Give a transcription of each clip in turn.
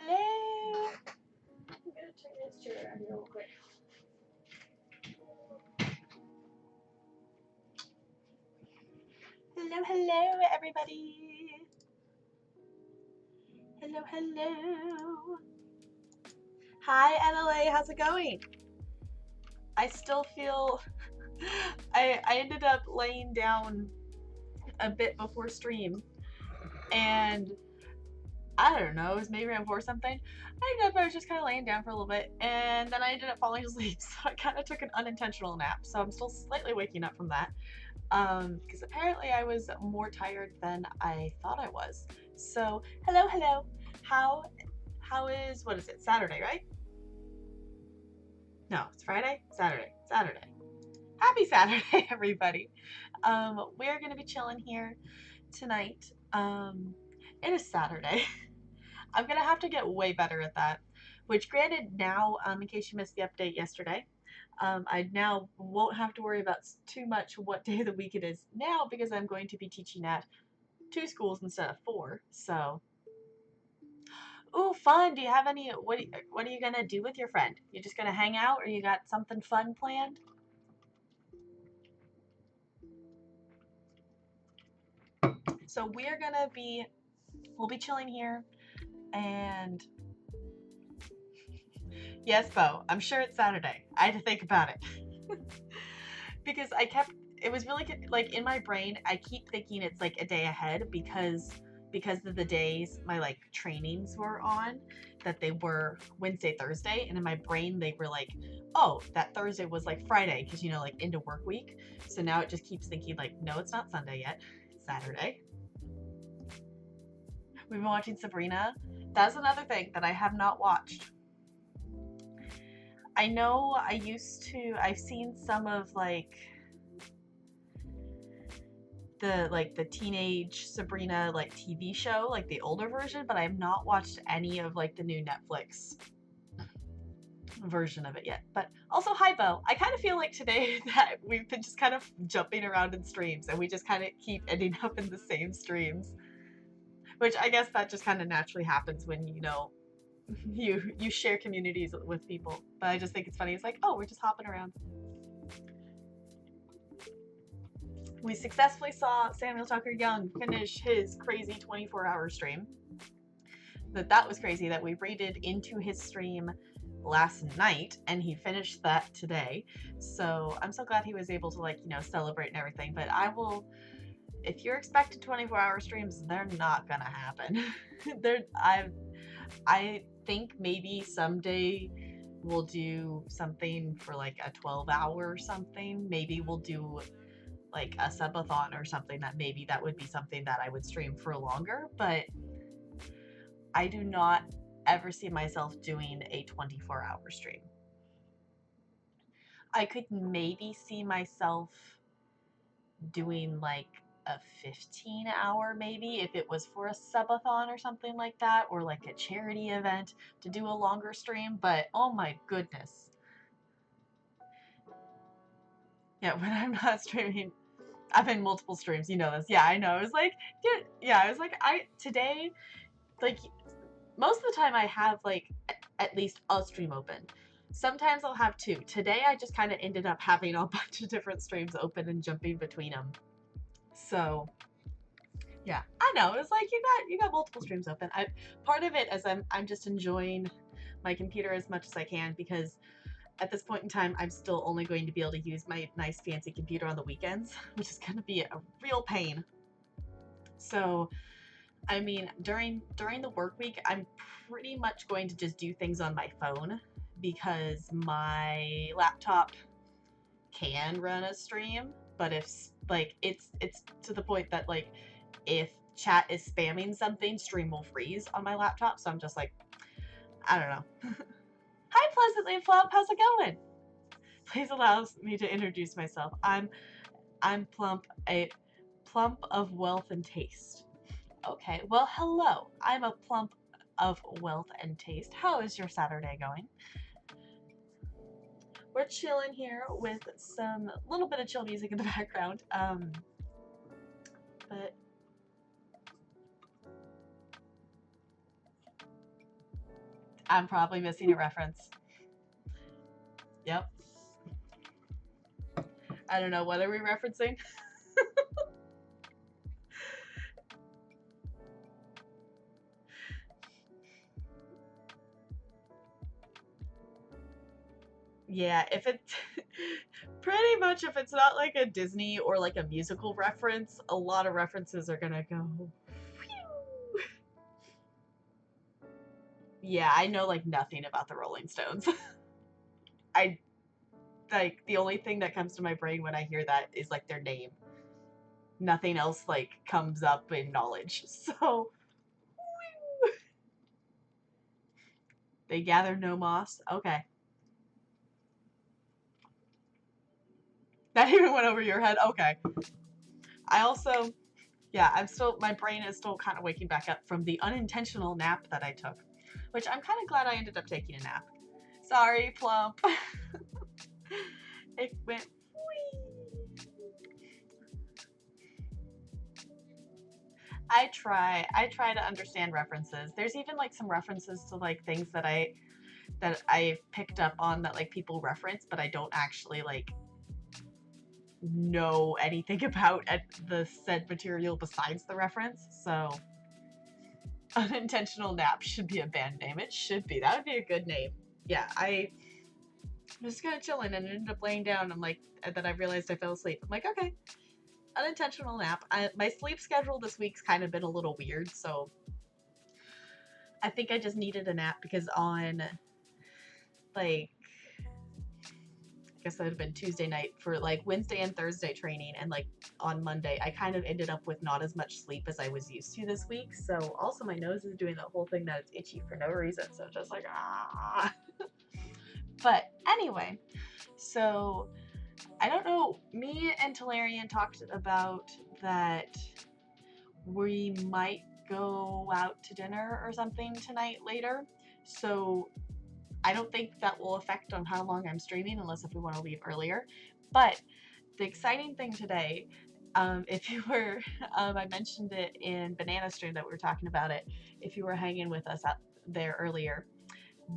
Hello. I'm gonna turn this chair around real quick. Hello, hello, everybody. Hello, hello. Hi, NLA. How's it going? I still feel. I ended up laying down a bit before stream, and I don't know, it was maybe around 4 or something. I was just kind of laying down for a little bit, and then I ended up falling asleep, so I kind of took an unintentional nap. So I'm still slightly waking up from that, because apparently I was more tired than I thought I was. So hello, hello. How is, what is it? Saturday, right? No, it's Friday. Saturday. Happy Saturday, everybody. We're gonna be chilling here tonight. It is Saturday. I'm gonna have to get way better at that. Which, granted, now, in case you missed the update yesterday, I now won't have to worry about too much what day of the week it is now because I'm going to be teaching at 2 schools instead of 4. So, ooh, fun! Do you have any? What are you gonna do with your friend? You just gonna hang out, or you got something fun planned? So we'll be chilling here, and yes, Bo, I'm sure it's Saturday. I had to think about it. Because it was really like in my brain, I keep thinking it's like a day ahead because of the days my like trainings were on, that they were Wednesday, Thursday, and in my brain they were like, oh, that Thursday was like Friday because like into work week. So now it just keeps thinking like, no, it's not Sunday yet, it's Saturday. We've been watching Sabrina. That's another thing that I have not watched. I know I've seen some of like the teenage Sabrina like TV show, like the older version, but I have not watched any of like the new Netflix version of it yet. But also, hi Bo. I kind of feel like today that we've been just kind of jumping around in streams and we just kind of keep ending up in the same streams. Which I guess that just kind of naturally happens when you share communities with people. But I just think it's funny. It's like, oh, we're just hopping around. We successfully saw Samuel Tucker Young finish his crazy 24-hour stream. That was crazy that we raided into his stream last night and he finished that today. So I'm so glad he was able to celebrate and everything. But if you're expecting 24-hour streams, they're not gonna happen. I think maybe someday we'll do something for like a 12-hour something. Maybe we'll do like a subathon or something that would be something that I would stream for longer, but I do not ever see myself doing a 24-hour stream. I could maybe see myself doing like a 15-hour maybe if it was for a subathon or something like that, or like a charity event to do a longer stream, but oh my goodness. Yeah, when I'm not streaming, I'm in multiple streams, you know this. Yeah, I know. It was like, yeah, I was like, today, like, most of the time I have like at least a stream open. Sometimes I'll have two. Today I just kind of ended up having a bunch of different streams open and jumping between them. So, yeah, I know. It's like you got multiple streams open. Part of it is I'm just enjoying my computer as much as I can, because at this point in time I'm still only going to be able to use my nice fancy computer on the weekends, which is going to be a real pain. So, I mean, during the work week, I'm pretty much going to just do things on my phone, because my laptop can run a stream, but if like it's to the point that like if chat is spamming something, stream will freeze on my laptop. So I'm just like, I don't know. Hi, Pleasantly Flop. How's it going? Please allow me to introduce myself. I'm Plump, a plump of wealth and taste. Okay, well, hello. I'm a plump of wealth and taste. How is your Saturday going? We're chilling here with some little bit of chill music in the background. But I'm probably missing a reference. Yep. I don't know, what are we referencing? Yeah, if it's pretty much, if it's not like a Disney or like a musical reference, a lot of references are gonna go. Phew. Yeah, I know like nothing about the Rolling Stones. I like the only thing that comes to my brain when I hear that is like their name. Nothing else like comes up in knowledge. So they gather no moss. Okay. That even went over your head. Okay. I also, yeah, my brain is still kind of waking back up from the unintentional nap that I took, which I'm kind of glad I ended up taking a nap. Sorry, Plump. It went whee. I try to understand references. There's even like some references to like things that I picked up on that like people reference, but I don't actually like know anything about the said material besides the reference. So unintentional nap should be a band name. It should be. That would be a good name. Yeah, I'm just kind of chilling and ended up laying down. I'm like, then I realized I fell asleep. I'm like, okay, unintentional nap. My sleep schedule this week's kind of been a little weird, so I think I just needed a nap, because on like, I guess that would have been Tuesday night for like Wednesday and Thursday training, and like on Monday I kind of ended up with not as much sleep as I was used to this week. So also my nose is doing the whole thing that it's itchy for no reason, so just like ah. But anyway, so I don't know, me and Talarian talked about that we might go out to dinner or something tonight later. So I don't think that will affect on how long I'm streaming, unless if we want to leave earlier. But the exciting thing today, if you were, I mentioned it in Banana Stream that we were talking about it, if you were hanging with us out there earlier,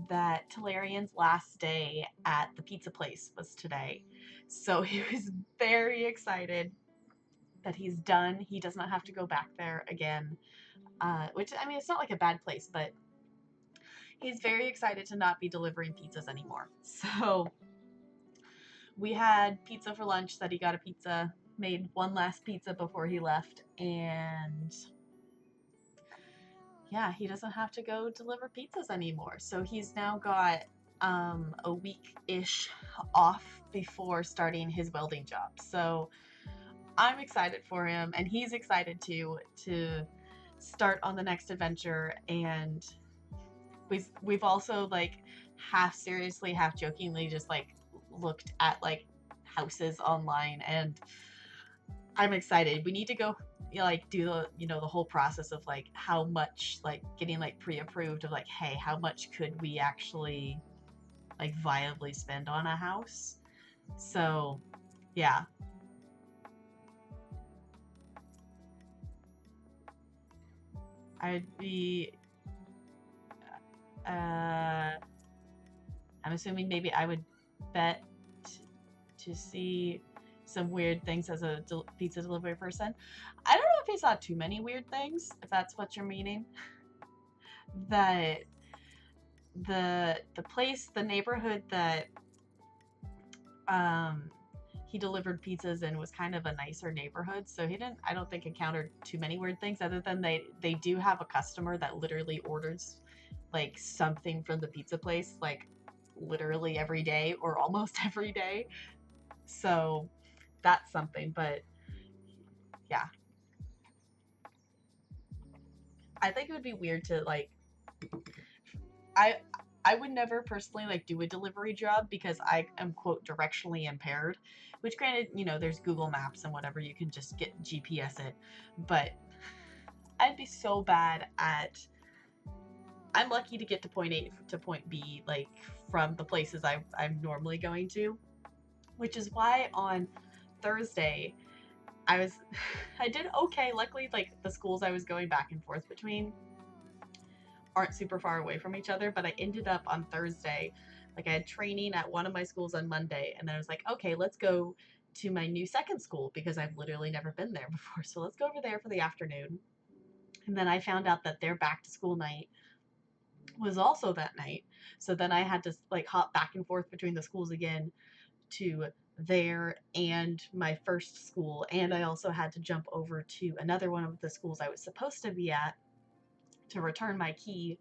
that Talarian's last day at the pizza place was today. So he was very excited that he's done. He does not have to go back there again, which, I mean, it's not like a bad place, but he's very excited to not be delivering pizzas anymore. So we had pizza for lunch, said he got a pizza, made one last pizza before he left, and yeah, he doesn't have to go deliver pizzas anymore. So he's now got a week-ish off before starting his welding job. So I'm excited for him, and he's excited to start on the next adventure. And we've also like half seriously, half jokingly just like looked at like houses online, and I'm excited. We need to go, you know, like do the, you know, the whole process of like how much, like getting like pre-approved of like, hey, how much could we actually like viably spend on a house? So yeah, I'd be I'm assuming maybe I would bet to see some weird things as a pizza delivery person. I don't know if he saw too many weird things, if that's what you're meaning. That the place, the neighborhood that um he delivered pizzas in was kind of a nicer neighborhood, so he didn't, I don't think, encountered too many weird things, other than they do have a customer that literally orders like something from the pizza place like literally every day or almost every day. So that's something, but yeah. I think it would be weird to like I I would never personally like do a delivery job because I am quote directionally impaired, which granted, you know, there's Google Maps and whatever, you can just get GPS it, but I'd be so bad at I'm lucky to get to point A to point B like from the places I'm normally going to, which is why on Thursday I was I did okay. Luckily, like the schools I was going back and forth between aren't super far away from each other, but I ended up on Thursday, like I had training at one of my schools on Monday, and then I was like, okay, let's go to my new second school because I've literally never been there before. So let's go over there for the afternoon. And then I found out that their back to school night was also that night. So then I had to like hop back and forth between the schools again to there and my first school. And I also had to jump over to another one of the schools I was supposed to be at to return my key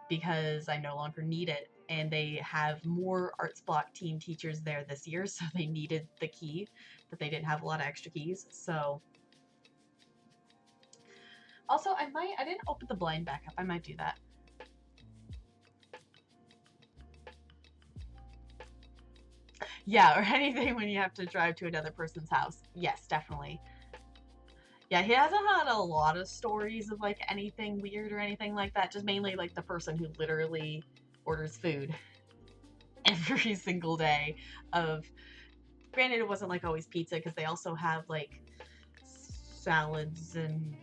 because I no longer need it. And they have more arts block team teachers there this year, so they needed the key, but they didn't have a lot of extra keys. So also I didn't open the blind back up. I might do that. Yeah, or anything when you have to drive to another person's house. Yes, definitely. Yeah, he hasn't had a lot of stories of like anything weird or anything like that. Just mainly like the person who literally orders food every single day. Of granted, it wasn't like always pizza because they also have like salads and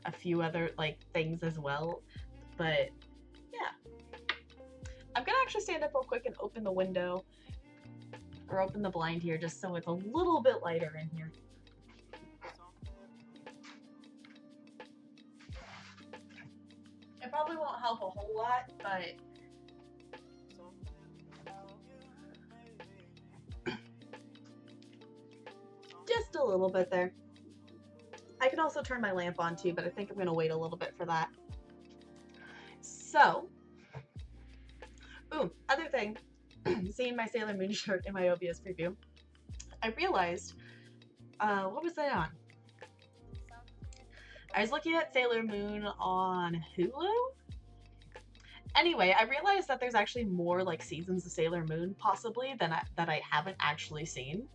a few other like things as well. But yeah, I'm gonna actually stand up real quick and open the window or open the blind here just so it's a little bit lighter in here. It probably won't help a whole lot, but just a little bit there. I can also turn my lamp on too, but I think I'm going to wait a little bit for that. So, ooh, other thing, seeing my Sailor Moon shirt in my OBS preview, I realized, what was I on? I was looking at Sailor Moon on Hulu. Anyway, I realized that there's actually more like seasons of Sailor Moon possibly than that I haven't actually seen.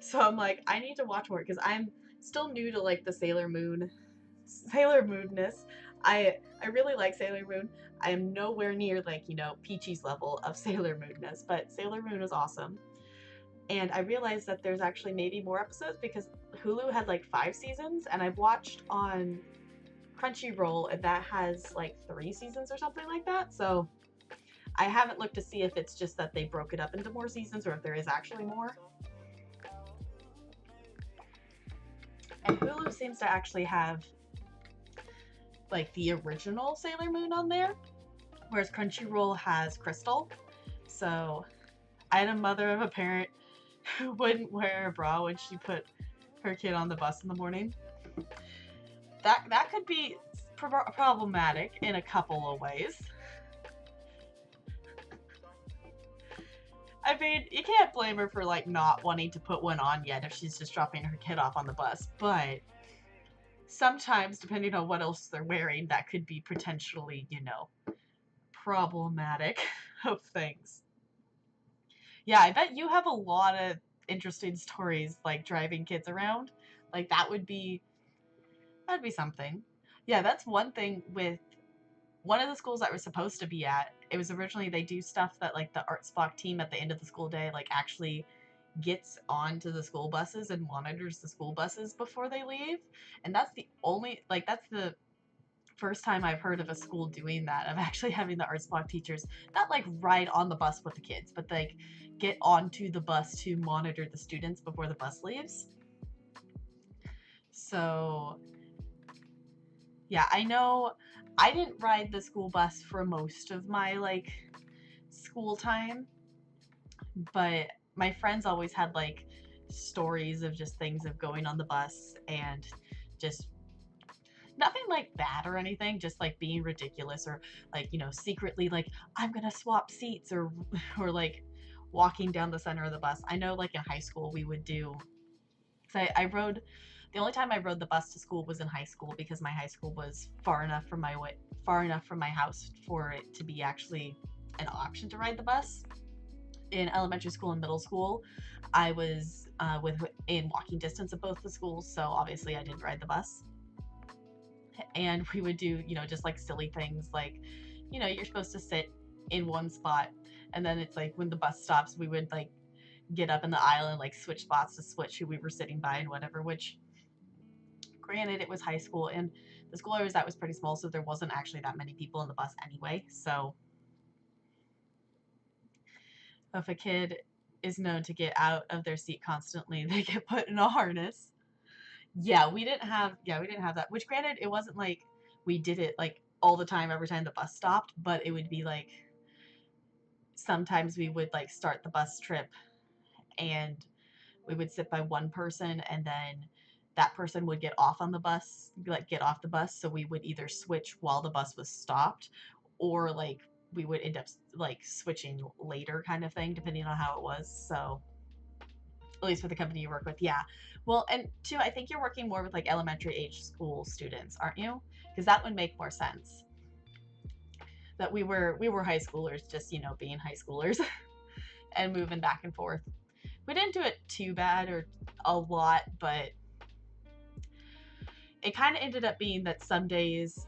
So I'm like, I need to watch more because I'm still new to like the Sailor Moonness. I really like Sailor Moon. I am nowhere near like, you know, Peachy's level of Sailor Moonness, but Sailor Moon is awesome. And I realized that there's actually maybe more episodes because Hulu had like 5 seasons, and I've watched on Crunchyroll and that has like 3 seasons or something like that. So I haven't looked to see if it's just that they broke it up into more seasons or if there is actually more. And Hulu seems to actually have like the original Sailor Moon on there, whereas Crunchyroll has Crystal. So I had a mother of a parent who wouldn't wear a bra when she put her kid on the bus in the morning. That could be problematic in a couple of ways. I mean, you can't blame her for like not wanting to put one on yet if she's just dropping her kid off on the bus, but sometimes depending on what else they're wearing, that could be potentially, you know, problematic of things. Yeah, I bet you have a lot of interesting stories like driving kids around. Like that'd be something. Yeah, that's one thing with one of the schools I was supposed to be at. It was originally they do stuff that like the arts block team at the end of the school day like actually gets onto the school buses and monitors the school buses before they leave. And that's the only like that's the first time I've heard of a school doing that, of actually having the arts block teachers not like ride on the bus with the kids, but like get onto the bus to monitor the students before the bus leaves. So, yeah, I know I didn't ride the school bus for most of my like school time, but my friends always had like stories of just things of going on the bus and just nothing like that or anything, just like being ridiculous or like, secretly like I'm gonna swap seats or or like walking down the center of the bus. I know like in high school we would do, so I rode, the only time I rode the bus to school was in high school because my high school was far enough from my house for it to be actually an option to ride the bus. In elementary school and middle school, I was in walking distance of both the schools, so obviously I didn't ride the bus. And we would do, just like silly things like, you're supposed to sit in one spot, and then it's like when the bus stops, we would like get up in the aisle and like switch spots to switch who we were sitting by and whatever, which granted it was high school and the school I was at was pretty small, so there wasn't actually that many people in the bus anyway. So if a kid is known to get out of their seat constantly, they get put in a harness. Yeah, we didn't have that. Which granted, it wasn't like we did it like all the time every time the bus stopped, but it would be like sometimes we would like start the bus trip and we would sit by one person and then that person would get off on the bus, like get off the bus, so we would either switch while the bus was stopped or like we would end up like switching later kind of thing depending on how it was. So at least for the company you work with. Yeah. Well, and two, I think you're working more with like elementary age school students, aren't you? Because that would make more sense. That we were high schoolers, just being high schoolers and moving back and forth. We didn't do it too bad or a lot, but it kind of ended up being that some days,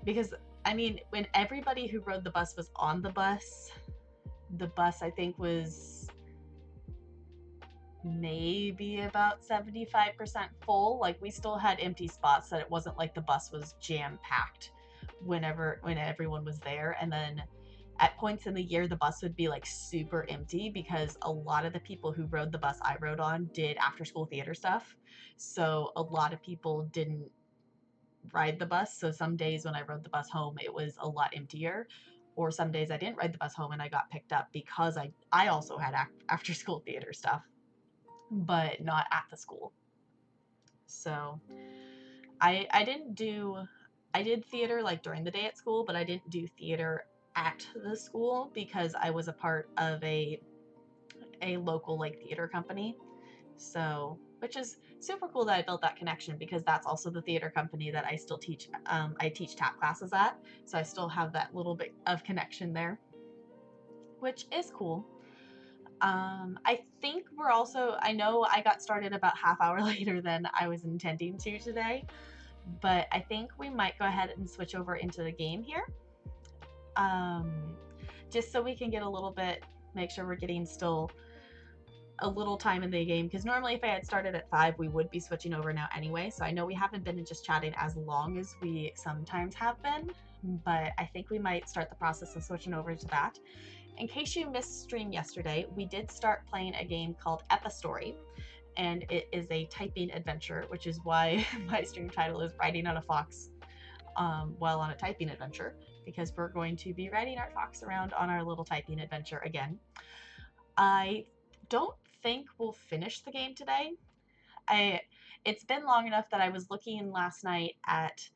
because I mean, when everybody who rode the bus was on the bus I think was maybe about 75% full. Like we still had empty spots, that it wasn't like the bus was jam packed when everyone was there. And then at points in the year the bus would be like super empty because a lot of the people who rode the bus I rode on did after school theater stuff. So a lot of people didn't ride the bus. So some days when I rode the bus home it was a lot emptier. Or some days I didn't ride the bus home and I got picked up because I also had after school theater stuff, but not at the school. So I didn't do, I did theater like during the day at school, but I didn't do theater at the school because I was a part of a local like theater company. So which is super cool that I built that connection because that's also the theater company that I still teach. I teach tap classes at, so I still have that little bit of connection there, which is cool. I think we're also, I know I got started about half hour later than I was intending to today, but I think we might go ahead and switch over into the game here. Um, just so we can get a little bit, make sure we're getting still a little time in the game, because normally if I had started at 5 we would be switching over now anyway. So I know we haven't been just chatting as long as we sometimes have been, but I think we might start the process of switching over to that. In case you missed stream yesterday, we did start playing a game called Epistory, and it is a typing adventure, which is why my stream title is Riding on a Fox while on a typing adventure, because we're going to be riding our fox around on our little typing adventure again. I don't think we'll finish the game today. It's been long enough that I was looking last night at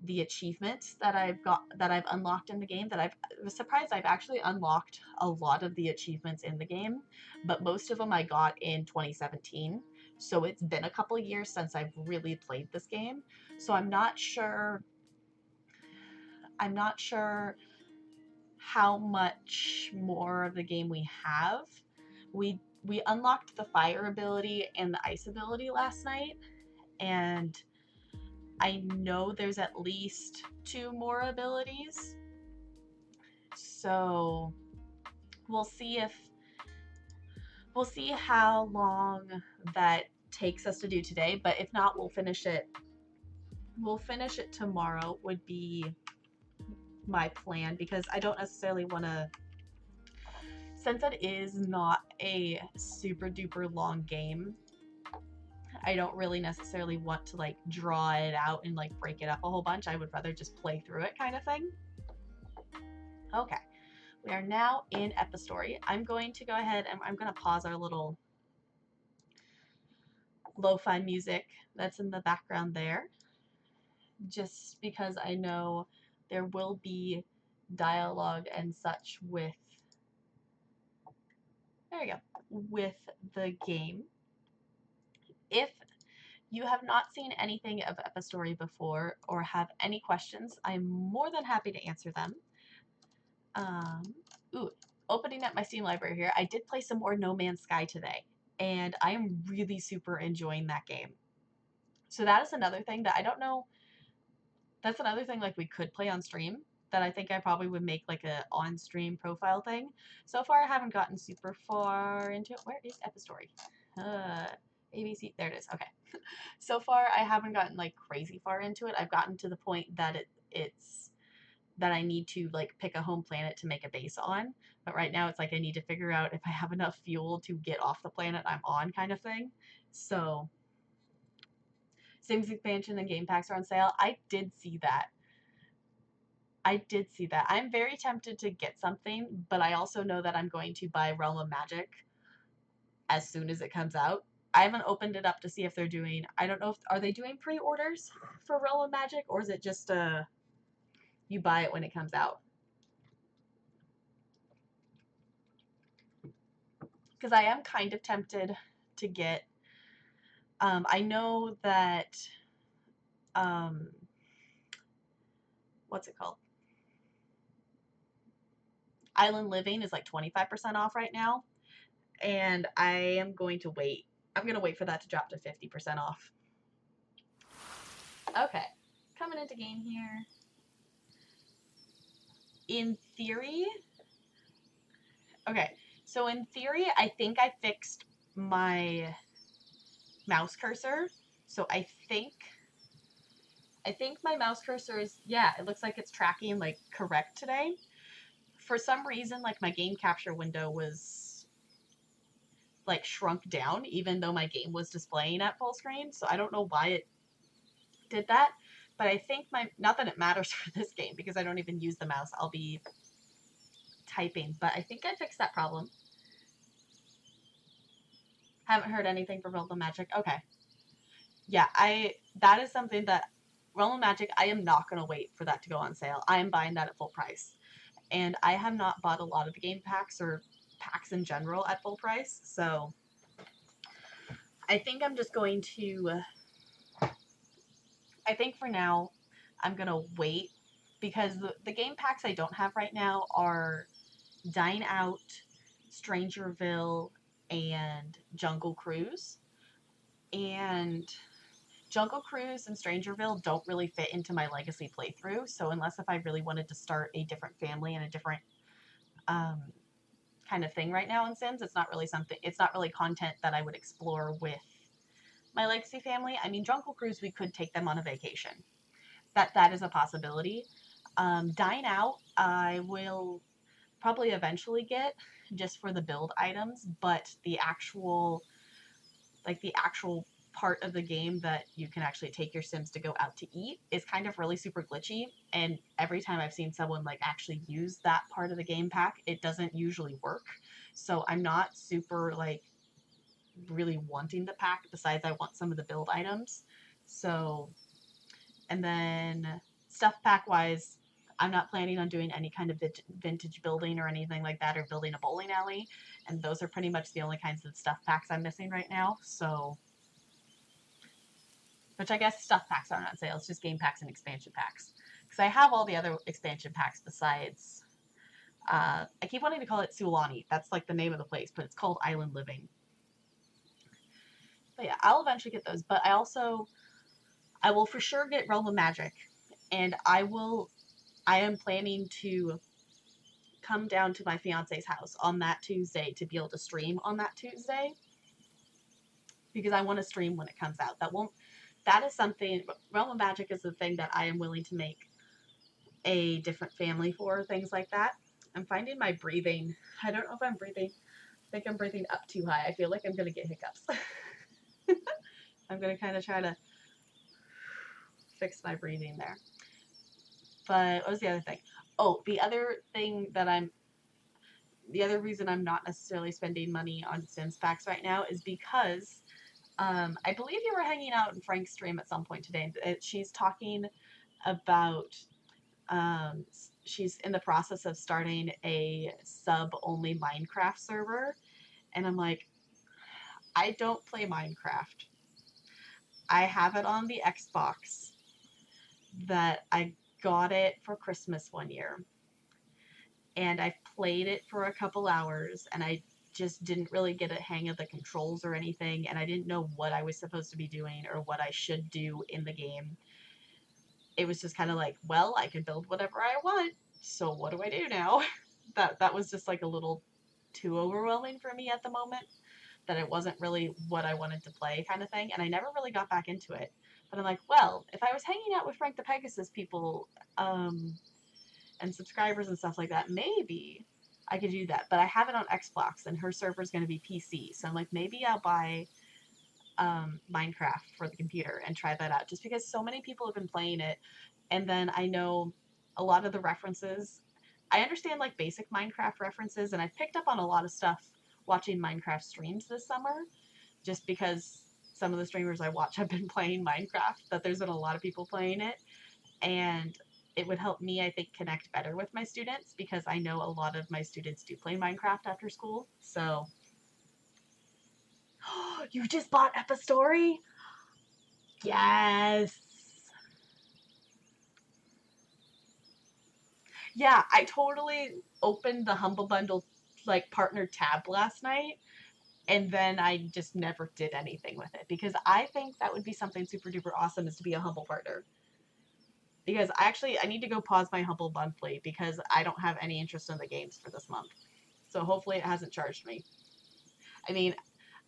the achievements that I've unlocked in the game, that I was surprised I've actually unlocked a lot of the achievements in the game, but most of them I got in 2017. So it's been a couple years since I've really played this game. So I'm not sure how much more of the game we have, we unlocked the fire ability and the ice ability last night, and I know there's at least 2 more abilities. So we'll see how long that takes us to do today, but if not, we'll finish it tomorrow would be my plan, because I don't necessarily want to, since it is not a super duper long game, I don't really necessarily want to like draw it out and like break it up a whole bunch. I would rather just play through it kind of thing. Okay, we are now in Epistory. I'm going to go ahead and I'm going to pause our little lo-fi music that's in the background there, just because I know there will be dialogue and such with, there we go, with the game. If you have not seen anything of Epistory before or have any questions, I'm more than happy to answer them. Opening up my Steam library here, I did play some more No Man's Sky today, and I am really super enjoying that game. So that is another thing that I don't know, that's another thing like we could play on stream that I think I probably would make like a on-stream profile thing. So far I haven't gotten super far into it. Where is Epistory? ABC, there it is, okay. So far I haven't gotten like crazy far into it. I've gotten to the point that it's that I need to like pick a home planet to make a base on. But right now it's like I need to figure out if I have enough fuel to get off the planet I'm on kind of thing. So Sims expansion and game packs are on sale. I did see that. I'm very tempted to get something, but I also know that I'm going to buy Realm of Magic as soon as it comes out. I haven't opened it up to see if they're doing, I don't know if, are they doing pre-orders for Realm of Magic, or is it just you buy it when it comes out? Because I am kind of tempted to get, I know that, what's it called? Island Living is like 25% off right now, and I am going to wait. I'm going to wait for that to drop to 50% off. Okay, coming into game here. In theory, okay, so in theory, I think I fixed my mouse cursor. So I think my mouse cursor is, yeah, it looks like it's tracking like correct today. For some reason, like my game capture window was like shrunk down, even though my game was displaying at full screen. So I don't know why it did that. But I think not that it matters for this game because I don't even use the mouse. I'll be typing, but I think I fixed that problem. Haven't heard anything from Realm of Magic. Okay. Yeah, that is something that Realm of Magic, I am not going to wait for that to go on sale. I am buying that at full price. And I have not bought a lot of the game packs or packs in general at full price. So I think I'm just going to, I think for now, I'm going to wait because the game packs I don't have right now are Dine Out, Strangerville, and Jungle Cruise. And Jungle Cruise and Strangerville don't really fit into my Legacy playthrough, so unless if I really wanted to start a different family and a different kind of thing right now in Sims, it's not really content that I would explore with my Legacy family. I mean, Jungle Cruise, we could take them on a vacation. That is a possibility. Dine Out, I will probably eventually get just for the build items, but the actual part of the game that you can actually take your Sims to go out to eat is kind of really super glitchy, and every time I've seen someone like actually use that part of the game pack, it doesn't usually work. So I'm not super like really wanting the pack, besides I want some of the build items. So, and then stuff pack wise, I'm not planning on doing any kind of vintage building or anything like that, or building a bowling alley, and those are pretty much the only kinds of stuff packs I'm missing right now. So, which I guess stuff packs aren't on sale. It's just game packs and expansion packs. Because I have all the other expansion packs besides I keep wanting to call it Sulani. That's like the name of the place, but it's called Island Living. But yeah, I'll eventually get those. But I will for sure get Realm of Magic, and I am planning to come down to my fiance's house on that Tuesday to be able to stream on that Tuesday, because I want to stream when it comes out. That is something, Realm of Magic is the thing that I am willing to make a different family for, things like that. I'm finding my breathing. I don't know if I'm breathing. I think I'm breathing up too high. I feel like I'm going to get hiccups. I'm going to kind of try to fix my breathing there. But what was the other thing? Oh, the other reason I'm not necessarily spending money on Sims packs right now is because I believe you were hanging out in Frank's stream at some point today. She's talking about she's in the process of starting a sub-only Minecraft server, and I'm like, I don't play Minecraft. I have it on the Xbox that I got it for Christmas one year, and I played it for a couple hours, and I just didn't really get a hang of the controls or anything, and I didn't know what I was supposed to be doing or what I should do in the game. It was just kind of like, well, I can build whatever I want, so what do I do now? That was just like a little too overwhelming for me at the moment, that it wasn't really what I wanted to play kind of thing, and I never really got back into it. But I'm like, well, if I was hanging out with Frank the Pegasus people, and subscribers and stuff like that, maybe I could do that. But I have it on Xbox, and her server's going to be PC, so I'm like, maybe I'll buy Minecraft for the computer and try that out, just because so many people have been playing it, and then I know a lot of the references. I understand like basic Minecraft references, and I've picked up on a lot of stuff watching Minecraft streams this summer, just because some of the streamers I watch have been playing Minecraft, that there's been a lot of people playing it, and it would help me, I think, connect better with my students, because I know a lot of my students do play Minecraft after school. So, you just bought Epistory? Yes. Yeah, I totally opened the Humble Bundle like partner tab last night, and then I just never did anything with it, because I think that would be something super duper awesome, is to be a Humble partner. Because I need to go pause my Humble monthly, because I don't have any interest in the games for this month. So hopefully it hasn't charged me. I mean,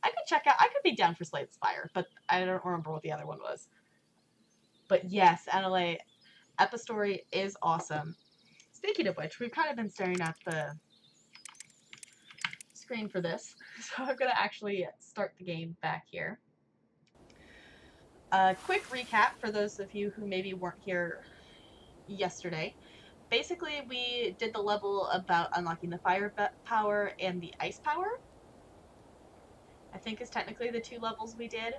I could check out. I could be down for Slay the Spire, but I don't remember what the other one was. But yes, NLA Epistory is awesome. Speaking of which, we've kind of been staring at the screen for this, so I'm gonna actually start the game back here. A quick recap for those of you who maybe weren't here yesterday. Basically, we did the level about unlocking the fire power and the ice power. I think is technically the two levels we did.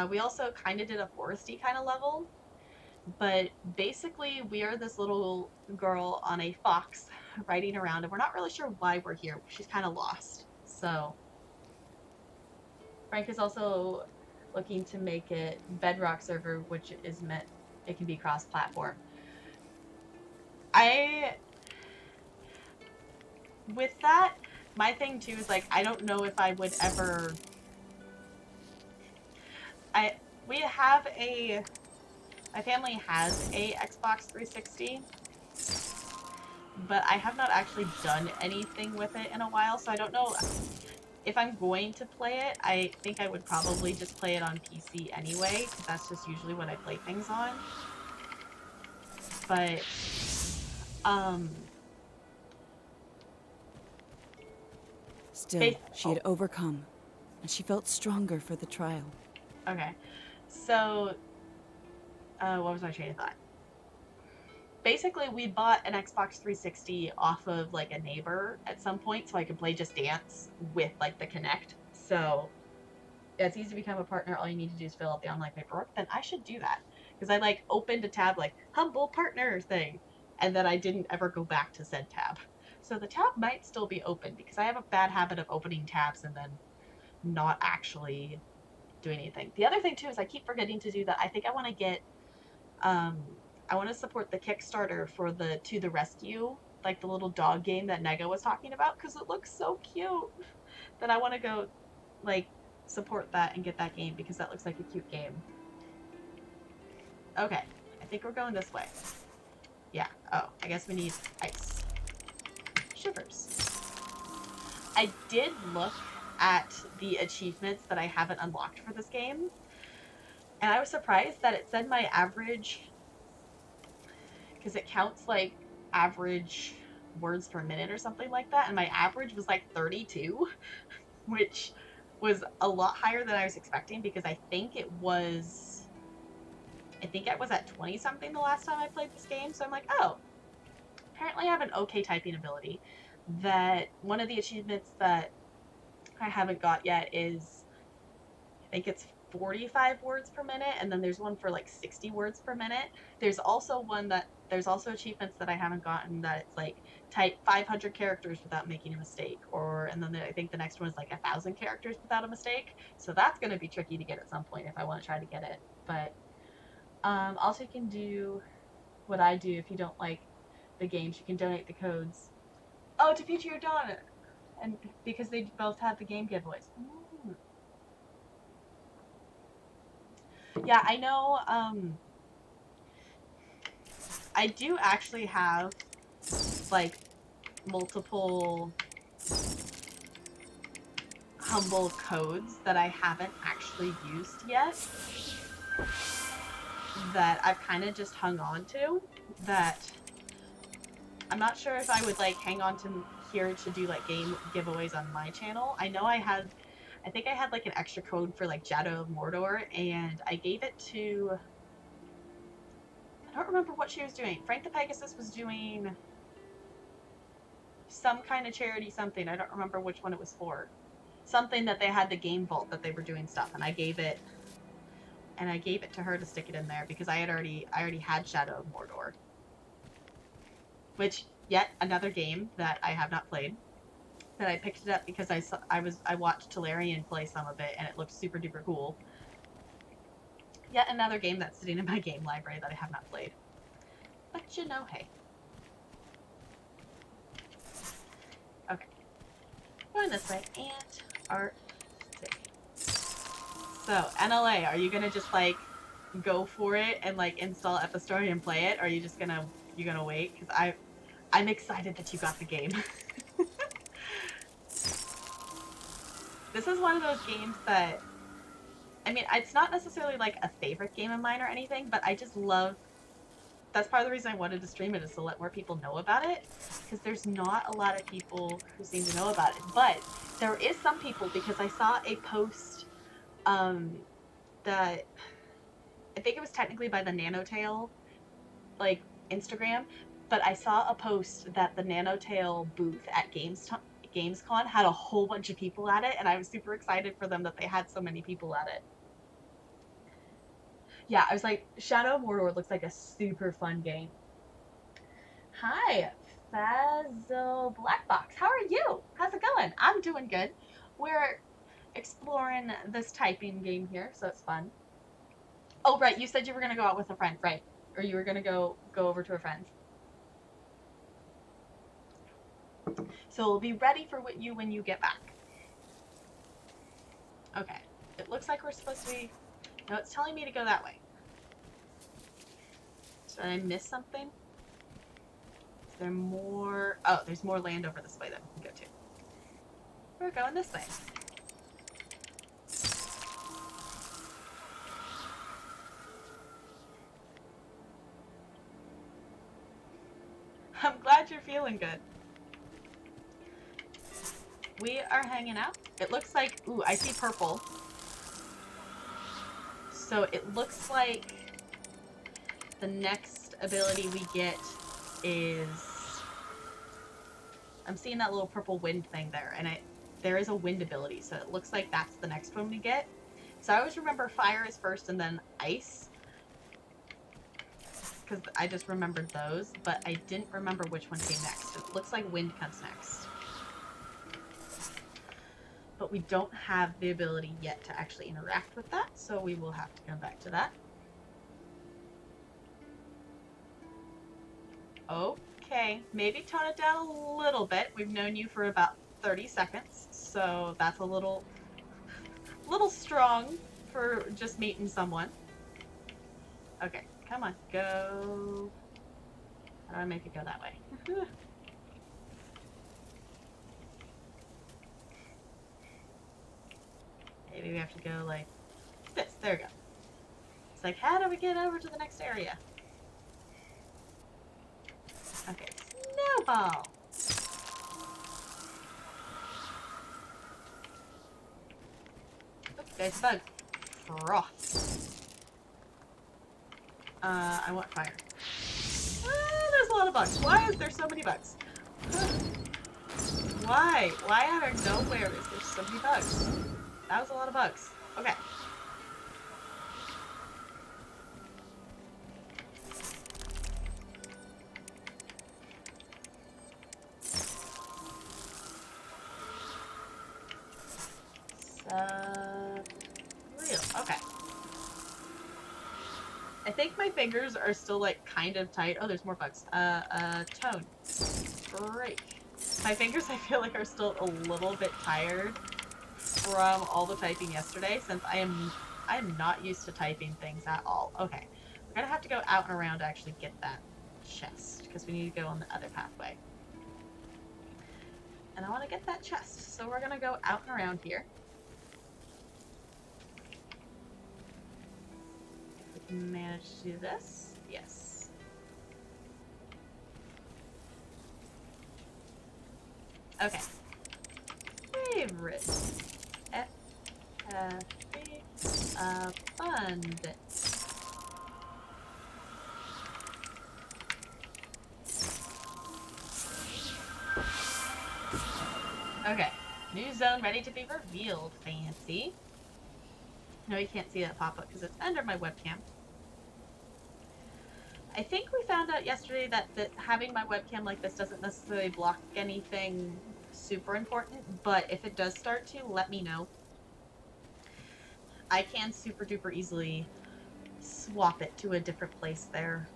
We also kind of did a foresty kind of level, but basically we are this little girl on a fox riding around, and we're not really sure why we're here. She's kind of lost. So Frank is also looking to make it Bedrock server, which is meant it can be cross-platform. With that, my thing too is like, I don't know if I would ever. My family has a Xbox 360, but I have not actually done anything with it in a while, so I don't know if I'm going to play it. I think I would probably just play it on PC anyway, because that's just usually what I play things on. But, Still, she had overcome, and she felt stronger for the trial. Okay. So, what was my train of thought? Basically, we bought an Xbox 360 off of like a neighbor at some point, so I could play Just Dance with like the Kinect. So it's easy to become a partner. All you need to do is fill out the online paperwork. Then I should do that, because I like opened a tab like Humble Partner thing, and then I didn't ever go back to said tab. So the tab might still be open, because I have a bad habit of opening tabs and then not actually doing anything. The other thing too is I keep forgetting to do that. I think I want to get I want to support the Kickstarter for the To the Rescue like the little dog game that Nega was talking about, because it looks so cute that I want to go like support that and get that game because that looks like a cute game. Okay, I think we're going this way. Yeah, oh, I guess we need ice. Shivers. I did look at the achievements that I haven't unlocked for this game, and I was surprised that it said my average, because it counts like average words per minute or something like that, and my average was like 32, which was a lot higher than I was expecting, because I think I was at 20 something the last time I played this game. So I'm like, oh, apparently I have an okay typing ability. That one of the achievements that I haven't got yet is, I think it's 45 words per minute, and then there's one for like 60 words per minute. There's also achievements that I haven't gotten that it's like type 500 characters without making a mistake, and then I think the next one is like 1,000 characters without a mistake. So that's going to be tricky to get at some point if I want to try to get it. But also you can do what I do if you don't like the games. You can donate the codes. Oh, to Future Your Dawn, and because they both have the game giveaways. Yeah, I know. I do actually have like multiple Humble codes that I haven't actually used yet, that I've kind of just hung on to, that I'm not sure if I would like hang on to here to do like game giveaways on my channel. I know I think I had like an extra code for like Shadow of Mordor, and I gave it to, I don't remember what she was doing. Frank the Pegasus was doing some kind of charity something. I don't remember which one it was for. Something that they had the game vault that they were doing stuff, and I gave it to her to stick it in there because I already had Shadow of Mordor. Which, yet another game that I have not played. That I picked it up because I watched Tolarian play some of it and it looked super duper cool. Yet another game that's sitting in my game library that I have not played. But you know, hey. Okay. Going this way. Ant Art City. So, NLA, are you gonna just like go for it and like install Epistory and play it? Or are you just gonna wait? Because I'm excited that you got the game. This is one of those games that, I mean, it's not necessarily like a favorite game of mine or anything, but I just love, that's part of the reason I wanted to stream it, is to let more people know about it, because there's not a lot of people who seem to know about it. But there is some people, because I saw a post that, I think it was technically by the Nanotale, like, Instagram, but I saw a post that the Nanotale booth at Gamescom had a whole bunch of people at it, and I was super excited for them that they had so many people at it. Yeah, I was like, Shadow of Mordor looks like a super fun game. Hi, Fazzle Blackbox. How are you? How's it going? I'm doing good. We're exploring this typing game here, so it's fun. Oh, right, you said you were going to go out with a friend, right? Or you were going to go over to a friend's. So we'll be ready for you when you get back. Okay. It looks like we're supposed to be... No, it's telling me to go that way. Did I miss something? Is there more... Oh, there's more land over this way that we can go to. We're going this way. I'm glad you're feeling good. We are hanging out. It looks like... Ooh, I see purple. So it looks like the next ability we get is... I'm seeing that little purple wind thing there, and there is a wind ability, so it looks like that's the next one we get. So I always remember fire is first and then ice, because I just remembered those, but I didn't remember which one came next. It looks like wind comes next. But we don't have the ability yet to actually interact with that, so we will have to come back to that. Okay, maybe tone it down a little bit. We've known you for about 30 seconds, so that's a little strong for just meeting someone. Okay, come on, go. How do I make it go that way? Maybe we have to go like this. There we go. It's like, how do we get over to the next area? Okay, snowball. Oops, there's a bug. Frost. I want fire. There's a lot of bugs. Why is there so many bugs? Why? Why out of nowhere is there so many bugs? That was a lot of bugs. Okay. Real. Okay. I think my fingers are still like kind of tight. Oh, there's more bugs. Tone. Break. My fingers, I feel like, are still a little bit tired from all the typing yesterday, since I am not used to typing things at all. Okay. We're gonna have to go out and around to actually get that chest, because we need to go on the other pathway. And I want to get that chest, so we're gonna go out and around here. Manage to do this? Yes. Okay. Favorite. Abundance. Okay. New zone ready to be revealed. Fancy. No, you can't see that pop up because it's under my webcam. I think we found out yesterday that having my webcam like this doesn't necessarily block anything super important, but if it does start to, let me know. I can super duper easily swap it to a different place there.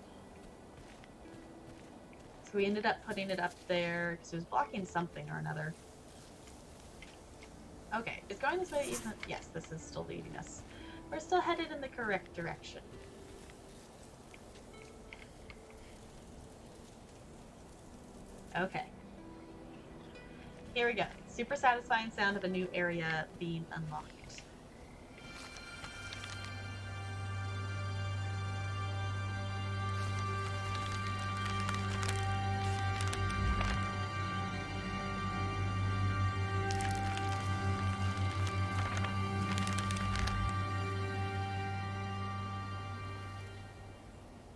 So we ended up putting it up there because it was blocking something or another. Okay, is going this way even? Yes, this is still leading us. We're still headed in the correct direction. Okay. Here we go. Super satisfying sound of a new area being unlocked.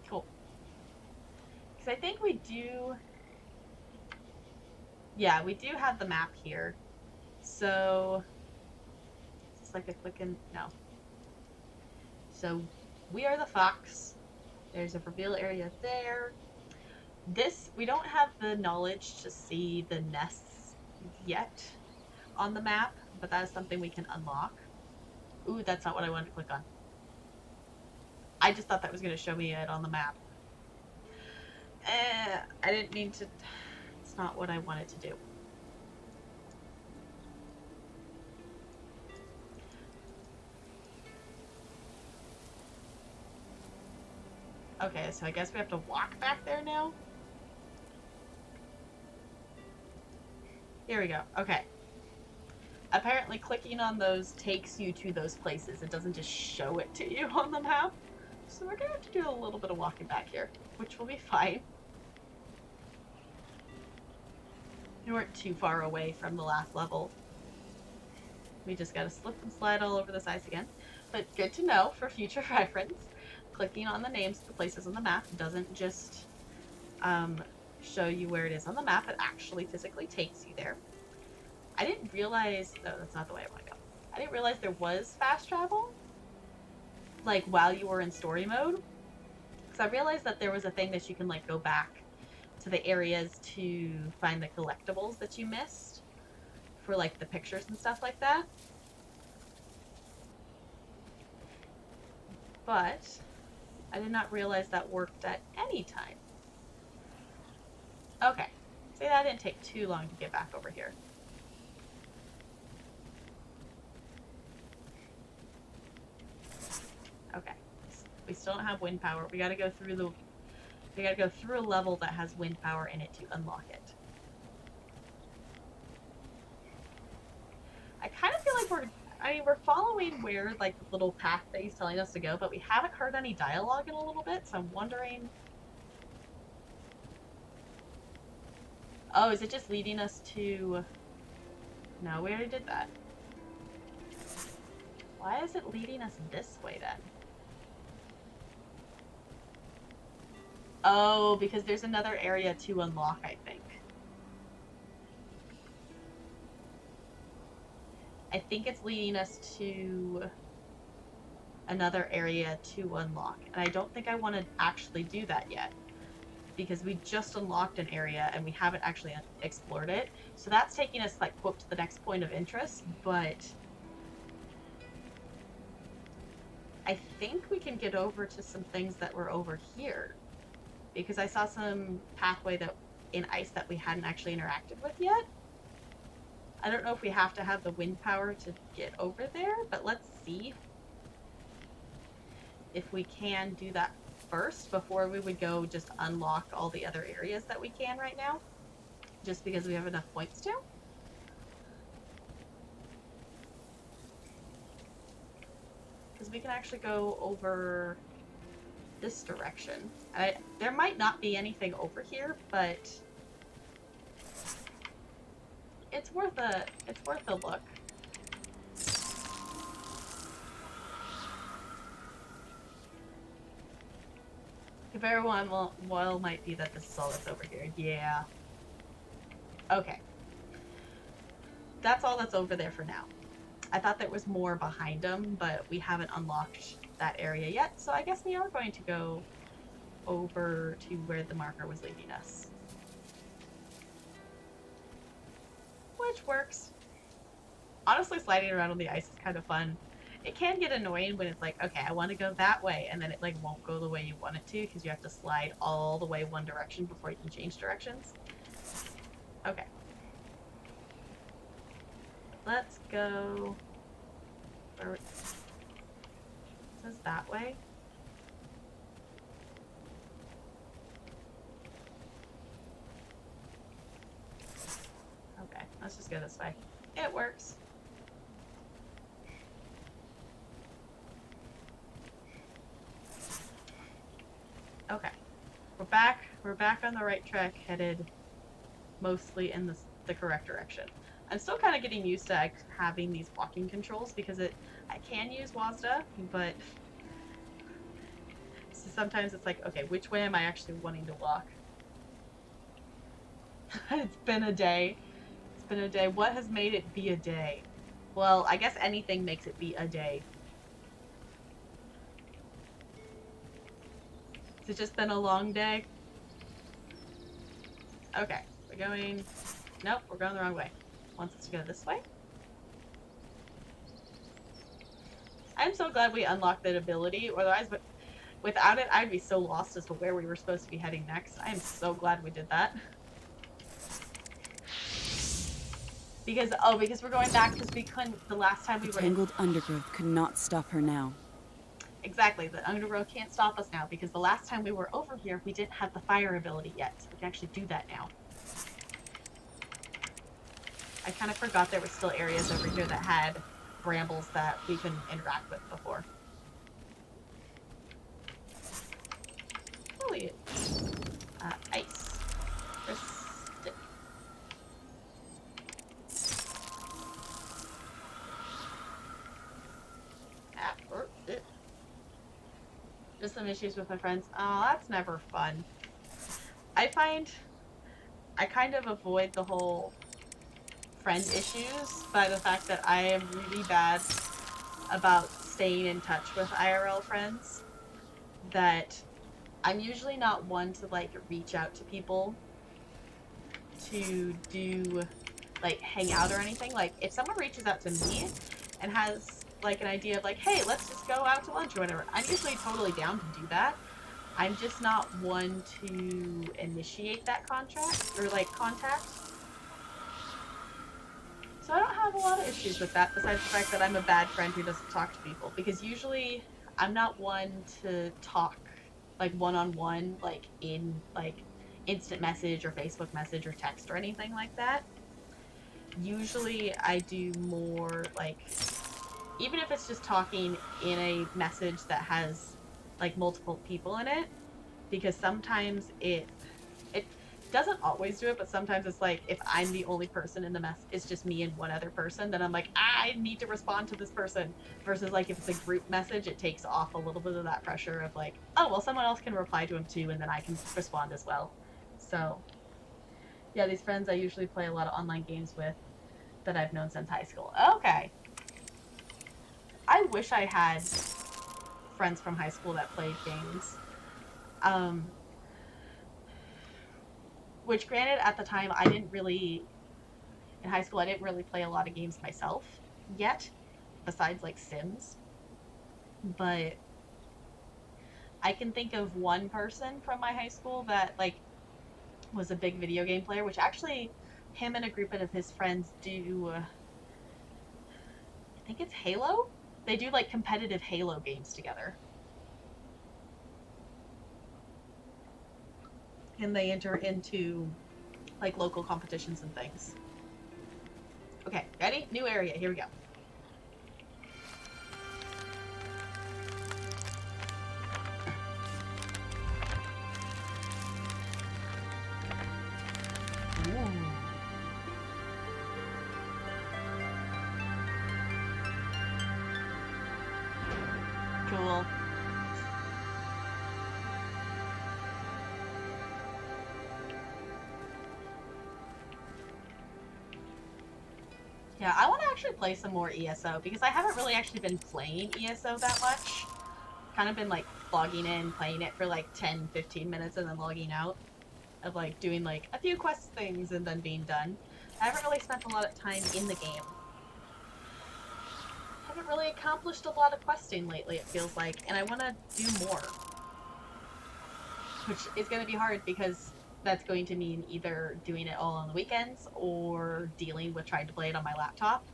Cool. Because I think we do... Yeah, we do have the map here. So... Is this like a click and... No. So, we are the fox. There's a reveal area there. This, we don't have the knowledge to see the nests yet on the map, but that is something we can unlock. Ooh, that's not what I wanted to click on. I just thought that was going to show me it on the map. I didn't mean to... It's not what I wanted to do. Okay, so I guess we have to walk back there now? Here we go. Okay. Apparently clicking on those takes you to those places. It doesn't just show it to you on the map. So we're going to have to do a little bit of walking back here, which will be fine. We weren't too far away from the last level. We just got to slip and slide all over this ice again. But good to know for future reference. Clicking on the names of the places on the map doesn't just show you where it is on the map. It actually physically takes you there. I didn't realize... No, that's not the way I want to go. I didn't realize there was fast travel, like, while you were in story mode. Because I realized that there was a thing that you can, like, go back to the areas to find the collectibles that you missed for, like, the pictures and stuff like that. But I did not realize that worked at any time. Okay. See, that didn't take too long to get back over here. Okay. We still don't have wind power. We gotta go through the... We gotta go through a level that has wind power in it to unlock it. I kind of feel like we're following where, like, the little path that he's telling us to go, but we haven't heard any dialogue in a little bit, so I'm wondering... Oh, is it just leading us to... No, we already did that. Why is it leading us this way, then? Oh, because there's another area to unlock, I think. I think it's leading us to another area to unlock. And I don't think I want to actually do that yet, because we just unlocked an area and we haven't actually explored it. So that's taking us, like, quote, to the next point of interest, but I think we can get over to some things that were over here, because I saw some pathway that in ice that we hadn't actually interacted with yet. I don't know if we have to have the wind power to get over there, but let's see if we can do that first before we would go just unlock all the other areas that we can right now, just because we have enough points to. Because we can actually go over this direction. There might not be anything over here, but it's worth a look. If everyone well might be that this is all that's over here. Yeah. Okay. That's all that's over there for now. I thought there was more behind them, but we haven't unlocked that area yet, so I guess we are going to go over to where the marker was leading us. Which works. Honestly, sliding around on the ice is kind of fun. It can get annoying when it's like, okay, I want to go that way, and then it, like, won't go the way you want it to, because you have to slide all the way one direction before you can change directions. Okay. Let's go... Where... It says that way. Okay, let's just go this way. It works. Okay. We're back on the right track, headed mostly in the correct direction. I'm still kind of getting used to having these walking controls, because I can use WASD, but sometimes it's like, okay, which way am I actually wanting to walk? It's been a day. It's been a day. What has made it be a day? Well, I guess anything makes it be a day. Has it just been a long day? Okay, we're going... Nope, we're going the wrong way. Wants us to go this way. I'm so glad we unlocked that ability, otherwise, but without it, I'd be so lost as to where we were supposed to be heading next. I am so glad we did that. Because we're going back because we couldn't, the last time we were... Tangled undergrowth could not stop her now. Exactly, the undergrowth can't stop us now, because the last time we were over here, we didn't have the fire ability yet, so we can actually do that now. I kind of forgot there were still areas over here that had brambles that we couldn't interact with before. Holy... ice. Stick. Just some issues with my friends. Oh, that's never fun. I find I kind of avoid the whole friend issues by the fact that I am really bad about staying in touch with IRL friends. That I'm usually not one to, like, reach out to people to do, like, hang out or anything. Like, if someone reaches out to me and has, like, an idea of, like, hey, let's just go out to lunch or whatever, I'm usually totally down to do that. I'm just not one to initiate that contract or like contact. So I don't have a lot of issues with that, besides the fact that I'm a bad friend who doesn't talk to people. Because usually I'm not one to talk like one-on-one, like in like instant message or Facebook message or text or anything like that. Usually I do more like, even if it's just talking in a message that has like multiple people in it, because sometimes it doesn't always do it, but sometimes it's like if I'm the only person in the mess, it's just me and one other person, then I'm like, I need to respond to this person. Versus like if it's a group message, it takes off a little bit of that pressure of like, oh well, someone else can reply to him too, and then I can respond as well. So yeah, these friends I usually play a lot of online games with that I've known since high school. Okay. I wish I had friends from high school that played games. Um, which granted at the time I didn't really, in high school I didn't really play a lot of games myself yet, besides like Sims. But I can think of one person from my high school that like was a big video game player, which actually him and a group of his friends do, I think it's Halo? They do like competitive Halo games together. And they enter into like local competitions and things. Okay, ready? New area, here we go. Ooh. Cool. Yeah, I want to actually play some more ESO because I haven't really actually been playing ESO that much. Kind of been like logging in, playing it for like 10, 15 minutes and then logging out. Of like doing like a few quest things and then being done. I haven't really spent a lot of time in the game. I haven't really accomplished a lot of questing lately, it feels like, and I want to do more. Which is going to be hard because that's going to mean either doing it all on the weekends or dealing with trying to play it on my laptop.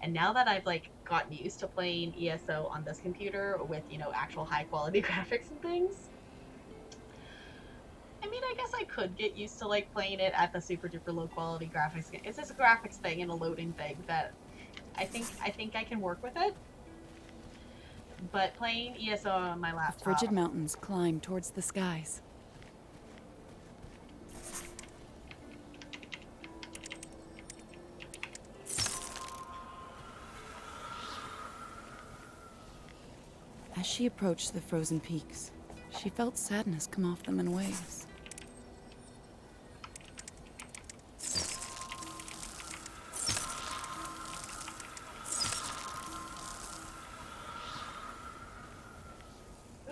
And now that I've like gotten used to playing ESO on this computer with, you know, actual high quality graphics and things, I mean, I guess I could get used to like playing it at the super duper low quality graphics. It's just a graphics thing and a loading thing that I think I can work with it. But playing ESO on my laptop. The frigid mountains climb towards the skies. As she approached the frozen peaks, she felt sadness come off them in waves.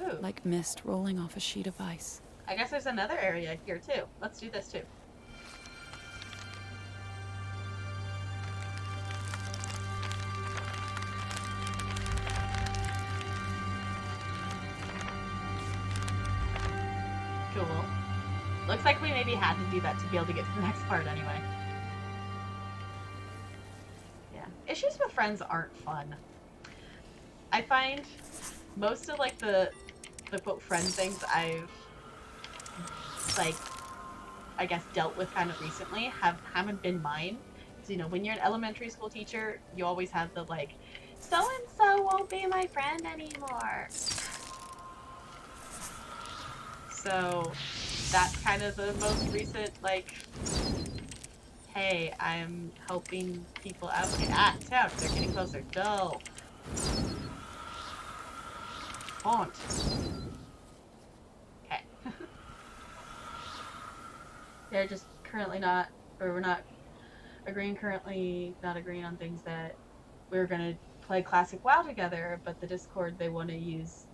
Ooh. Like mist rolling off a sheet of ice. I guess there's another area here too. Let's do this too. Cool. Looks like we maybe had to do that to be able to get to the next part anyway. Yeah. Issues with friends aren't fun. I find most of like the quote friend things I've like I guess dealt with kind of recently haven't been mine. So, you know, when you're an elementary school teacher, you always have the like, so and so won't be my friend anymore. So that's kind of the most recent like, hey, I'm helping people out. Okay, ouch, they're getting closer. Dull. Haunt. Okay. They're just currently not, or we're not currently not agreeing on things that we're gonna play Classic WoW together, but the Discord they want to use,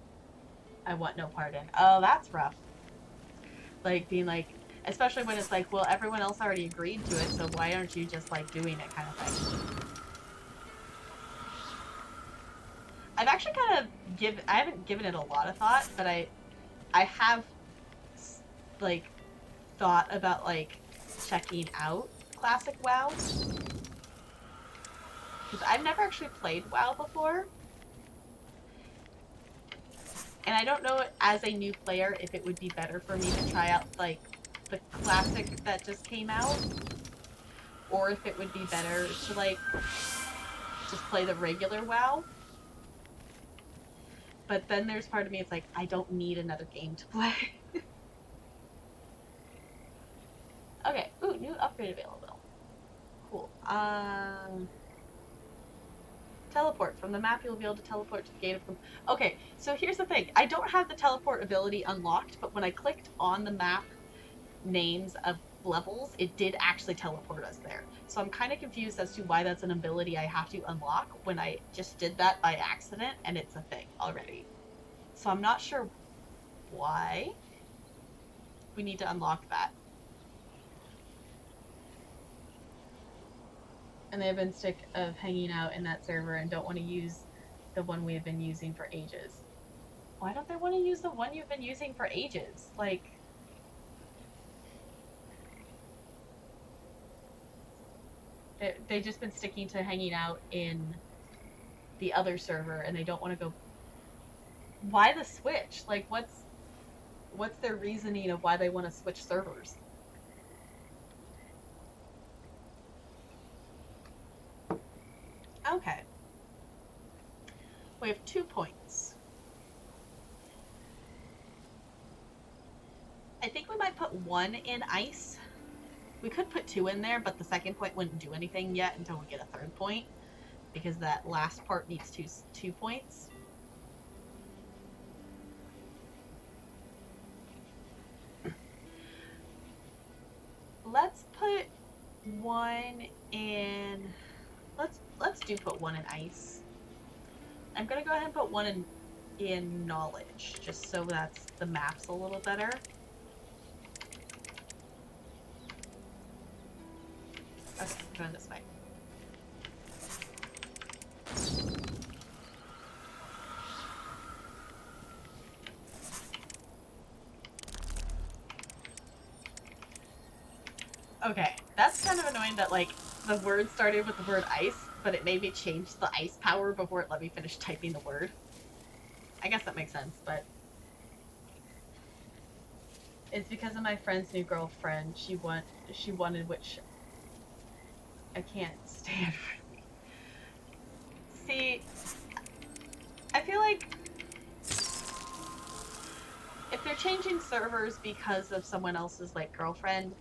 I want no part in. Oh, that's rough. Like, being like, especially when it's like, well, everyone else already agreed to it, so why aren't you just, like, doing it kind of thing. I've actually kind of I haven't given it a lot of thought, but I have like, thought about, like, checking out Classic WoW. Because I've never actually played WoW before. And I don't know, as a new player, if it would be better for me to try out, like, the Classic that just came out. Or if it would be better to, like, just play the regular WoW. But then there's part of me, it's like, I don't need another game to play. Okay, ooh, new upgrade available. Cool. Teleport. From the map, you'll be able to teleport to the gate of... Okay, so here's the thing. I don't have the teleport ability unlocked, but when I clicked on the map names of levels, it did actually teleport us there. So I'm kind of confused as to why that's an ability I have to unlock when I just did that by accident, and it's a thing already. So I'm not sure why we need to unlock that. And they have been sick of hanging out in that server and don't want to use the one we have been using for ages. Why don't they want to use the one you've been using for ages? Like, they've just been sticking to hanging out in the other server and they don't want to go. Why the switch? Like, what's their reasoning of why they want to switch servers? Okay. We have 2 points. I think we might put 1 in ice. We could put 2 in there, but the second point wouldn't do anything yet until we get a 3rd point, because that last part needs 2 points. Let's put 1 in... Let's put 1 in ice. I'm gonna go ahead and put 1 in knowledge, just so that's the map's a little better. Okay, going this way. Okay, that's kind of annoying that, like, the word started with the word ice, but it made me change the ice power before it let me finish typing the word. I guess that makes sense, but... It's because of my friend's new girlfriend. She wanted, which I can't stand. See, I feel like if they're changing servers because of someone else's, like, girlfriend,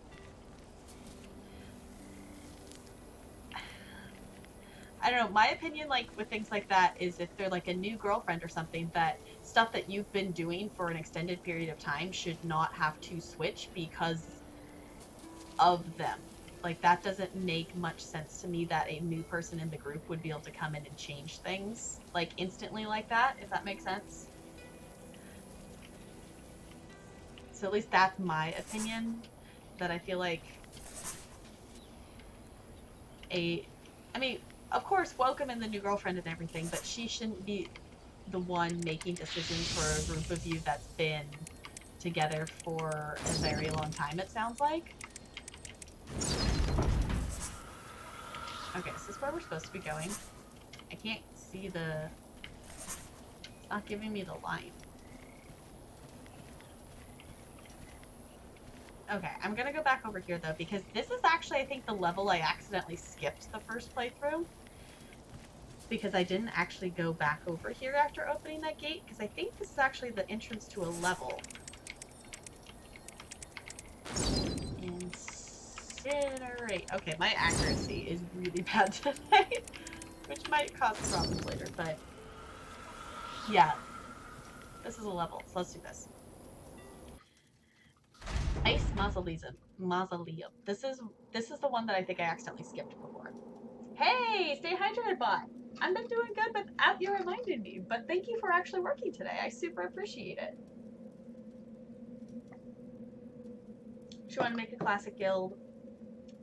I don't know, my opinion, like, with things like that is if they're, like, a new girlfriend or something, that stuff that you've been doing for an extended period of time should not have to switch because of them. Like, that doesn't make much sense to me that a new person in the group would be able to come in and change things, like, instantly like that, if that makes sense. So at least that's my opinion, that I feel like I mean, of course, welcome in the new girlfriend and everything, but she shouldn't be the one making decisions for a group of you that's been together for a very long time, it sounds like. Okay, is this where we're supposed to be going? I can't see the... It's not giving me the line. Okay, I'm gonna go back over here, though, because this is actually, I think, the level I accidentally skipped the first playthrough. Because I didn't actually go back over here after opening that gate, because I think this is actually the entrance to a level. Incinerate. Okay, my accuracy is really bad today, which might cause problems later, but yeah. This is a level, so let's do this. Ice Mausoleum. This is the one that I think I accidentally skipped before. Hey, stay hydrated, bot. I've been doing good, but you reminded me. But thank you for actually working today. I super appreciate it. She wanted to make a classic guild,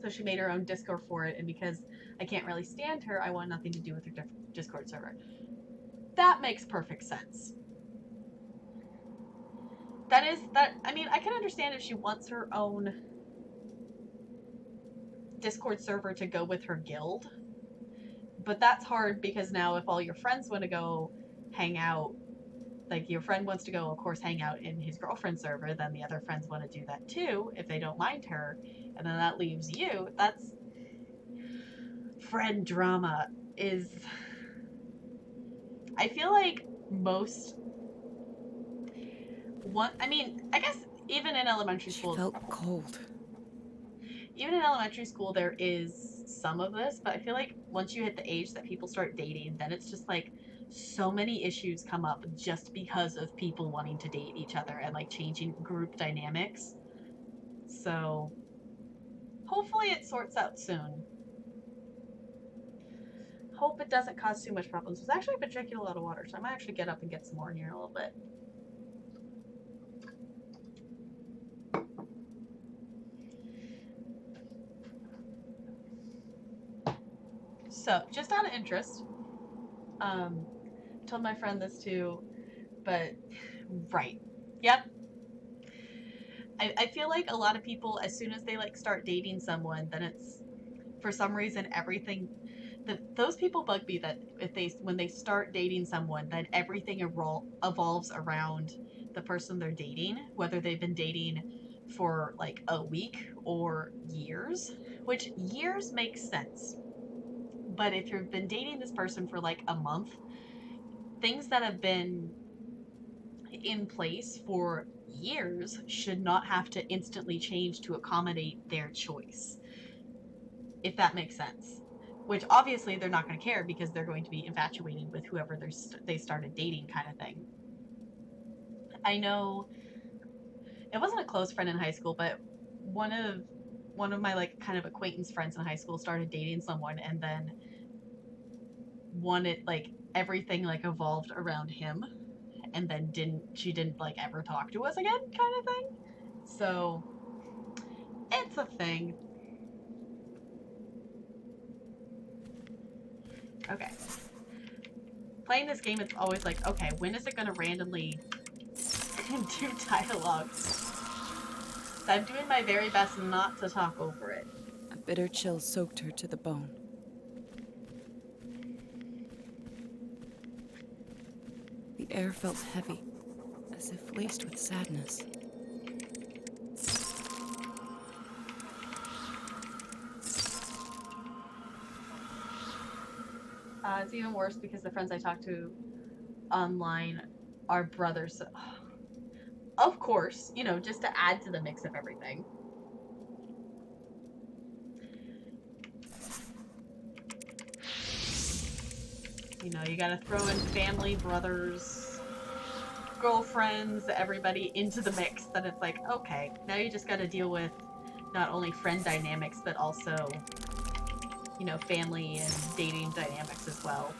so she made her own Discord for it. And because I can't really stand her, I want nothing to do with her Discord server. That makes perfect sense. I mean, I can understand if she wants her own Discord server to go with her guild, but that's hard because now if all your friends want to go hang out, like your friend wants to go, of course, hang out in his girlfriend's server, then the other friends want to do that too if they don't mind her, and then that leaves you. That's friend drama is. I feel like I mean, I guess even in elementary school. She felt cold. Even in elementary school, there is some of this, but I feel like once you hit the age that people start dating, then it's just like so many issues come up just because of people wanting to date each other and like changing group dynamics. So hopefully it sorts out soon. Hope it doesn't cause too much problems. I've actually been drinking a lot of water, so I might actually get up and get some more in here in a little bit. So, just out of interest, told my friend this too, but right. Yep. I feel like a lot of people, as soon as they like start dating someone, then it's, for some reason, everything, those people bug me that when they start dating someone, that everything evolves around the person they're dating, whether they've been dating for like a week or years, which years makes sense. But if you've been dating this person for like a month, things that have been in place for years should not have to instantly change to accommodate their choice, if that makes sense. Which obviously they're not going to care because they're going to be infatuated with whoever they started dating, kind of thing. I know it wasn't a close friend in high school, but one of my like kind of acquaintance friends in high school started dating someone, and then wanted like everything like evolved around him, and then she didn't like ever talk to us again, kind of thing. So it's a thing. Okay. Playing this game, it's always like, okay, when is it gonna randomly do dialogue? So I'm doing my very best not to talk over it. A bitter chill soaked her to the bone. The air felt heavy, as if laced with sadness. It's even worse because the friends I talk to online are brothers. Of course, you know, just to add to the mix of everything. You know, you gotta throw in family, brothers, girlfriends, everybody into the mix. Then it's like, okay, now you just gotta deal with not only friend dynamics, but also, you know, family and dating dynamics as well.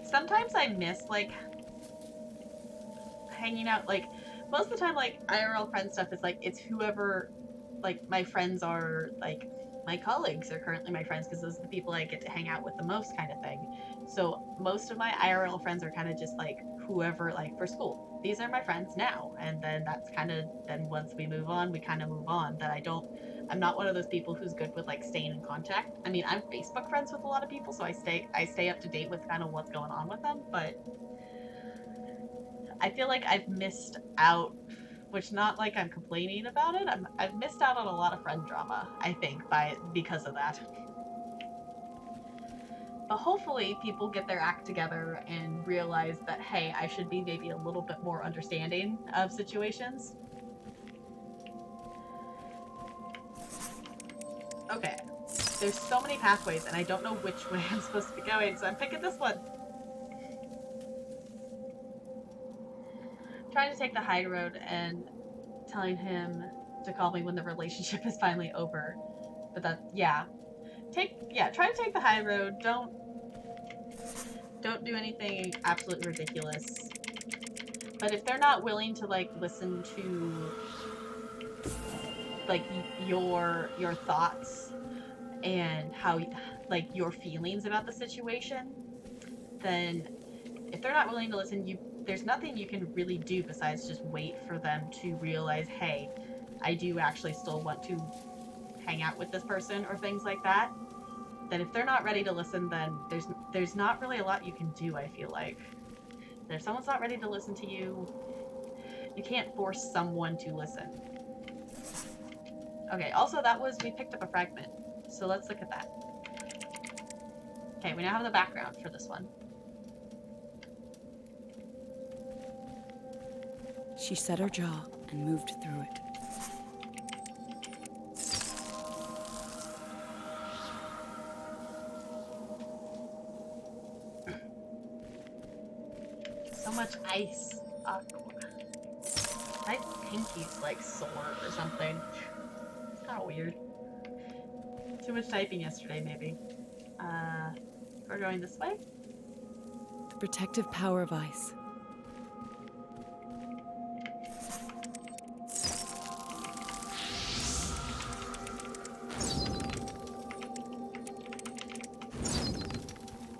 Sometimes I miss, like, hanging out, like, most of the time, like, IRL friend stuff is, like, it's whoever, like, my friends are, like, my colleagues are currently my friends because those are the people I get to hang out with the most, kind of thing. So most of my IRL friends are kind of just, like, whoever, like, for school. These are my friends now. And then that's kind of, then once we move on, we kind of move on. That I'm not one of those people who's good with, like, staying in contact. I mean, I'm Facebook friends with a lot of people, so I stay up to date with kind of what's going on with them, but I feel like I've missed out, which not like I'm complaining about it. I've missed out on a lot of friend drama, I think, because of that. But hopefully people get their act together and realize that, hey, I should be maybe a little bit more understanding of situations. Okay. There's so many pathways, and I don't know which way I'm supposed to be going, so I'm picking this one. Trying to take the high road and telling him to call me when the relationship is finally over. But that, yeah. Try to take the high road. Don't do anything absolutely ridiculous. But if they're not willing to, like, listen to, like, your thoughts and how, like, your feelings about the situation, then if they're not willing to listen, there's nothing you can really do besides just wait for them to realize, hey, I do actually still want to hang out with this person or things like that. Then if they're not ready to listen, then there's not really a lot you can do, I feel like. And if someone's not ready to listen to you, you can't force someone to listen. Okay, also we picked up a fragment. So let's look at that. Okay, we now have the background for this one. She set her jaw and moved through it. So much ice. My pinky's like sore or something. It's kind of weird. Too much typing yesterday, maybe. We're going this way? The protective power of ice.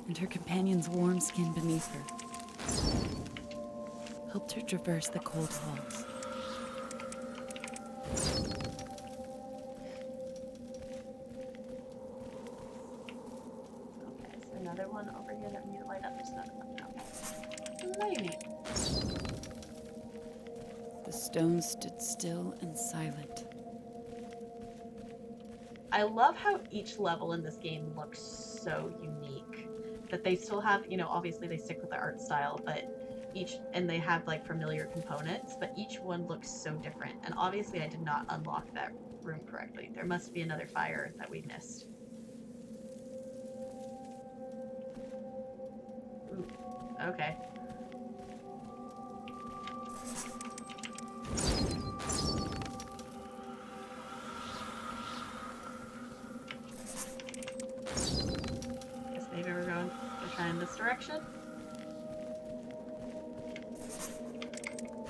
And her companion's warm skin beneath her helped her traverse the cold halls. Okay, so another one over here that we need to light up. There's another one. Okay. Lighting. The stones stood still and silent. I love how each level in this game looks so unique. That they still have, you know, obviously they stick with the art style, but and they have like familiar components, but each one looks so different. And obviously I did not unlock that room correctly. There must be another fire that we missed. Ooh, okay. Guess maybe we're trying this direction.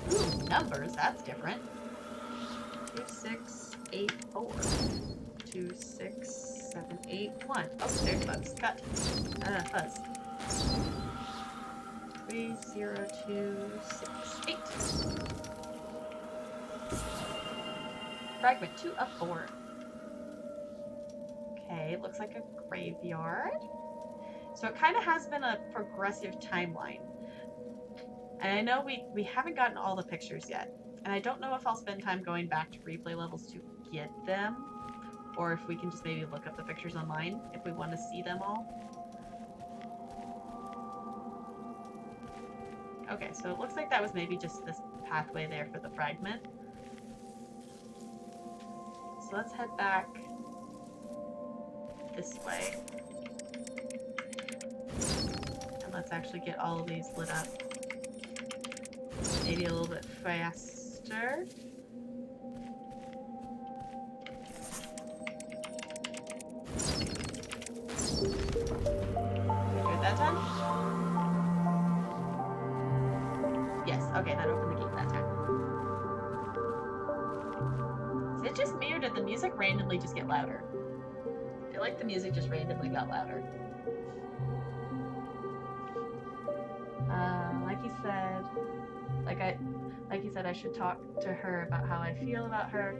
Ooh, numbers, that's different. 2, 6, 8, 4. 2, 6, 7, 8, 1. Oh, there's Fuzz. Cut. Fuzz. 3, 0, 2, 6, 8. Fragment 2 of 4. Okay, it looks like a graveyard. So it kind of has been a progressive timeline. And I know we haven't gotten all the pictures yet. And I don't know if I'll spend time going back to replay levels to get them. Or if we can just maybe look up the pictures online if we want to see them all. Okay, so it looks like that was maybe just this pathway there for the fragment. So let's head back this way. And let's actually get all of these lit up. Maybe a little bit faster. We good that time? Yes, okay, that opened the gate that time. Is it just me or did the music randomly just get louder? I feel like the music just randomly got louder. Like he said, like he said, I should talk to her about how I feel about her,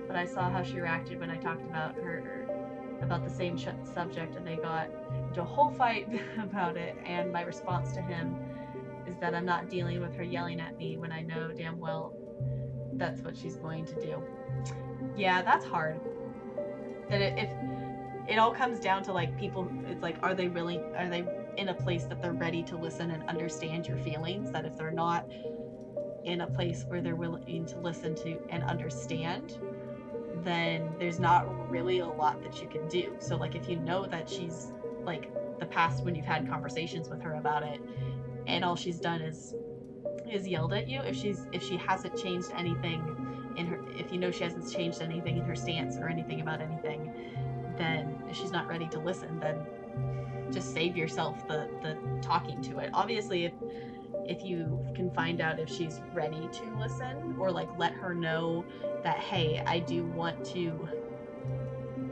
but I saw how she reacted when I talked about the same subject, and they got into a whole fight about it, and my response to him is that I'm not dealing with her yelling at me when I know damn well that's what she's going to do. Yeah, that's hard. That if it all comes down to like people, it's like, are they in a place that they're ready to listen and understand your feelings? That if they're not in a place where they're willing to listen to and understand, then there's not really a lot that you can do. So like if you know that she's like the past when you've had conversations with her about it and all she's done is yelled at you, if she hasn't changed anything in her, if you know she hasn't changed anything in her stance or anything about anything, then if she's not ready to listen, then just save yourself the talking to it. Obviously if you can find out if she's ready to listen, or like let her know that, hey, I do want to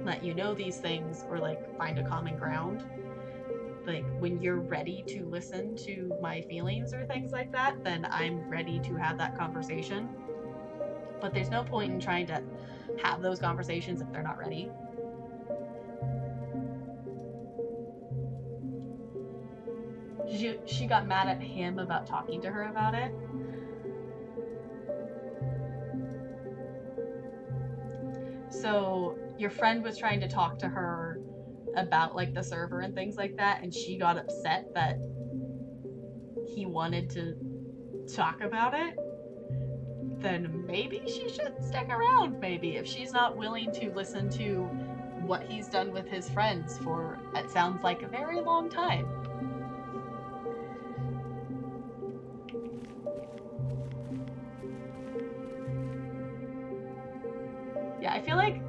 let you know these things, or like find a common ground, like when you're ready to listen to my feelings or things like that, then I'm ready to have that conversation. But there's no point in trying to have those conversations if they're not ready. She got mad at him about talking to her about it. So your friend was trying to talk to her about like the server and things like that, and she got upset that he wanted to talk about it. Then maybe she should stick around, maybe, if she's not willing to listen to what he's done with his friends for, it sounds like, a very long time. Yeah, I feel like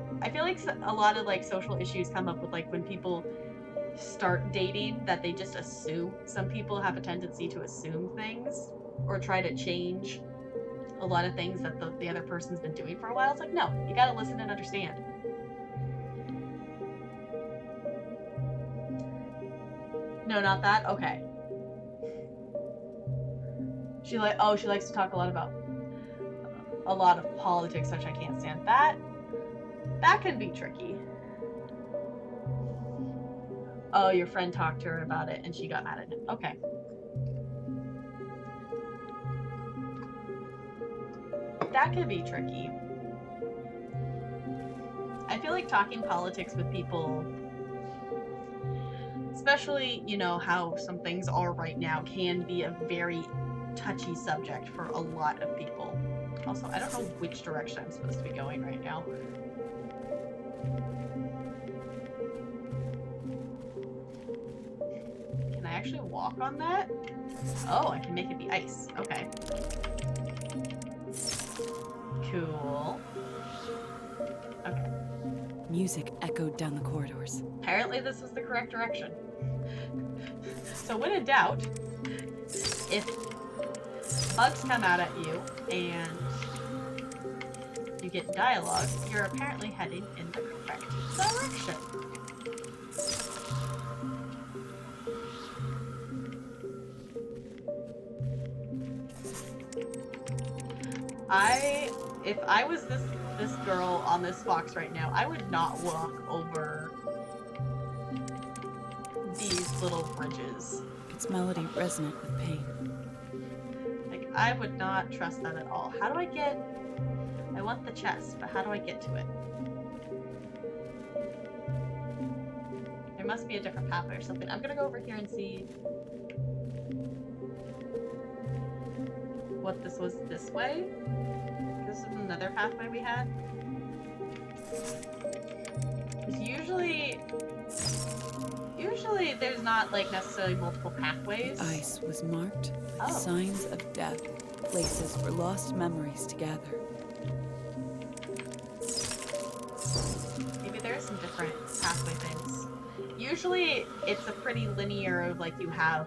a lot of like social issues come up with like when people start dating, that they just assume. Some people have a tendency to assume things or try to change a lot of things that the other person's been doing for a while. It's like, no, you gotta listen and understand. No, not that? Okay. She likes to talk a lot about a lot of politics, which I can't stand. That can be tricky. Oh, your friend talked to her about it and she got mad at him. Okay. That could be tricky. I feel like talking politics with people, especially, you know, how some things are right now, can be a very touchy subject for a lot of people. Also, I don't know which direction I'm supposed to be going right now. Can I actually walk on that? Oh, I can make it be ice. Okay. Cool. Okay. Music echoed down the corridors. Apparently this was the correct direction. So when in doubt, if bugs come out at you and you get dialogue, you're apparently heading in the correct direction. If I was this girl on this fox right now, I would not walk over these little bridges. Its melody resonant with pain. Like, I would not trust that at all. How do I get... I want the chest, but how do I get to it? There must be a different pathway or something. I'm gonna go over here and see what this was this way. This is another pathway we had. Because usually there's not like necessarily multiple pathways. Ice was marked with signs of death, places where lost memories to gather. Maybe there are some different pathway things. Usually it's a pretty linear of like you have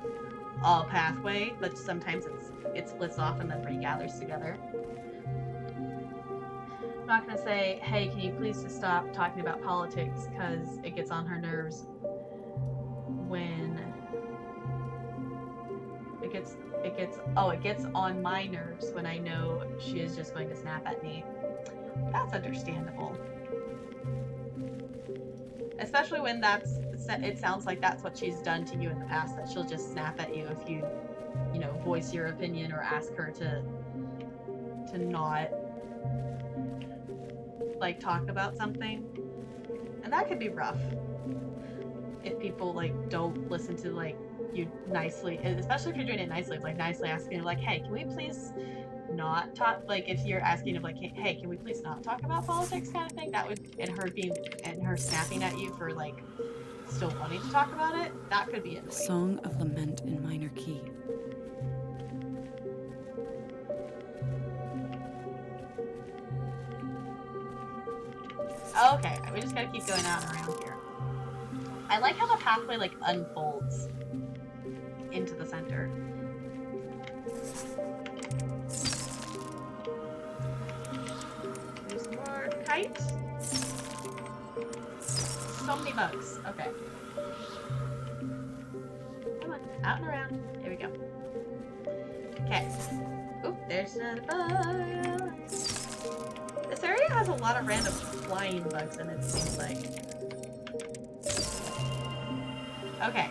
a pathway, but sometimes it splits off and then regathers together. I'm not gonna say, hey, can you please just stop talking about politics, because it gets on her nerves when it gets on my nerves when I know she is just going to snap at me. That's understandable. Especially when it sounds like that's what she's done to you in the past, that she'll just snap at you if you know, voice your opinion or ask her to not like talk about something. And that could be rough if people like don't listen to like you nicely, especially if you're doing it nicely, like nicely asking like, hey, can we please not talk, like if you're asking of like, hey, can we please not talk about politics, kind of thing. That would, and her snapping at you for like still wanting to talk about it, that could be annoying. Song of Lament in minor key. Okay, we just gotta keep going out and around here. I like how the pathway like unfolds into the center. There's more kite. So many bugs. Okay. Out and around. There we go. Okay. Oop, there's another bug. This area has a lot of random flying bugs in it, it seems like. Okay.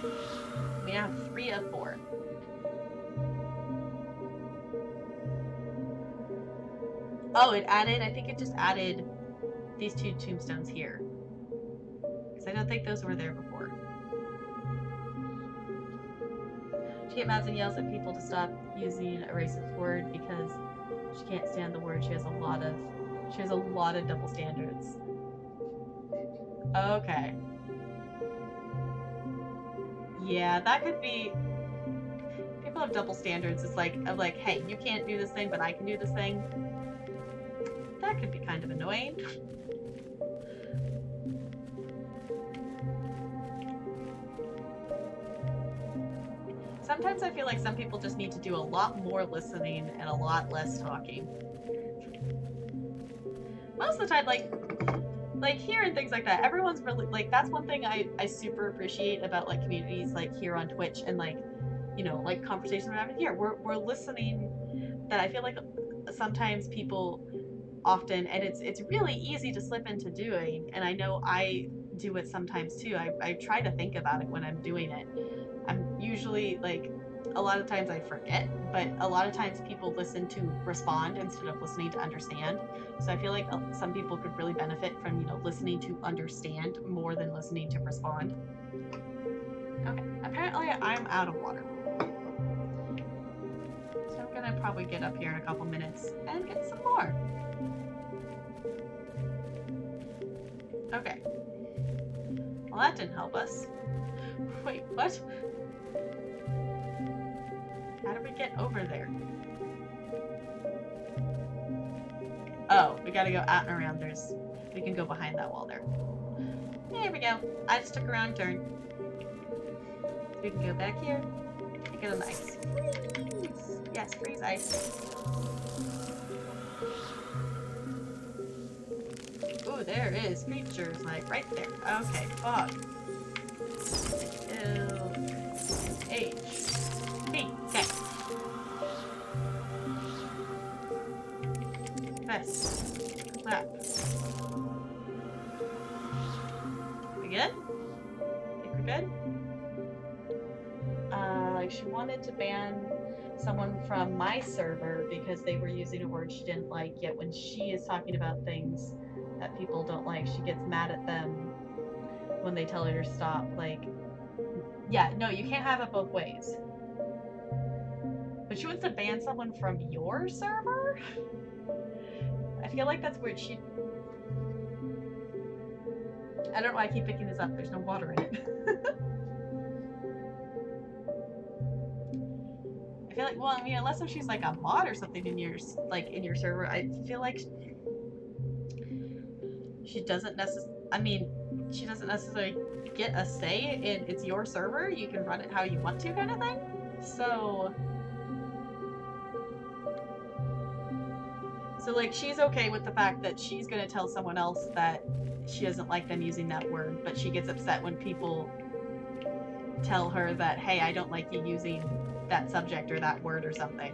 We now have 3 of 4. Oh, it added, I think it just added these 2 tombstones here. Because I don't think those were there before. She gets mad and yells at people to stop using a racist word because she can't stand the word. She has a lot of double standards. Okay. Yeah, that could be. People have double standards. It's like, hey, you can't do this thing, but I can do this thing. That could be kind of annoying. Sometimes I feel like some people just need to do a lot more listening and a lot less talking. Most of the time, like here and things like that, everyone's really, like, that's one thing I super appreciate about, like, communities like here on Twitch and, like, you know, like conversations we're having here. We're listening, that I feel like sometimes people often, and it's really easy to slip into doing, and I know I do it sometimes too. I try to think about it when I'm doing it. I'm usually, like, a lot of times I forget, but a lot of times people listen to respond instead of listening to understand. So I feel like some people could really benefit from, you know, listening to understand more than listening to respond. Okay, apparently I'm out of water. So I'm gonna probably get up here in a couple minutes and get some more. Okay. Well, that didn't help us. Wait, what? How do we get over there? Oh, we gotta go out and around. We can go behind that wall there. There we go. I just took a round turn. We can go back here and get on the ice. Freeze! Yes, freeze ice. Ooh, there is creatures, like, right there. Okay, fog. L H B. Okay. Vest. Clap. We good? Think we're good? She wanted to ban someone from my server because they were using a word she didn't like, yet when she is talking about things that people don't like, she gets mad at them when they tell her to stop. Like, yeah, no, you can't have it both ways. But she wants to ban someone from your server? I feel like that's weird. I don't know why I keep picking this up. There's no water in it. I feel like, well, I mean, unless if she's like a mod or something in your, in your server, I feel like she doesn't necessarily get a say in, it's your server, you can run it how you want to, kind of thing. So like, she's okay with the fact that she's gonna tell someone else that she doesn't like them using that word, but she gets upset when people tell her that, hey, I don't like you using that subject or that word or something.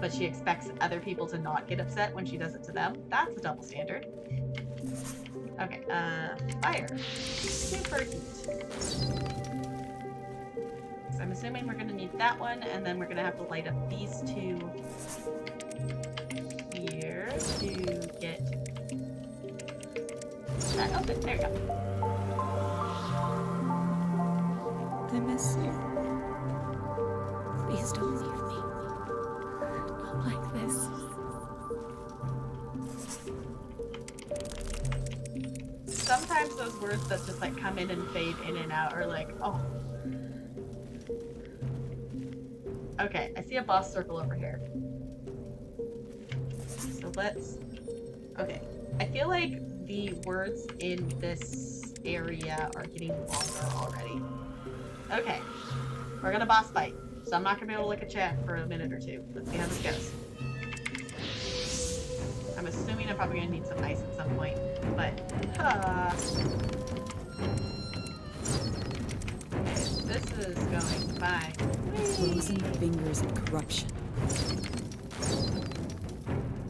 But she expects other people to not get upset when she does it to them. That's a double standard. Okay, fire. Super heat. So I'm assuming we're gonna need that one, and then we're gonna have to light up these 2 here to get that open. There we go. I miss you. Please don't leave me. Not like this. Sometimes those words that just like come in and fade in and out are like, oh. Okay, I see a boss circle over here. So let's, okay. I feel like the words in this area are getting longer already. Okay, we're gonna boss fight. So I'm not gonna be able to look at chat for a minute or 2. Let's see how this goes. I'm assuming I'm probably gonna need some ice at some point, but this is going my. Frozen fingers of corruption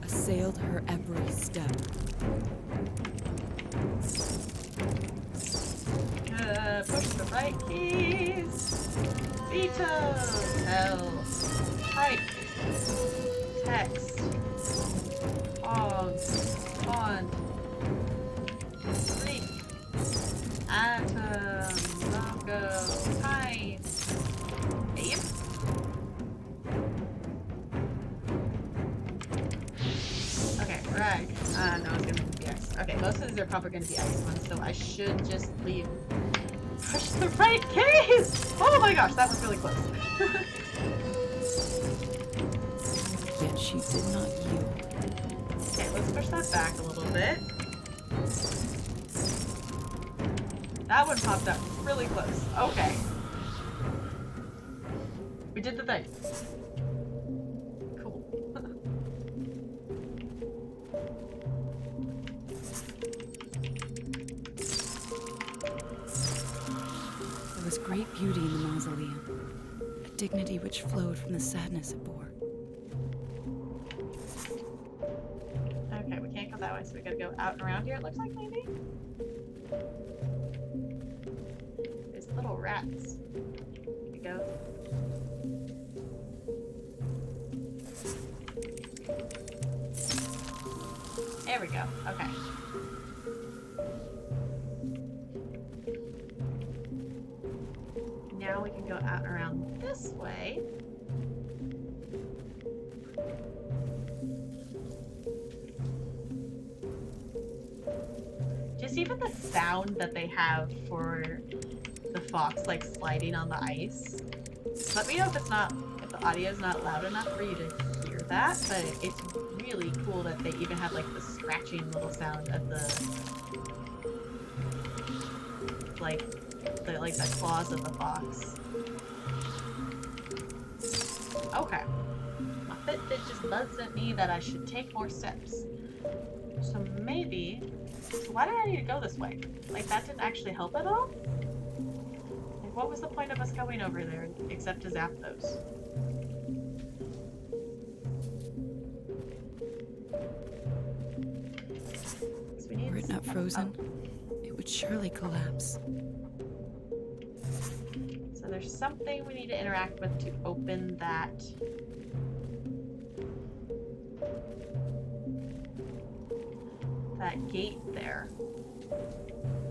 assailed her every step. Push the right keys. Veto. Hell. Type. Text. Hogs. Font. Freak. Atom. Logo. Time. Ape. Okay, right. No, it's gonna be ice. Okay, most of these are probably gonna be ice ones, so I should just leave. Push the right keys! Oh my gosh, that was really close. Yet she did not yield. Okay, let's push that back a little bit. That one popped up really close. Okay. We did the thing. Cool. There was great beauty in the mausoleum, a dignity which flowed from the sadness it bore. Okay, we can't go that way, so we gotta go out and around here, it looks like, maybe? There's little rats. Here we go. There we go. Okay. Now we can go out and around this way. Just even the sound that they have for the fox like sliding on the ice. Let me know if if the audio is not loud enough for you to hear that, but it's really cool that they even have like the scratching little sound of the the claws of the fox. Okay. My Fitbit just buzzed at me that I should take more steps. So maybe. So why did I need to go this way? Like that didn't actually help at all? Like, what was the point of us going over there except to zap those? Were it not frozen, it would surely collapse. So there's something we need to interact with to open that. That gate there.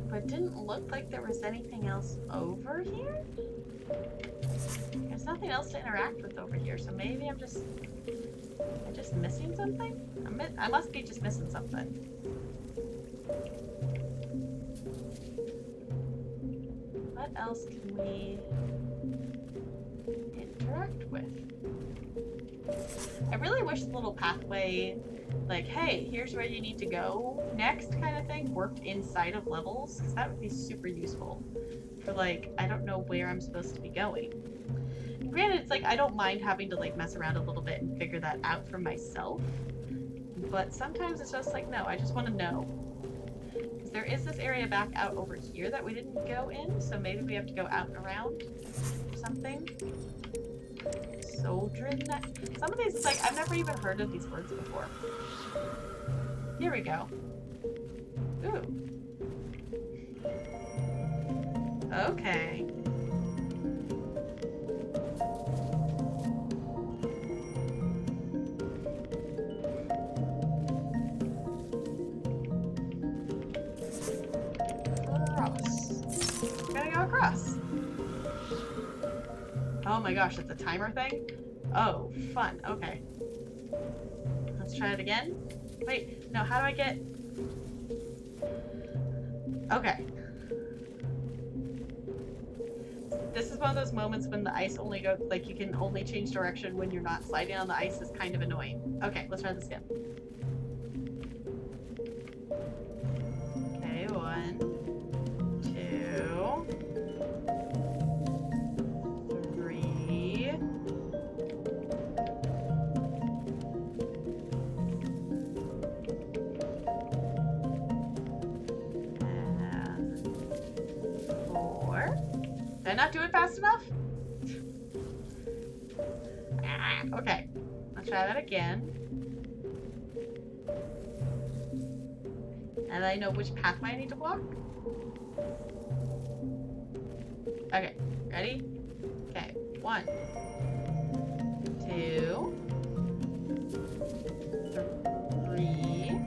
But it didn't look like there was anything else over here. There's nothing else to interact with over here, so maybe I'm just missing something? I must be just missing something. What else can we interact with? I really wish the little pathway, like, hey, here's where you need to go next kind of thing, worked inside of levels, because that would be super useful for, like, I don't know where I'm supposed to be going. And granted, it's like, I don't mind having to, like, mess around a little bit and figure that out for myself, but sometimes it's just like, no, I just want to know. Because there is this area back out over here that we didn't go in, so maybe we have to go out and around or something. Soldrin. Some of these, like, I've never even heard of these words before. Here we go. Ooh. Okay. Gotta go across. Oh my gosh, it's a timer thing? Oh, fun. Okay. Let's try it again. Wait, no, how do I get... Okay. This is one of those moments when the ice only goes, like, you can only change direction when you're not sliding on the ice is kind of annoying. Okay, let's try this again. Okay, 1, 2, 3. And 4. Did I not do it fast enough? Okay. Let's try that again. And I know which pathway I need to walk. Okay. Ready? Okay. 1, 2, 3.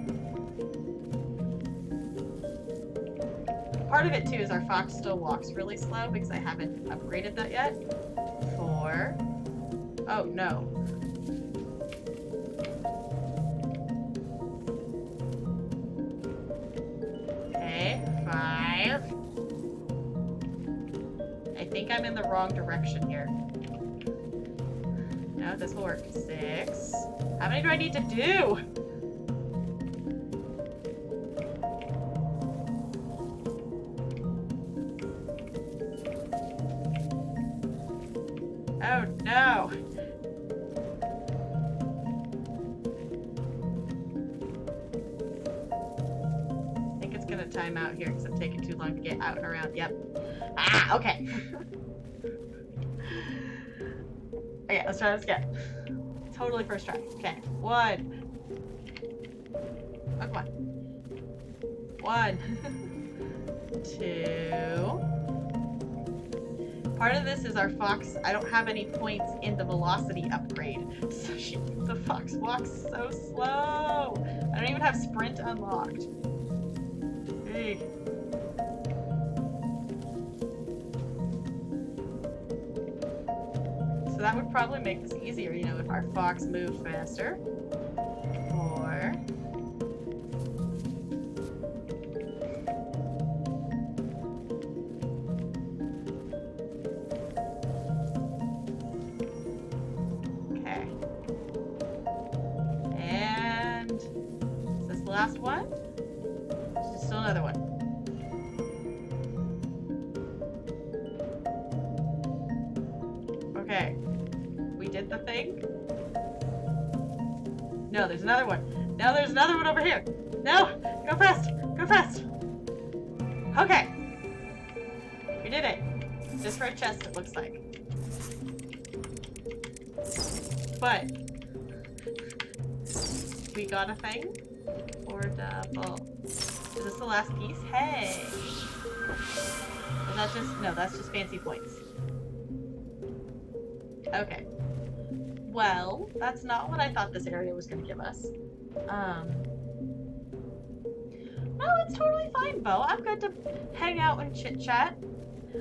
Part of it too is our fox still walks really slow because I haven't upgraded that yet. 4. Oh no. Okay, 5. I think I'm in the wrong direction here. No, this will work. 6. How many do I need to do? Oh no! I think it's gonna time out here because I'm taking too long to get out and around. Yep. Ah, okay. Okay, let's try this again. Totally first try. Okay, 1. Oh, come on. 1, 2. Part of this is our fox. I don't have any points in the velocity upgrade. So the fox walks so slow. I don't even have sprint unlocked. Hey. So that would probably make this easier, you know, if our fox moved faster. 4. Okay. And is this the last one? There's still another one. Okay. We did the thing. No, there's another one. No, there's another one over here. No! Go fast! Go fast! Okay. We did it. Just for a chest, it looks like. But we got a thing. Or double. Is this the last piece? Hey! Is that just... No, that's just fancy points. Okay. Well, that's not what I thought this area was going to give us. No, it's totally fine, Bo. I'm good to hang out and chit-chat.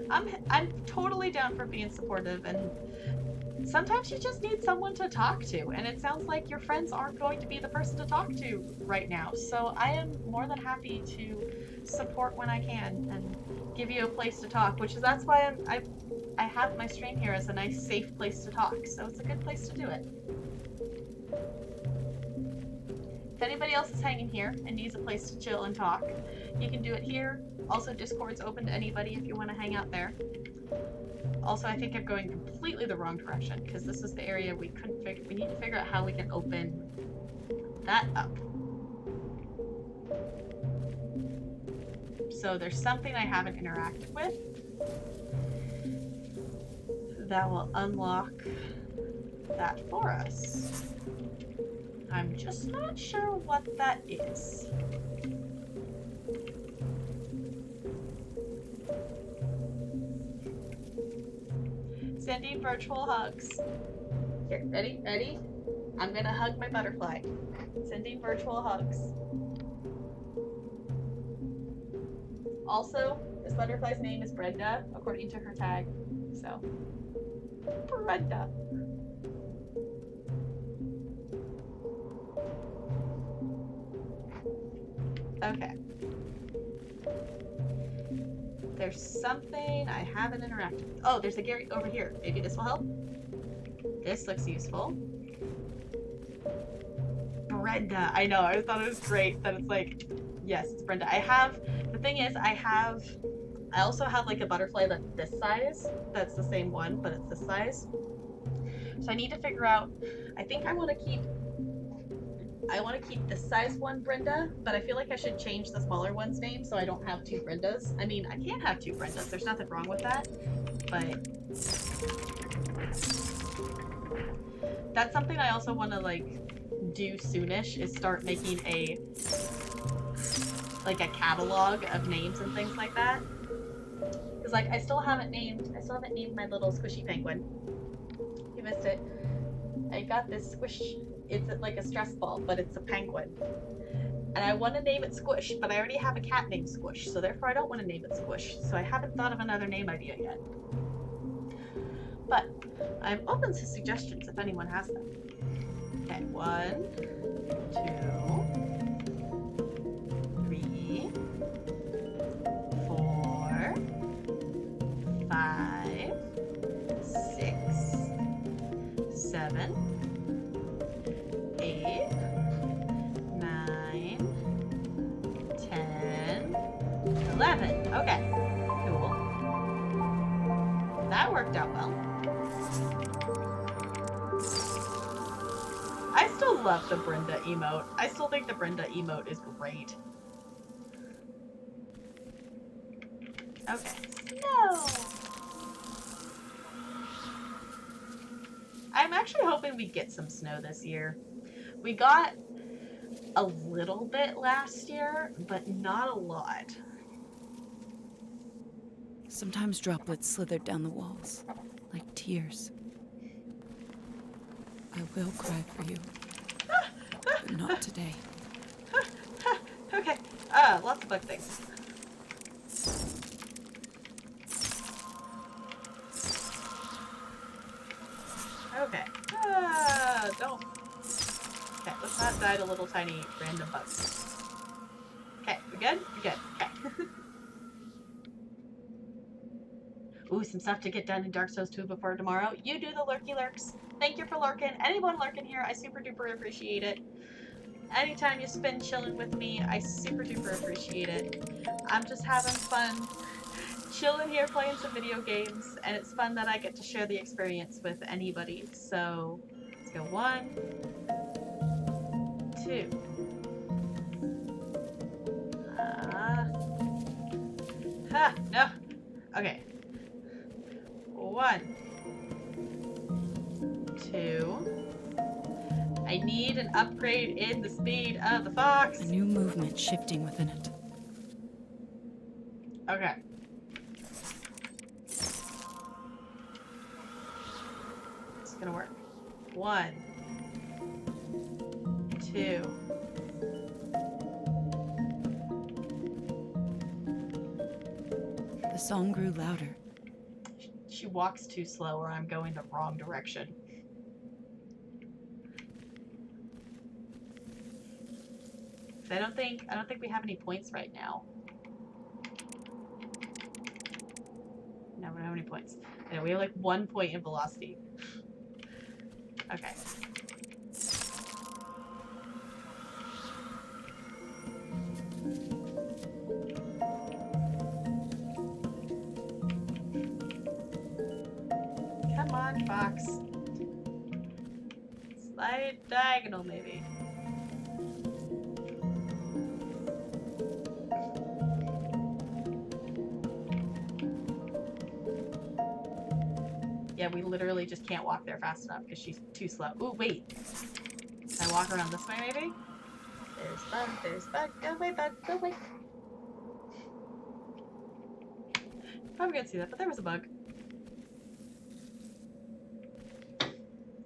I'm totally down for being supportive, and sometimes you just need someone to talk to, and it sounds like your friends aren't going to be the person to talk to right now. So I am more than happy to support when I can and give you a place to talk, which is that's why I have my stream here as a nice, safe place to talk, so it's a good place to do it. If anybody else is hanging here and needs a place to chill and talk, you can do it here. Also, Discord's open to anybody if you want to hang out there. Also, I think I'm going completely the wrong direction, because this is the area we couldn't figure. We need to figure out how we can open that up. So there's something I haven't interacted with that will unlock that for us. I'm just not sure what that is. Sending virtual hugs. Here, ready? Ready? I'm gonna hug my butterfly. Sending virtual hugs. Also, this butterfly's name is Brenda, according to her tag. So, Brenda. Okay. There's something I haven't interacted with. Oh, there's a Gary over here. Maybe this will help. This looks useful. Brenda. I know. I thought it was great that it's like, yes, it's Brenda. The thing is, I also have like a butterfly that's this size. That's the same one, but it's this size. So I need to figure out, I think I want to keep this size one Brenda, but I feel like I should change the smaller one's name so I don't have two Brendas. I mean, I can have two Brendas. There's nothing wrong with that, but That's something I also want to like do soonish, is start making a catalog of names and things like that. Because like I still haven't named my little squishy penguin. You missed it. I got this squish. It's like a stress ball, but it's a penguin. And I want to name it Squish, but I already have a cat named Squish, so therefore I don't want to name it Squish. So I haven't thought of another name idea yet. But I'm open to suggestions if anyone has them. Okay, 1, 2, 3, 4, 5, 6, 7, 8, 9, 10, 11. Okay, cool. That worked out well. I still love the Brenda emote. I still think the Brenda emote is great. Okay, snow. I'm actually hoping we get some snow this year. We got a little bit last year, but not a lot. Sometimes droplets slithered down the walls, like tears. I will cry for you, but not today. Okay, lots of bug things. Okay, don't. Okay, let's not die to little tiny random bugs. Okay, we good? We good. Okay. Ooh, some stuff to get done in Dark Souls 2 before tomorrow. You do the lurky lurks. Thank you for lurking. Anyone lurking here, I super duper appreciate it. Anytime you spend chilling with me, I super duper appreciate it. I'm just having fun chilling here playing some video games, and it's fun that I get to share the experience with anybody. So let's go 1, 2. No. Okay. 1, 2. I need an upgrade in the speed of the fox. A new movement shifting within it. Okay. It's gonna work. 1, 2. The song grew louder. She walks too slow, or I'm going the wrong direction. I don't think we have any points right now. No, we don't have any points. Yeah, we have like 1 point in velocity. Okay. Come on, Fox. Slide diagonal, maybe. Yeah, we literally just can't walk there fast enough because she's too slow. Ooh, wait. Can I walk around this way, maybe? There's bug, there's bug. Go away, bug, go away. Probably can't see that, but there was a bug.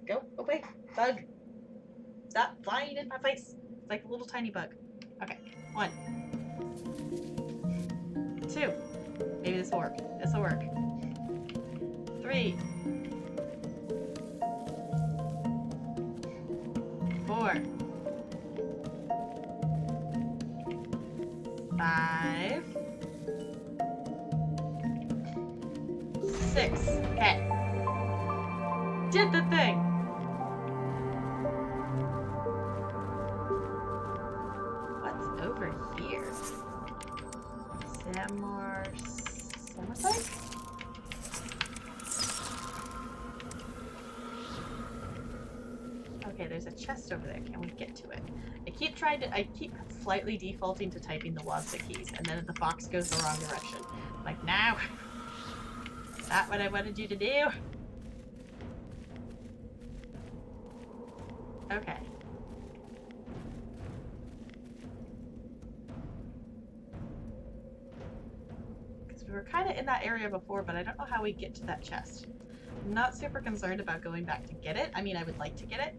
Go away, bug. Stop flying in my face. It's like a little tiny bug. Okay, 1, 2. Maybe this will work. This will work. 3, 4, 5, 6. Okay. Did the thing. What's over here? Samorsite? Okay, there's a chest over there. Can we get to it? I keep slightly defaulting to typing the WASD keys, and then the fox goes the wrong direction. I'm like, no. Is that what I wanted you to do? Okay. Because we were kind of in that area before, but I don't know how we get to that chest. I'm not super concerned about going back to get it. I mean, I would like to get it,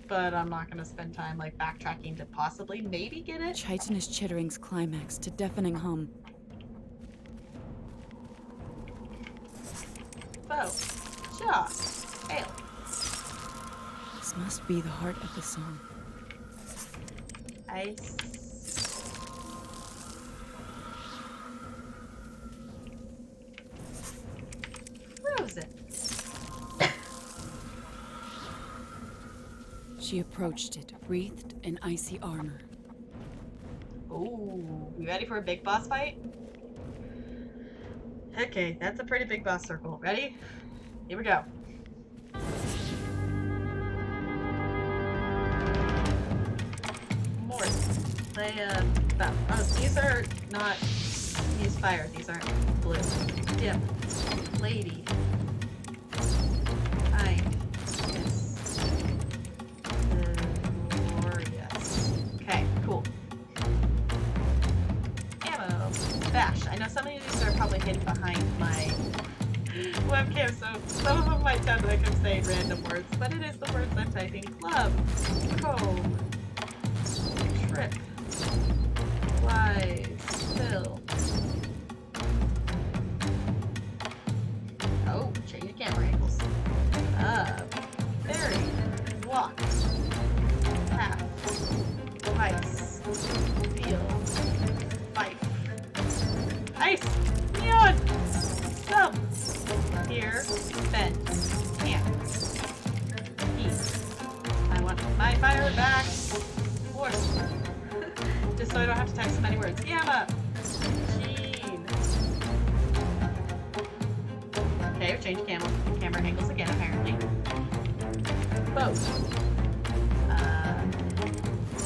but I'm not going to spend time like backtracking to possibly maybe get it. Chitinous chittering's climax to deafening hum. Bow. Jaw. Ale. This must be the heart of the song. Ice. Frozen. She approached it, wreathed in icy armor. Ooh, you ready for a big boss fight? Okay, that's a pretty big boss circle. Ready? Here we go. More. Oh, these are not. These fire. These aren't blue. Dim. Lady. Kind. Yes. Glorious. Okay, cool. Ammo. Bash. I know some of these are probably hidden behind my webcam, so some of them might sound like I'm saying random words, but it is the words I'm typing. Club. Comb. Trip. Wise. Fill. Oh, change your camera angles. Berry. Walk. Path. Ice. Field. Fife. Ice. Neon. Sub. Here. Bend. Hands. Heat. I want my fire back. Force. Just so I don't have to type so many words. Gamma. Sheen. Okay, we've changed camera angles again, apparently. Boat.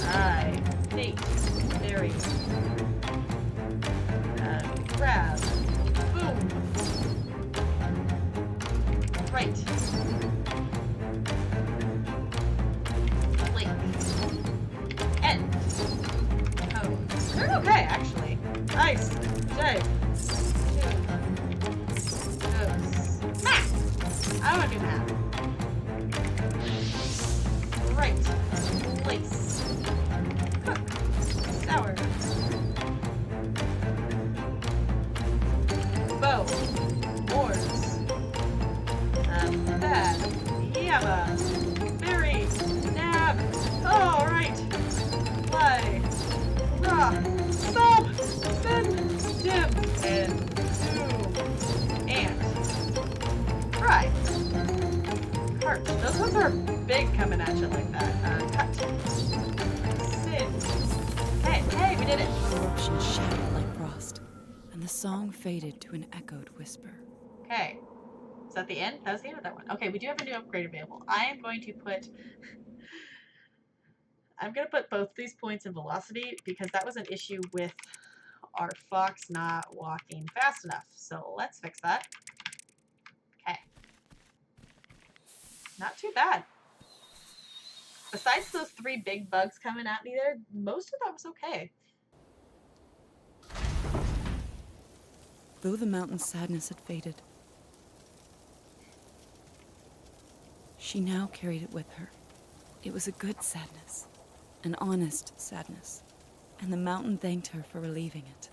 I. Date. Berry. Grab. Boom. Right. Link. End. Oh. They're okay, actually. Ice. J. Goes. Math. I don't want to do math. Right. Place. Cook. Sour. Bow. Oars. Bad. Yabba. Berry. Nab. Oh, right. Fly. Raw. Sub. Spin. Dim. And zoom. And. Fry. Cart. Those ones are big coming at you like that. Cut. Sin. Hey, we did it. Corruption shattered like frost, and the song faded to an echoed whisper. Okay. Is that the end? That was the end of that one. Okay, we do have a new upgrade available. I'm going to put both these points in velocity because that was an issue with our fox not walking fast enough. So let's fix that. Okay. Not too bad. Besides those 3 big bugs coming at me there, most of that was okay. Though the mountain's sadness had faded, she now carried it with her. It was a good sadness, an honest sadness, and the mountain thanked her for relieving it.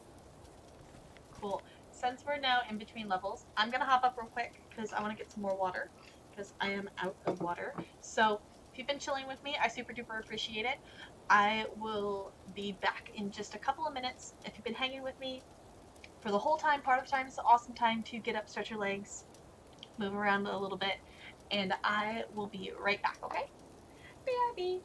Cool. Since we're now in between levels, I'm going to hop up real quick because I want to get some more water because I am out of water. So if you've been chilling with me, I super duper appreciate it. I will be back in just a couple of minutes. If you've been hanging with me for the whole time, part of the time, it's an awesome time to get up, stretch your legs, move around a little bit, and I will be right back, okay? BRB.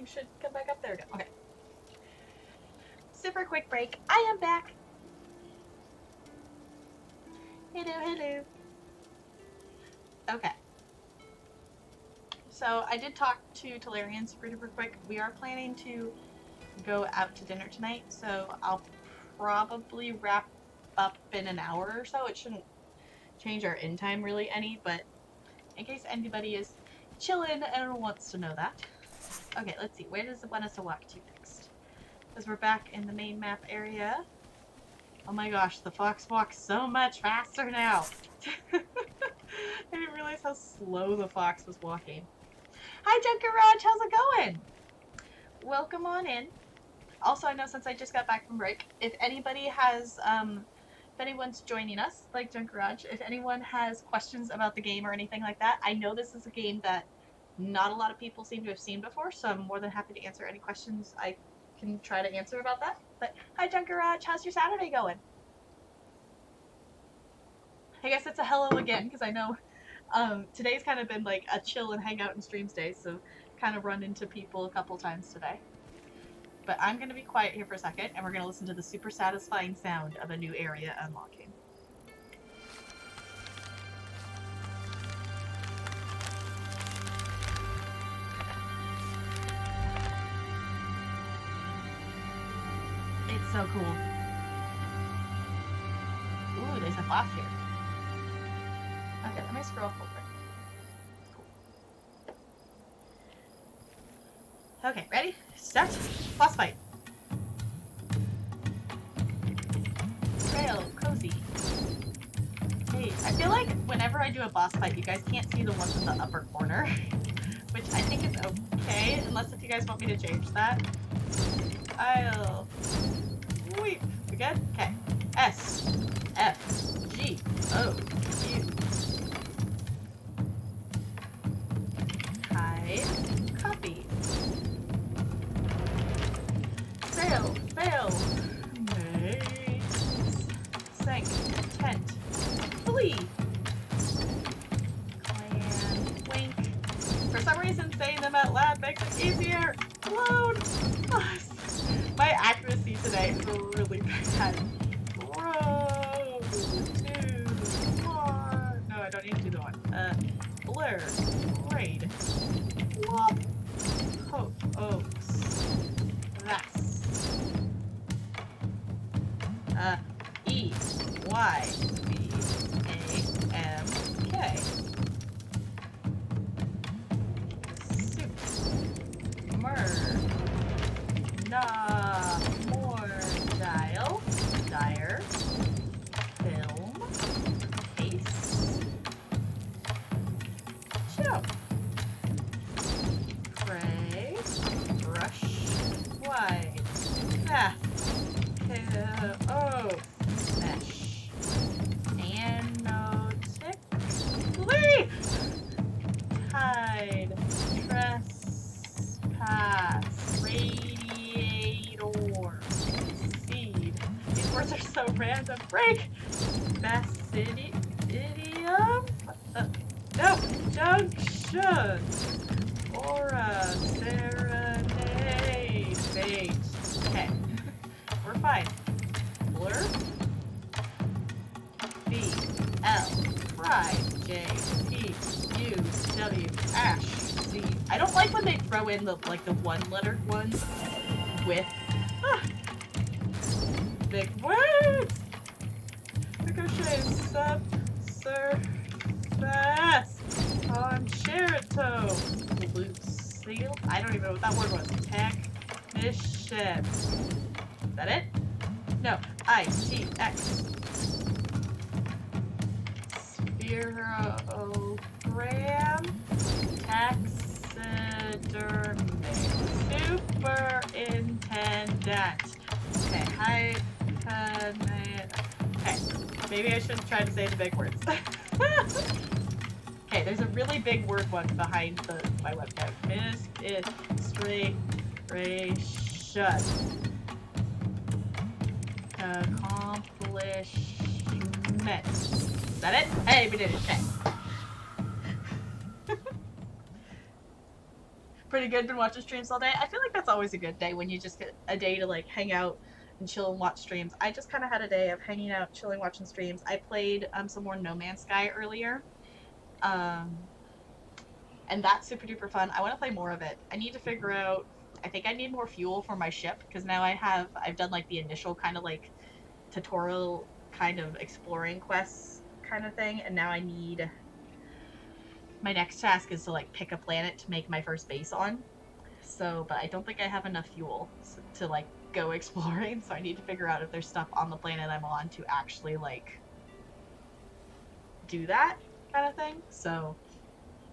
volume should come back up. There we go. Okay. Super quick break. I am back. Hello, hello. Okay. So I did talk to Talarian super duper quick. We are planning to go out to dinner tonight, so I'll probably wrap up in an hour or so. It shouldn't change our end time really any, but in case anybody is chilling and wants to know that. Okay, let's see. Where does it want us to walk to next? Because we're back in the main map area. Oh my gosh, the fox walks so much faster now. I didn't realize how slow the fox was walking. Hi, Junk Garage. How's it going? Welcome on in. Also, I know since I just got back from break, if anybody has, if anyone's joining us, like Junk Garage, if anyone has questions about the game or anything like that, I know this is a game that not a lot of people seem to have seen before, so I'm more than happy to answer any questions I can try to answer about that. But hi, Junk Garage. How's your Saturday going? I guess it's a hello again, because I know today's kind of been like a chill and hang out and streams day, so kind of run into people a couple times today. But I'm going to be quiet here for a second, and we're going to listen to the super satisfying sound of a new area unlocking. It's so cool. Ooh, there's a boss here. Okay, let me scroll forward. Cool. Okay, ready? Start. Boss fight. Trail, cozy. Hey, I feel like whenever I do a boss fight, you guys can't see the ones in the upper corner, which I think is okay, unless if you guys want me to change that. I'll weep. We good? Okay. S, F, G, O, U. Hide, copy. Sail, fail. Maze. Sink, tent. Flee. Clan, wink. For some reason, saying them out loud makes it easier. Load. My accuracy today is really bad. Row, 2, 1. No, I don't need to do the one. Blur, raid, wop, hope, oaks, that's, E, Y, B, A, M, K. Soup, myrrh, nah, more, dial, dire, film, case, show, pray, brush, wide, path, oh, mesh, anotic, flee, tide, trespass, radiator, seed. These words are so random. Break, basidium, no, junction, aura, serenade, fate. Okay, we're fine. Blur, B, L, fry, J, P, U, W, ash, Z. I don't like when they throw in the the one-lettered ones with big words. Ricochet, sub, surface, concerto, Lucille. I don't even know what that word was. Technician. Is that it? No. I-T-X. Spherogram. Taxidermy. Superintendent. Okay. Okay. Maybe I shouldn't try to say the big words. Okay, there's a really big word one behind my webcam. Administration. Accomplishment. Is that it? Hey, we did it. Okay. Pretty good. Been watching streams all day. I feel like that's always a good day when you just get a day to like hang out and chill and watch streams. I just kind of had a day of hanging out, chilling, watching streams. I played some more No Man's Sky earlier, um, and that's super duper fun. I want to play more of it. I need to figure out. I think I need more fuel for my ship because now I've done like the initial kind of like tutorial kind of exploring quests kind of thing, and now I need. My next task is to like pick a planet to make my first base on. So, but I don't think I have enough fuel to like go exploring, so I need to figure out if there's stuff on the planet I'm on to actually like do that kind of thing. So,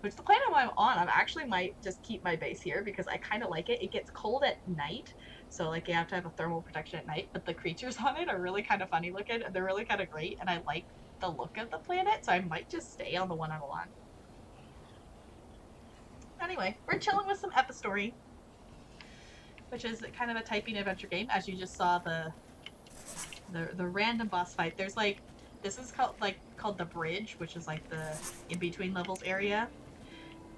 which the planet I'm on, I actually might just keep my base here because I kind of like it. It gets cold at night, so like you have to have a thermal protection at night, but the creatures on it are really kind of funny looking and they're really kind of great, and I like the look of the planet, so I might just stay on the one I'm on. Anyway, we're chilling with some Epistory, which is kind of a typing adventure game, as you just saw the random boss fight. There's like, this is called the bridge, which is like the in between levels area.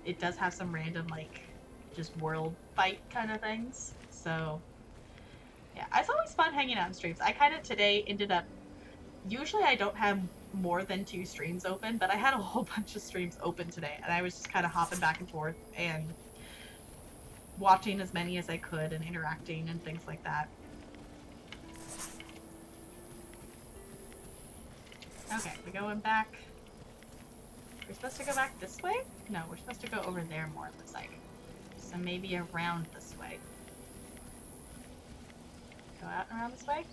It does have some random like just world fight kind of things. So yeah, it's always fun hanging out in streams. I kind of today ended up, usually I don't have more than 2 streams open, but I had a whole bunch of streams open today, and I was just kind of hopping back and forth and watching as many as I could and interacting and things like that. Okay, we're going back. We're supposed to go back this way? No, we're supposed to go over there more, it looks like. So maybe around this way. Go out and around this way?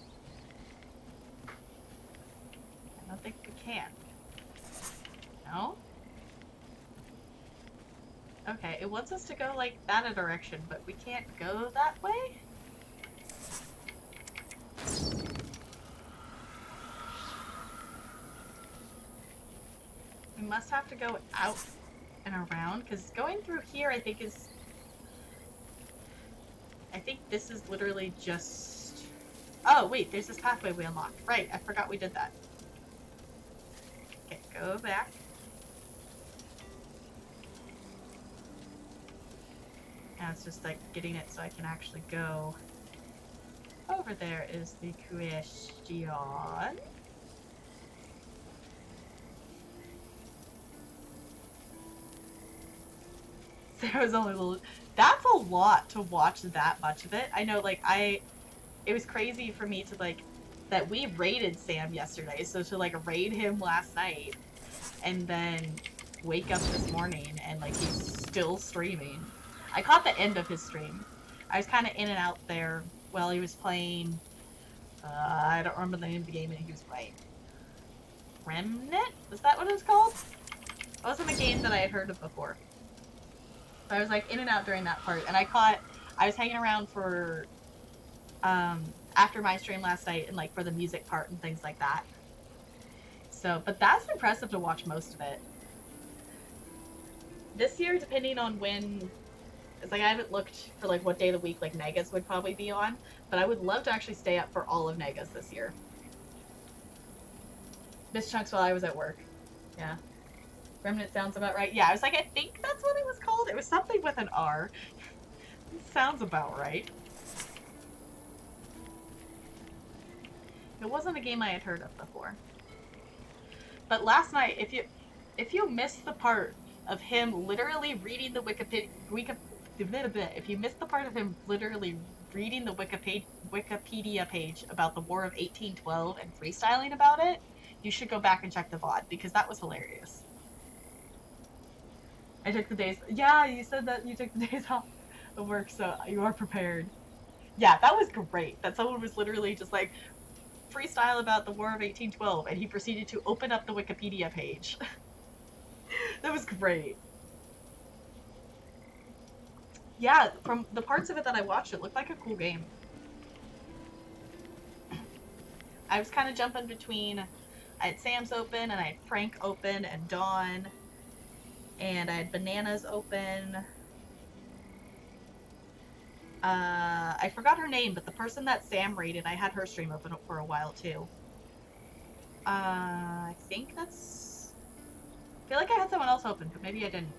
I don't think we can. No? Okay, it wants us to go like that direction, but we can't go that way? We must have to go out and around, because going through here I think is... I think this is literally just... Oh, wait, there's this pathway we unlocked. Right, I forgot we did that. Okay, go back. Now it's just like getting it so I can actually go. Over there is the question. There was only a little... That's a lot to watch that much of it. I know, like, it was crazy for me to, like, that we raided Sam yesterday, so to, like, raid him last night, and then wake up this morning, and, like, he's still streaming. I caught the end of his stream. I was kind of in and out there while he was playing, I don't remember the name of the game that he was playing. Remnant? Is that what it was called? It wasn't a game that I had heard of before. So I was like in and out during that part, and I was hanging around for, after my stream last night and like for the music part and things like that. So, but that's impressive to watch most of it. This year, depending on when, it's like I haven't looked for like what day of the week like Negas would probably be on, but I would love to actually stay up for all of Negas this year. Missed chunks while I was at work. Yeah. Remnant sounds about right. Yeah, I was like, I think that's what it was called. It was something with an R. It sounds about right. It wasn't a game I had heard of before. But last night, if you missed the part of him literally reading the if you missed the part of him literally reading the Wikipedia page about the War of 1812 and freestyling about it, you should go back and check the VOD, because that was hilarious. I took the days... Yeah, you said that you took the days off of work, so you are prepared. Yeah, that was great. That someone was literally just like, freestyle about the War of 1812, and he proceeded to open up the Wikipedia page. That was great. Yeah, from the parts of it that I watched, it looked like a cool game. I was kind of jumping between... I had Sam's open, and I had Frank open, and Dawn, and I had Bananas open. I forgot her name, but the person that Sam raided, I had her stream open for a while too. I think that's... I feel like I had someone else open, but maybe I didn't.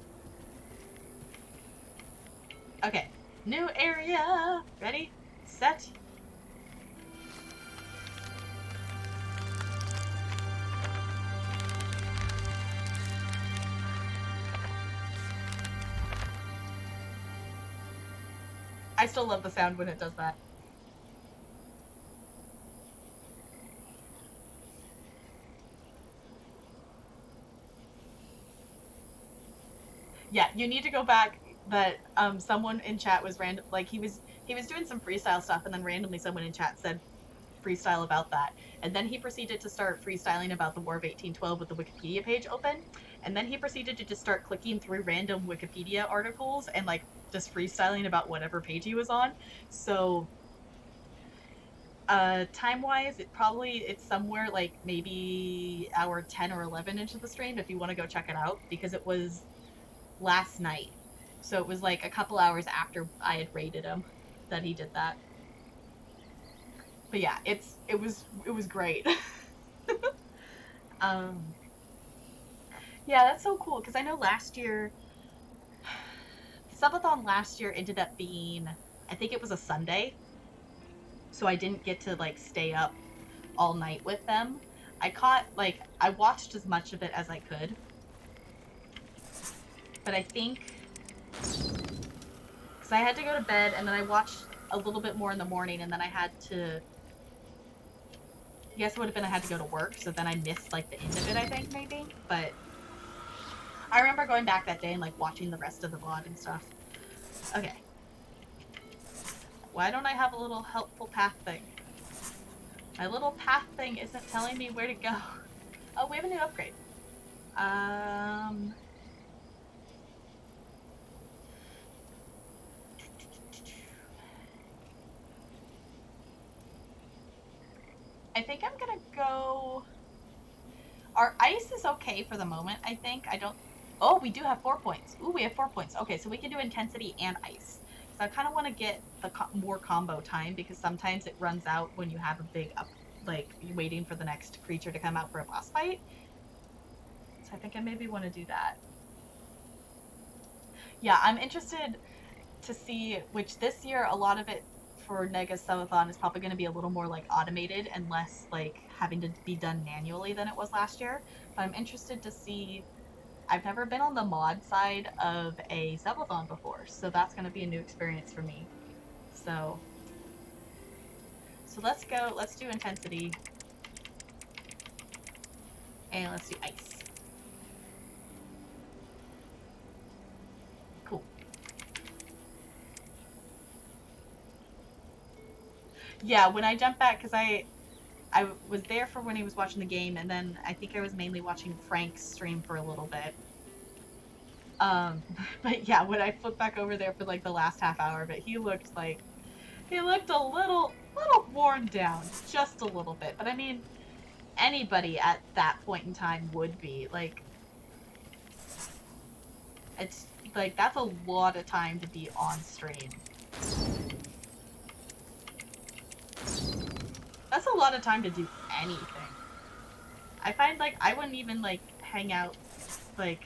Okay, new area. Ready, set. I still love the sound when it does that. Yeah, you need to go back. That someone in chat was random, like he was doing some freestyle stuff, and then randomly someone in chat said freestyle about that, and then he proceeded to start freestyling about the War of 1812 with the Wikipedia page open, and then he proceeded to just start clicking through random Wikipedia articles and like just freestyling about whatever page he was on. So time wise, it's somewhere like maybe hour 10 or 11 into the stream if you want to go check it out, because it was last night. So it was like a couple hours after I had raided him that he did that. But yeah, it was great. um yeah, that's so cool, because I know last year subathon last year ended up being, I think it was a Sunday, so I didn't get to like stay up all night with them. I watched as much of it as I could, but I think because I had to go to bed and then I watched a little bit more in the morning, and then I had to, I guess it would have been I had to go to work, so then I missed like the end of it, I think, maybe. But I remember going back that day and like watching the rest of the VOD and stuff. Okay. Why don't I have a little helpful path thing? My little path thing isn't telling me where to go. Oh, we have a new upgrade. I think I'm gonna go. Our ice is okay for the moment, I think. I don't. Oh, we do have 4 points. Ooh, we have 4 points. Okay, so we can do intensity and ice. So I kind of want to get the more combo time, because sometimes it runs out when you have a big up, like you're waiting for the next creature to come out for a boss fight. So I think I maybe want to do that. Yeah, I'm interested to see, which this year a lot of it for Nega Subathon is probably going to be a little more like automated and less like having to be done manually than it was last year. But I'm interested to see. I've never been on the mod side of a subathon before, so that's going to be a new experience for me. So let's go. Let's do intensity, and let's do ice. Cool. Yeah, when I jumped back, because I was there for when he was watching the game, and then I think I was mainly watching Frank's stream for a little bit. But yeah, when I flipped back over there for like the last half hour of it, he looked a little worn down, just a little bit. But I mean, anybody at that point in time would be like, it's like that's a lot of time to be on stream. That's a lot of time to do anything. I find like I wouldn't even like hang out like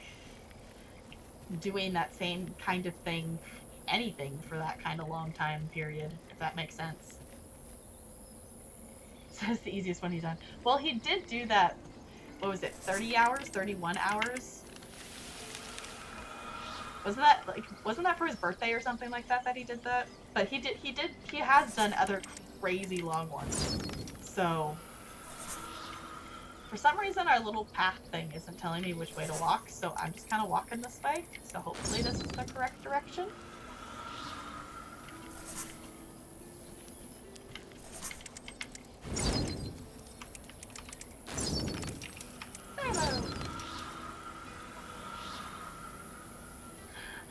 doing that same kind of thing, anything for that kind of long time period, if that makes sense. So that's the easiest one he's done. Well, he did do that, what was it, 30 hours, 31 hours? Wasn't that for his birthday or something like that he did that? But he has done other crazy long ones. So for some reason our little path thing isn't telling me which way to walk, so I'm just kind of walking this way. So hopefully this is the correct direction. Hello.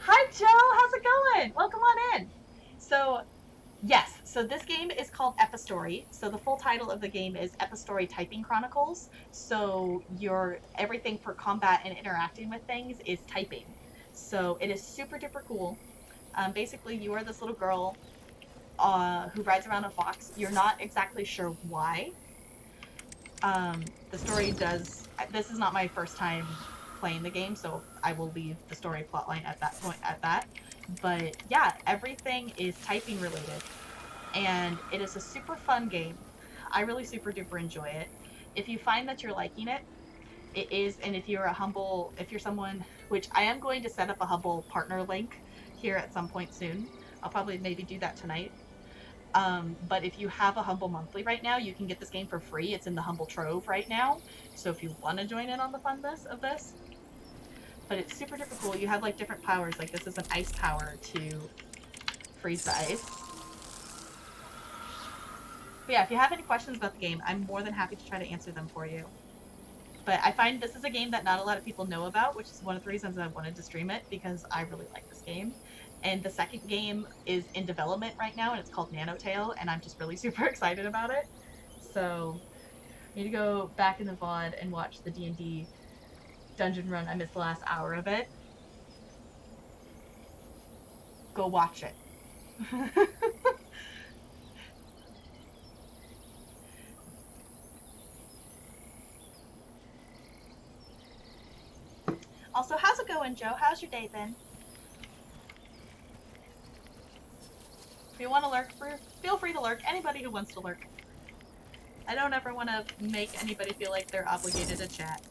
Hi Joe, how's it going? Welcome on in. So yes, so this game is called Epistory. So the full title of the game is Epistory Typing Chronicles. So your everything for combat and interacting with things is typing. So it is super duper cool. Basically, you are this little girl who rides around a fox. You're not exactly sure why. The story does. This is not my first time playing the game, so I will leave the story plotline at that point. But yeah, everything is typing related, and it is a super fun game. I really super duper enjoy it. If you find that you're liking it, it is, and if you're someone, which I am going to set up a Humble partner link here at some point soon. I'll probably maybe do that tonight. But if you have a Humble monthly right now, you can get this game for free. It's in the Humble Trove right now. So if you want to join in on the funness of this, but it's super duper cool. You have like different powers. Like this is an ice power to freeze the ice. But yeah, if you have any questions about the game, I'm more than happy to try to answer them for you. But I find this is a game that not a lot of people know about, which is one of the reasons I wanted to stream it, because I really like this game. And the second game is in development right now, and it's called Nanotale, and I'm just really super excited about it. So I need to go back in the VOD and watch the D&D dungeon run. I missed the last hour of it. Go watch it. Also, how's it going, Joe? How's your day been? If you want to lurk, feel free to lurk. Anybody who wants to lurk. I don't ever want to make anybody feel like they're obligated to chat.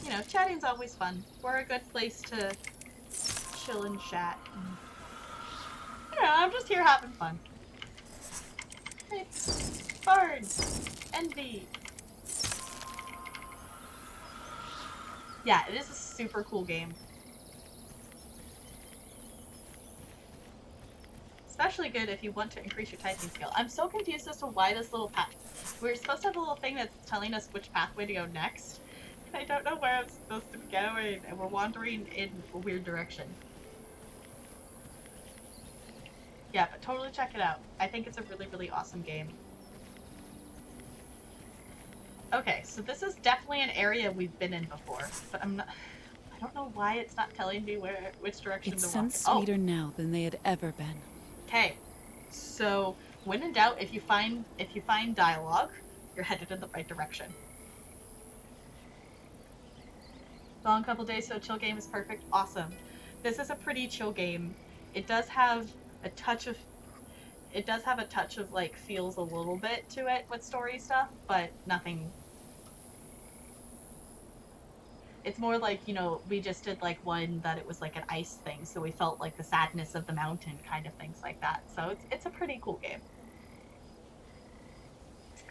You know, chatting's always fun. We're a good place to chill and chat. I don't know, I'm just here having fun. Hey, Bard, Envy. Yeah, it is a super cool game. Especially good if you want to increase your typing skill. I'm so confused as to why this little path. We're supposed to have a little thing that's telling us which pathway to go next. I don't know where I'm supposed to be going, and we're wandering in a weird direction. Yeah, but totally check it out. I think it's a really, really awesome game. Okay, so this is definitely an area we've been in before, but I don't know why it's not telling me which direction It to walk. scents sweeter now than they had ever been. Okay, so when in doubt, if you find dialogue, you're headed in the right direction. Long couple days, so a chill game is perfect. Awesome. This is a pretty chill game. It does have a touch of like feels a little bit to it with story stuff, but nothing. It's more like, you know, we just did like one that it was like an ice thing, so we felt like the sadness of the mountain kind of things like that. So it's a pretty cool game.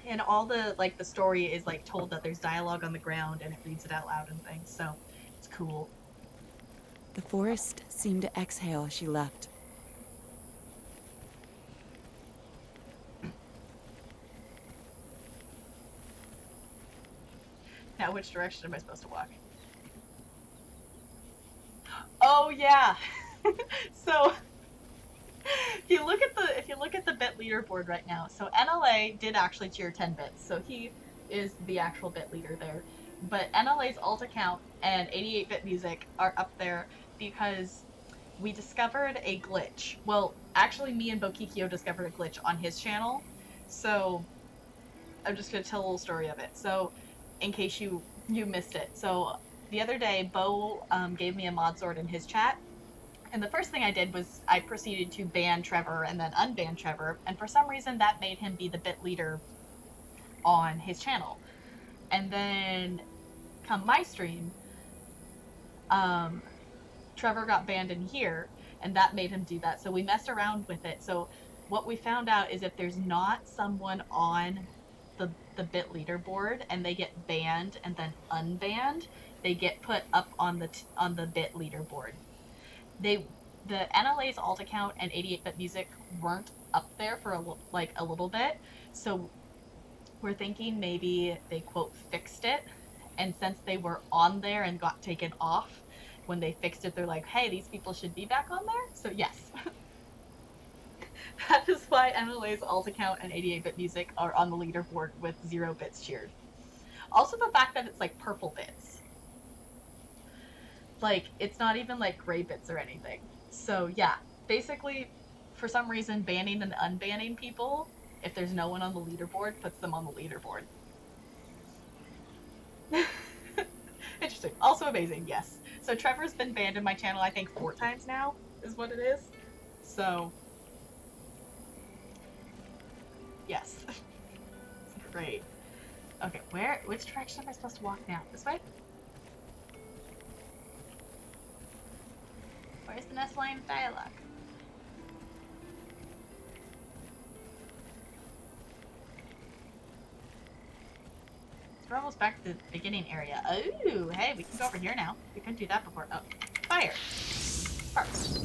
And all the like the story is like told that there's dialogue on the ground and it reads it out loud and things, so it's cool. The forest seemed to exhale as she left. Now which direction am I supposed to walk? Oh yeah. So if you look at the bit leaderboard right now, so NLA did actually tier 10 bits, so he is the actual bit leader there. But NLA's alt account and 88-bit music are up there because we discovered a glitch. Well, actually me and Bokikyo discovered a glitch on his channel. So I'm just gonna tell a little story of it. So in case you missed it. So the other day, Bo gave me a mod sword in his chat. And the first thing I did was I proceeded to ban Trevor and then unban Trevor. And for some reason, that made him be the bit leader on his channel. And then come my stream, Trevor got banned in here, and that made him do that. So we messed around with it. So what we found out is if there's not someone on the bit leaderboard and they get banned and then unbanned, they get put up on the bit leaderboard. The NLA's alt account and 88-bit music weren't up there for a little bit, so we're thinking maybe they quote fixed it, and since they were on there and got taken off, when they fixed it, they're like, hey, these people should be back on there. So yes. That is why NLA's alt account and 88-bit music are on the leaderboard with 0 bits cheered. Also the fact that it's like purple bits. Like, it's not even like gray bits or anything. So yeah, basically, for some reason, banning and unbanning people, if there's no one on the leaderboard, puts them on the leaderboard. Interesting. Also amazing, yes. So Trevor's been banned in my channel, I think 4 times now, is what it is. So, yes. Great. Okay, which direction am I supposed to walk now? This way? Where's the next line of dialogue? We're almost back to the beginning area. Oh, hey, we can go over here now. We couldn't do that before. Oh, fire. First.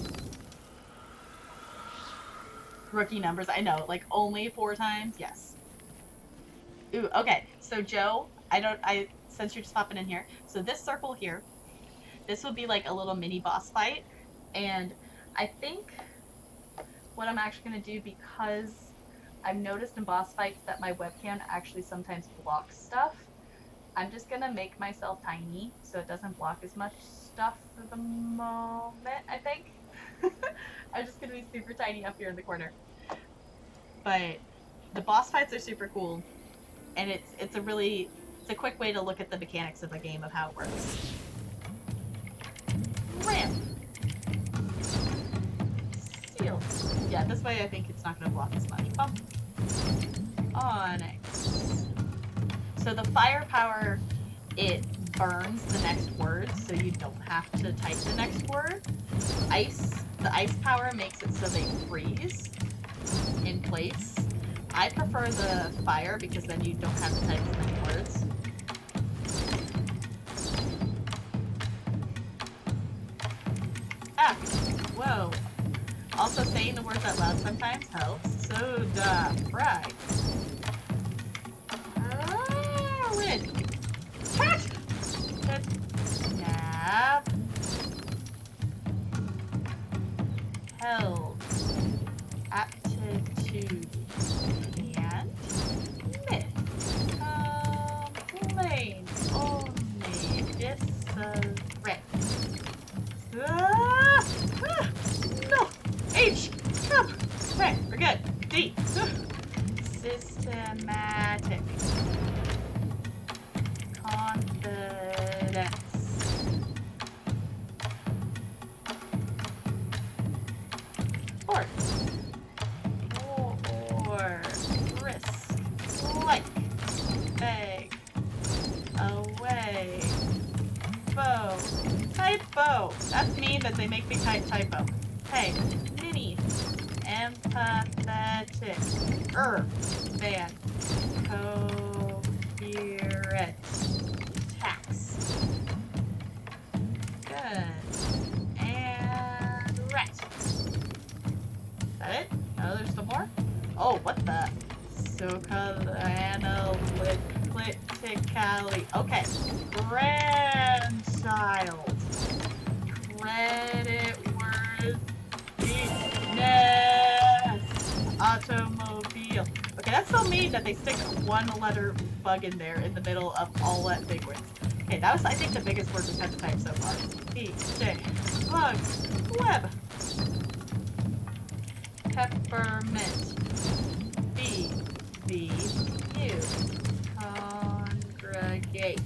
Rookie numbers, I know. Like, only 4 times? Yes. Ooh, okay. So, Joe, since you're just popping in here, so this circle here, this would be like a little mini boss fight. And I think what I'm actually going to do, because I've noticed in boss fights that my webcam actually sometimes blocks stuff, I'm just going to make myself tiny so it doesn't block as much stuff for the moment, I think. I'm just going to be super tiny up here in the corner. But the boss fights are super cool, and it's a quick way to look at the mechanics of a game, of how it works. Ramp. Seal. Yeah, this way I think it's not going to block as much. Bump. Onyx. So the fire power, it burns the next word, so you don't have to type the next word. The ice power makes it so they freeze in place. I prefer the fire because then you don't have to type as many words. Ah, whoa. Also, saying the words out loud sometimes helps. Soda, right. Red. Catch! Snap. Held. Aptitude. And myth. Complain. Only disarray. No! H! Up! Okay, we're good. D. Systematic. Confidence. Or risk. Like. Beg. Away. Bow. Typo. That's mean that they make me type typo. Hey. Mini. Empathetic. Van. Coherent. Tax. Good. And rat. Is that it? Oh, there's some more? Oh, what the? Analytically. Okay. Grandchild. Credit worthiness. Automobile. Okay, that's so mean that they stick one letter bug in there in the middle of all that big words. Okay, that was, I think, the biggest word we've had to type so far. B, J, bug, web. Peppermint. B, V, U. Congregate.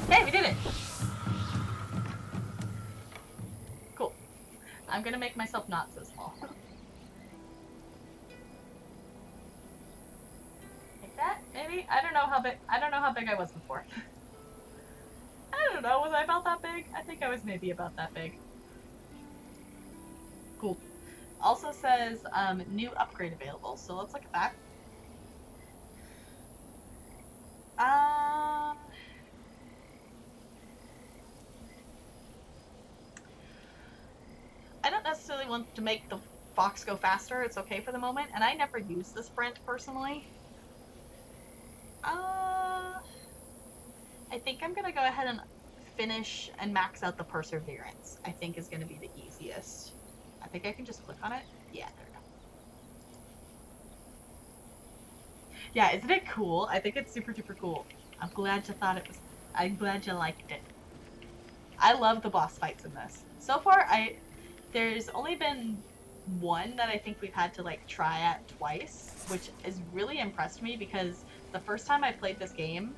Hey, we did it! Cool. I'm gonna make myself not so small. Like that, maybe? I don't know how big I was before. I don't know, was I about that big? I think I was maybe about that big. Cool. Also says new upgrade available, so let's look at that. I don't necessarily want to make the fox go faster. It's okay for the moment, and I never use the sprint personally. I think I'm gonna go ahead and finish and max out the perseverance. I think is gonna be the easiest. I think I can just click on it. Yeah, there we go. Yeah, isn't it cool? I think it's super duper cool. I'm glad you liked it. I love the boss fights in this. So far, there's only been one that I think we've had to like try at twice, which has really impressed me because the first time I played this game,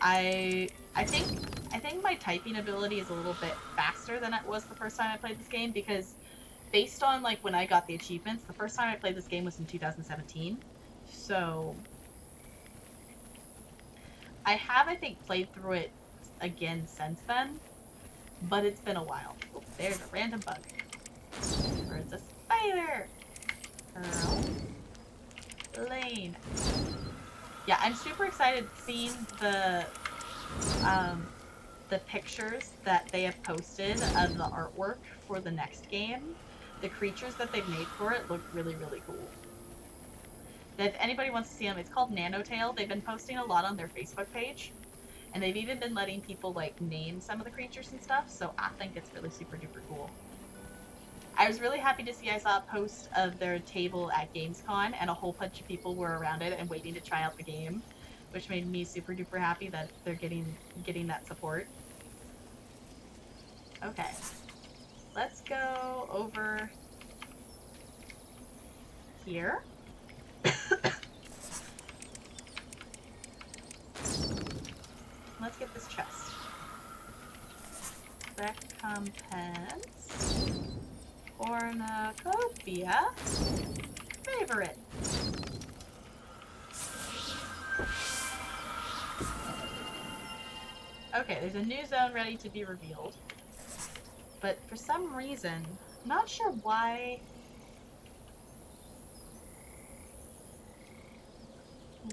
I think my typing ability is a little bit faster than it was the first time I played this game, because based on like when I got the achievements, the first time I played this game was in 2017. So I have, I think, played through it again since then, but it's been a while. Oh, there's a random bug. Or it's a spider. Pearl. Lane. Yeah, I'm super excited seeing the pictures that they have posted of the artwork for the next game. The creatures that they've made for it look really, really cool. If anybody wants to see them, it's called Nanotale. They've been posting a lot on their Facebook page, and they've even been letting people like name some of the creatures and stuff, so I think it's really super duper cool. I was really happy to see, I saw a post of their table at Gamescom, and a whole bunch of people were around it and waiting to try out the game, which made me super duper happy that they're getting that support. Okay, let's go over here. Let's get this chest. Recompense. Cornucopia. Favorite. Okay, there's a new zone ready to be revealed. But for some reason, I'm not sure why.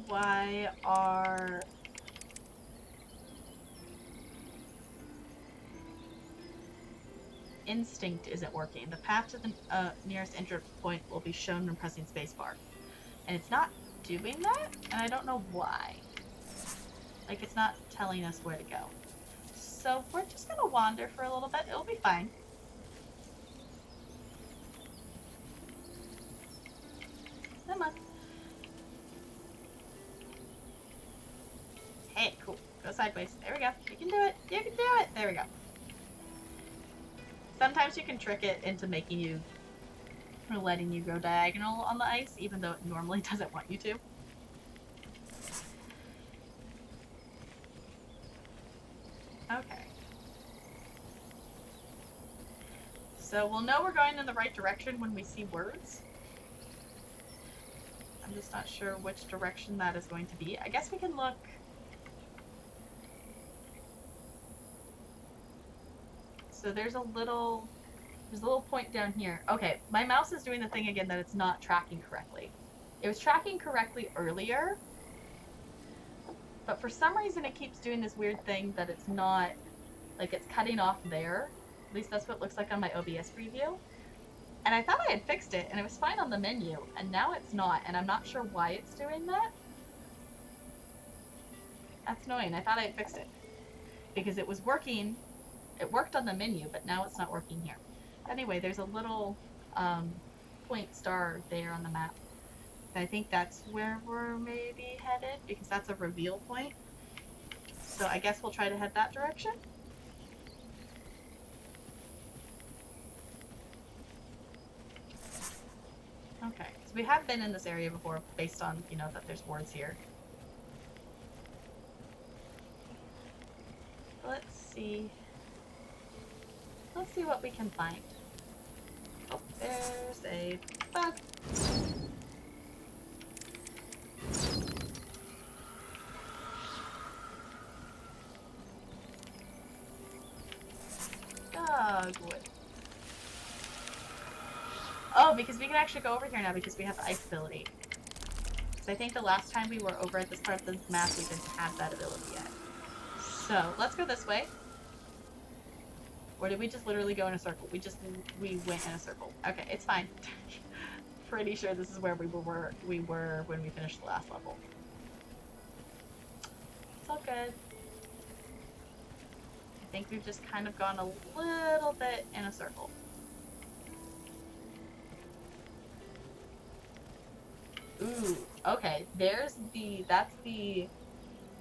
Why our instinct isn't working. The path to the nearest entry point will be shown when pressing spacebar. And it's not doing that, and I don't know why. Like, it's not telling us where to go. So we're just gonna wander for a little bit. It'll be fine. Come on. Hey, cool. Go sideways. There we go. You can do it. You can do it. There we go. Sometimes you can trick it into making you, or letting you go diagonal on the ice, even though it normally doesn't want you to. Okay. So we'll know we're going in the right direction when we see words. I'm just not sure which direction that is going to be. I guess we can look. So there's a little point down here. Okay, my mouse is doing the thing again that it's not tracking correctly. It was tracking correctly earlier, but for some reason it keeps doing this weird thing that it's not, like it's cutting off there. At least that's what it looks like on my OBS preview. And I thought I had fixed it, and it was fine on the menu, and now it's not, and I'm not sure why it's doing that. That's annoying. I thought I had fixed it, because it was working. It worked on the menu, but now it's not working here. Anyway, there's a little point star there on the map. I think that's where we're maybe headed, because that's a reveal point. So I guess we'll try to head that direction. Okay, so we have been in this area before, based on, you know, that there's words here. Let's see. Let's see what we can find. Oh, there's a bug. Dogwood. Oh, because we can actually go over here now because we have the ice ability. So I think the last time we were over at this part of the map, we didn't have that ability yet. So let's go this way. Or did we just literally go in a circle? We went in a circle. Okay, it's fine. Pretty sure this is where we were when we finished the last level. It's all good. I think we've just kind of gone a little bit in a circle. Ooh, okay. That's the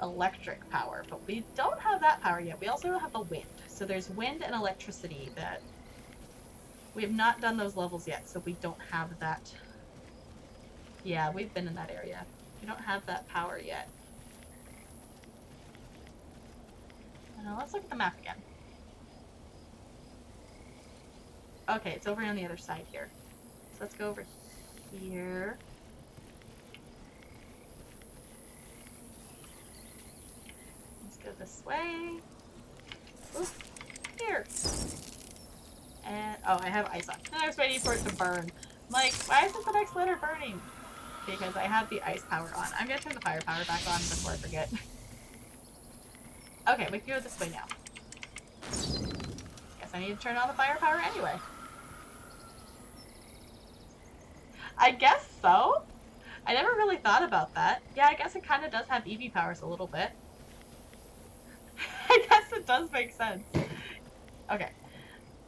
electric power, but we don't have that power yet. We also have the wind. So there's wind and electricity that we have not done those levels yet, so we don't have that. Yeah, we've been in that area. We don't have that power yet. Let's look at the map again. Okay, it's over on the other side here. So let's go over here. Let's go this way. Ooh, here. And, oh, I have ice on. I was waiting for it to burn. I'm like, why isn't the next letter burning? Because I have the ice power on. I'm gonna turn the fire power back on before I forget. Okay, we can go this way now. Guess I need to turn on the fire power anyway. I guess so. I never really thought about that. Yeah, I guess it kind of does have EV powers a little bit. I guess it does make sense. Okay.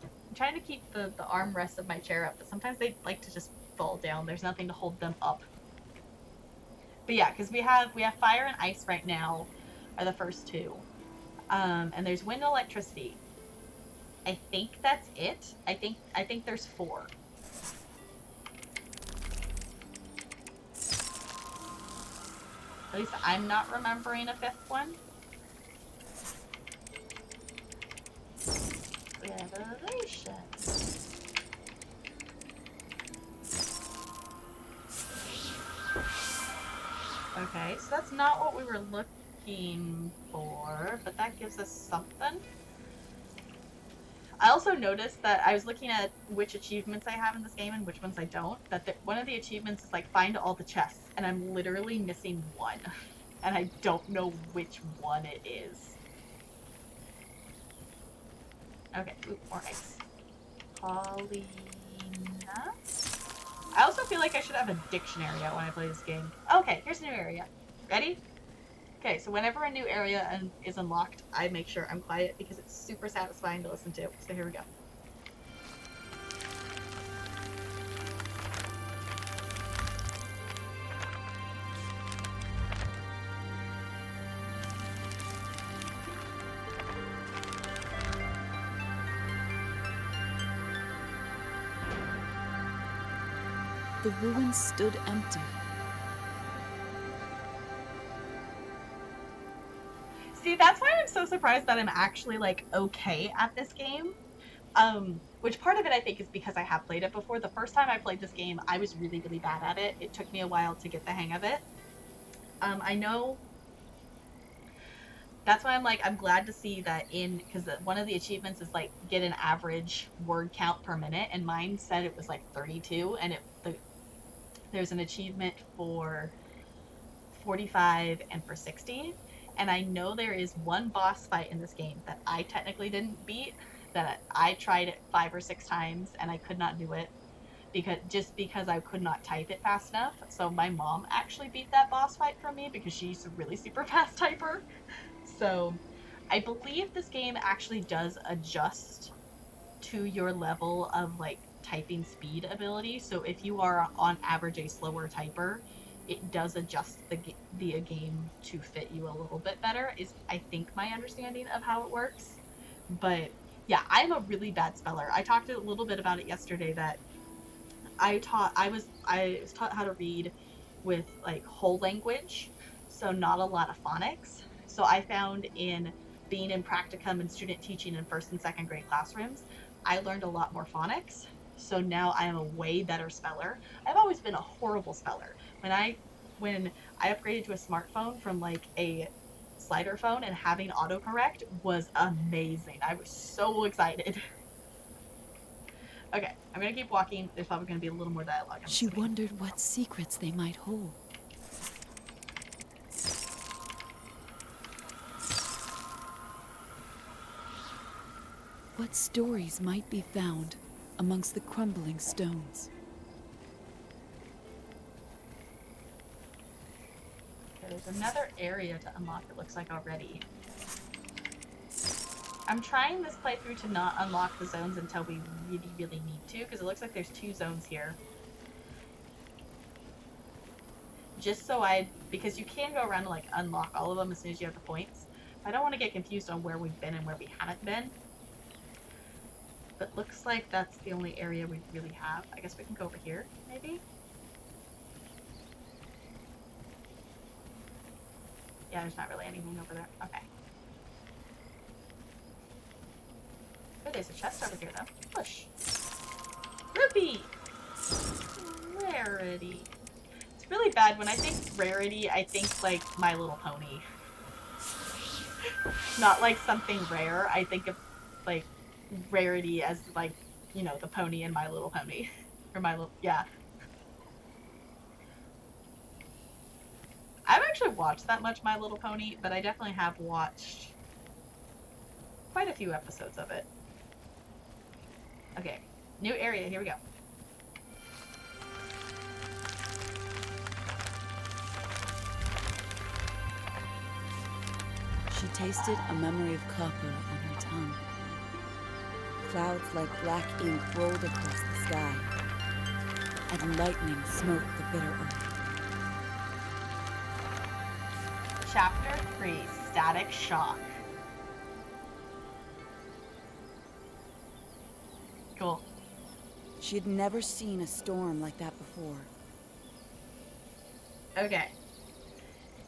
I'm trying to keep the armrests of my chair up, but sometimes they like to just fall down. There's nothing to hold them up. But yeah, because we have fire and ice right now are the first two. And there's wind and electricity. I think that's it. I think there's 4. At least I'm not remembering a 5th one. Revelation. Okay, so that's not what we were looking for, but that gives us something. I also noticed that I was looking at which achievements I have in this game and which ones I don't, that one of the achievements is like find all the chests, and I'm literally missing one, and I don't know which one it is. Okay, ooh, more ice. Paulina? I also feel like I should have a dictionary out when I play this game. Okay, here's a new area. Ready? Okay, so whenever a new area is unlocked, I make sure I'm quiet because it's super satisfying to listen to. So here we go. The ruins stood empty. See, that's why I'm so surprised that I'm actually, like, okay at this game. Which part of it I think is because I have played it before. The first time I played this game, I was really, really bad at it. It took me a while to get the hang of it. I know that's why I'm glad to see that because one of the achievements is like get an average word count per minute, and mine said it was like 32, and there's an achievement for 45 and for 60. And I know there is one boss fight in this game that I technically didn't beat, that I tried it 5 or 6 times and I could not do it because I could not type it fast enough. So my mom actually beat that boss fight for me because she's a really super fast typer. So I believe this game actually does adjust to your level of like typing speed ability. So if you are on average a slower typer, it does adjust the game to fit you a little bit better, is I think my understanding of how it works. But yeah, I'm a really bad speller. I talked a little bit about it yesterday, that I was taught how to read with like whole language, so not a lot of phonics. So I found in being in practicum and student teaching in 1st and 2nd grade classrooms, I learned a lot more phonics. So now I am a way better speller. I've always been a horrible speller. When I upgraded to a smartphone from like a slider phone, and having autocorrect was amazing. I was so excited. Okay, I'm gonna keep walking. There's probably gonna be a little more dialogue on the She screen. wondered what secrets they might hold. What stories might be found amongst the crumbling stones. Okay, there's another area to unlock, it looks like, already. I'm trying this playthrough to not unlock the zones until we really, really need to, because it looks like there's 2 zones here. Just so because you can go around and like unlock all of them as soon as you have the points. I don't want to get confused on where we've been and where we haven't been. But looks like that's the only area we really have. I guess we can go over here, maybe? Yeah, there's not really anything over there. Okay. Oh, there's a chest over here, though. Push. Rupee! Rarity. It's really bad. When I think rarity, I think, like, My Little Pony. Not like something rare. I think of, like, rarity as, like, you know, the pony in My Little Pony. Or My Little... Yeah. I haven't actually watched that much My Little Pony, but I definitely have watched quite a few episodes of it. Okay. New area. Here we go. She tasted a memory of copper on her tongue. Clouds like black ink rolled across the sky, and lightning smote the bitter earth. Chapter 3, Static Shock. Cool. She had never seen a storm like that before. Okay.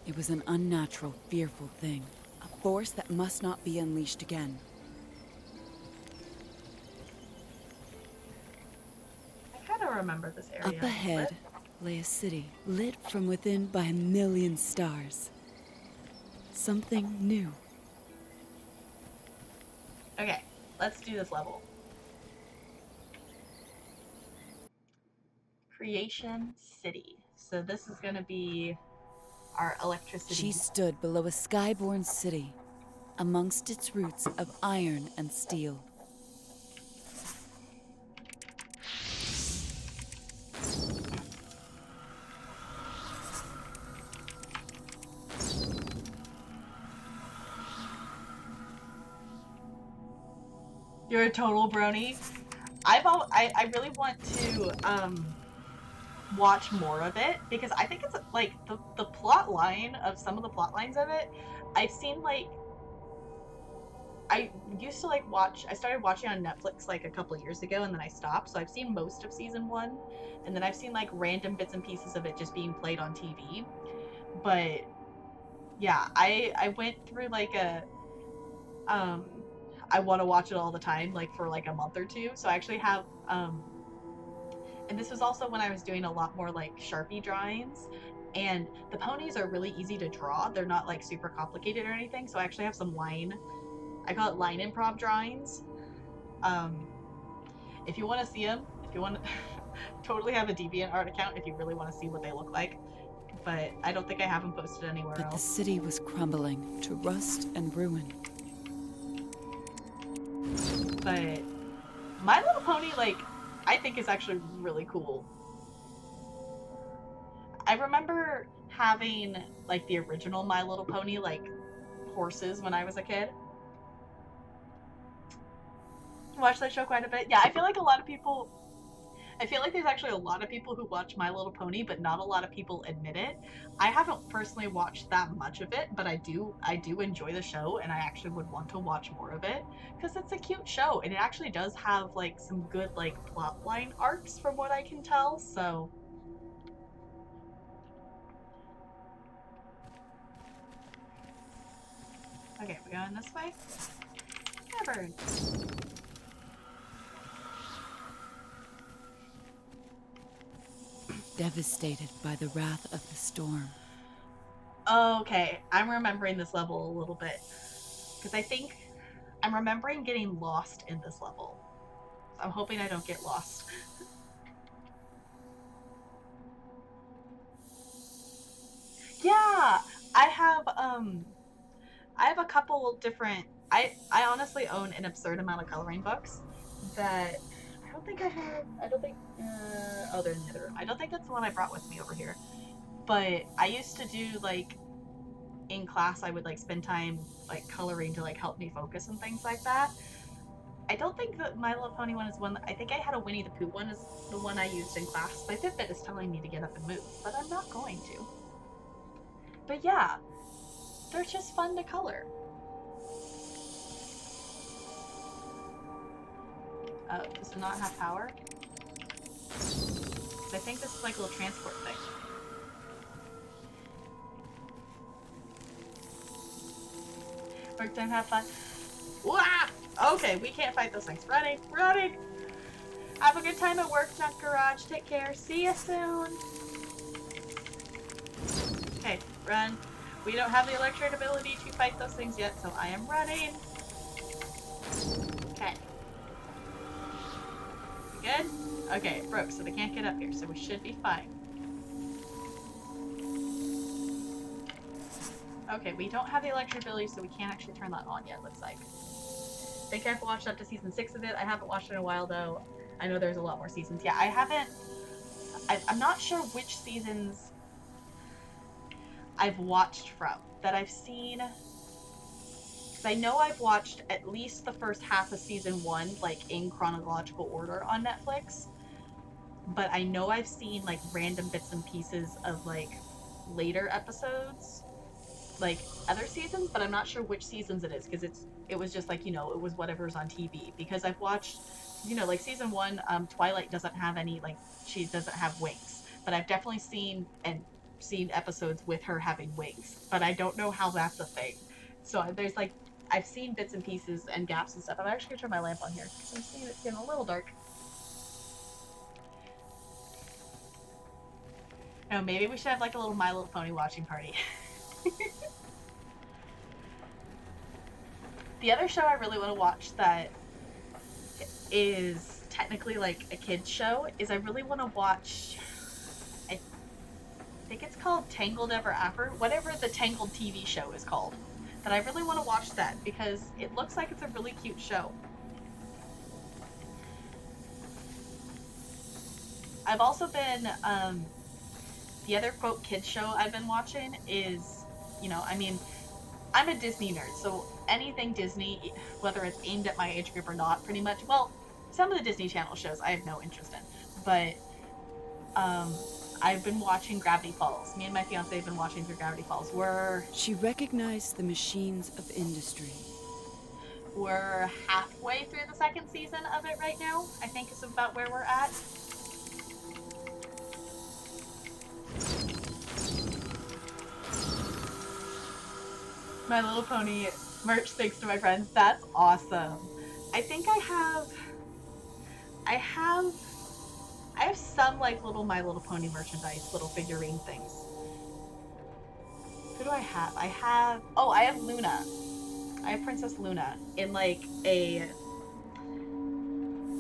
It was an unnatural, fearful thing. A force that must not be unleashed again. I kind of remember this area. Up ahead lay a city, lit from within by a million stars. Something new. Okay, let's do this level. Creation City. So this is going to be our electricity. She stood below a skyborn city, amongst its roots of iron and steel. You're a total brony. I really want to watch more of it, because I think it's like the plot line of some of the plot lines of it. I've seen, like, I used to like watch, I started watching on Netflix like a couple years ago, and then I stopped, so I've seen most of season 1, and then I've seen like random bits and pieces of it just being played on TV. But yeah, I went through like a I want to watch it all the time, like for like a month or two. So I actually have and this was also when I was doing a lot more like Sharpie drawings, and the ponies are really easy to draw. They're not like super complicated or anything. So I actually have some line, I call it line improv drawings. If you want to see them, if you want to totally have a DeviantArt account if you really want to see what they look like. But I don't think I have them posted anywhere But else. the city was crumbling to rust and ruin. But My Little Pony, like, I think is actually really cool. I remember having, like, the original My Little Pony, like, horses when I was a kid. Watched that show quite a bit. Yeah, I feel like there's actually a lot of people who watch My Little Pony, but not a lot of people admit it. I haven't personally watched that much of it, but I do enjoy the show, and I actually would want to watch more of it, because it's a cute show, and it actually does have, like, some good, like, plotline arcs from what I can tell, so... Okay, we going this way? Never. Devastated by the wrath of the storm. Okay, I'm remembering this level a little bit, because I think I'm remembering getting lost in this level. So I'm hoping I don't get lost. Yeah, I have a couple different, I honestly own an absurd amount of coloring books that I don't think oh, they're in the other room. I don't think that's the one I brought with me over here. But I used to do, like, in class, I would, like, spend time, like, coloring to, like, help me focus and things like that. I don't think that My Little Pony one is one, I think I had a Winnie the Pooh one is the one I used in class. My Fitbit is telling me to get up and move, but I'm not going to. But yeah, they're just fun to color. Does it not have power? I think this is like a little transport thing. Work time, have fun. Wah! Okay, we can't fight those things. Running, running! Have a good time at work, Junk Garage. Take care. See you soon. Okay, run. We don't have the electric ability to fight those things yet, so I am running. Okay. We good? Okay, it broke, so they can't get up here, so we should be fine. Okay, we don't have the electric ability, so we can't actually turn that on yet, looks like. I think I've watched up to season 6 of it. I haven't watched it in a while, though. I know there's a lot more seasons. Yeah, I haven't... I'm not sure which seasons I've watched from. That I've seen... Because I know I've watched at least the first half of season 1, like, in chronological order on Netflix. But I know I've seen, like, random bits and pieces of, like, later episodes. Like, other seasons, but I'm not sure which seasons it is, because it was just like, you know, it was whatever's on TV. Because I've watched, you know, like season 1, Twilight doesn't have any, like, she doesn't have wings. But I've definitely seen episodes with her having wings. But I don't know how that's a thing. So there's, like, I've seen bits and pieces and gaps and stuff. I'm actually going to turn my lamp on here, because I'm seeing it's getting a little dark. No, maybe we should have, like, a little My Little Pony watching party. The other show I really want to watch that is technically like a kid's show is I really want to watch, I think it's called Tangled Ever After, whatever the Tangled TV show is called. But I really want to watch that because it looks like it's a really cute show. I've also been, the other quote kids show I've been watching is, you know, I mean, I'm a Disney nerd, so anything Disney, whether it's aimed at my age group or not, pretty much, well, some of the Disney Channel shows I have no interest in, but I've been watching Gravity Falls. Me and my fiance have been watching through Gravity Falls. She recognized the machines of industry. We're halfway through the second season of it right now, I think is about where we're at. My Little Pony merch thanks to my friends. That's awesome. I think I have some like little My Little Pony merchandise, little figurine things. Who do I have? I have Luna. I have Princess Luna in like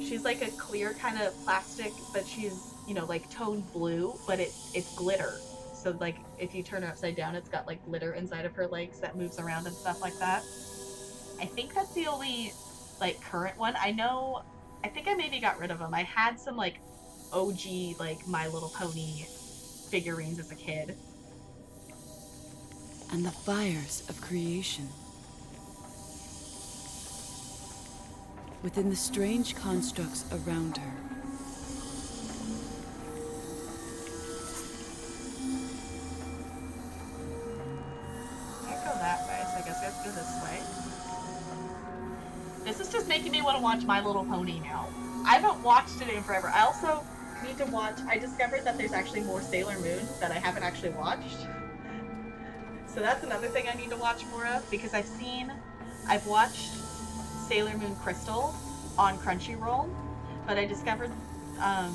she's like a clear kind of plastic, but she's, you know, like toned blue, but it's glitter. So like if you turn her upside down, it's got like glitter inside of her legs that moves around and stuff like that. I think that's the only like current one. I think I maybe got rid of them. I had some like OG like My Little Pony figurines as a kid. And the fires of creation. Within the strange constructs around her. Can't go that way, so I guess I have to go this way. This is just making me want to watch My Little Pony now. I haven't watched it in forever. I also need to watch, I discovered that there's actually more Sailor Moon that I haven't actually watched. So that's another thing I need to watch more of, because I've watched Sailor Moon Crystal on Crunchyroll, but I discovered a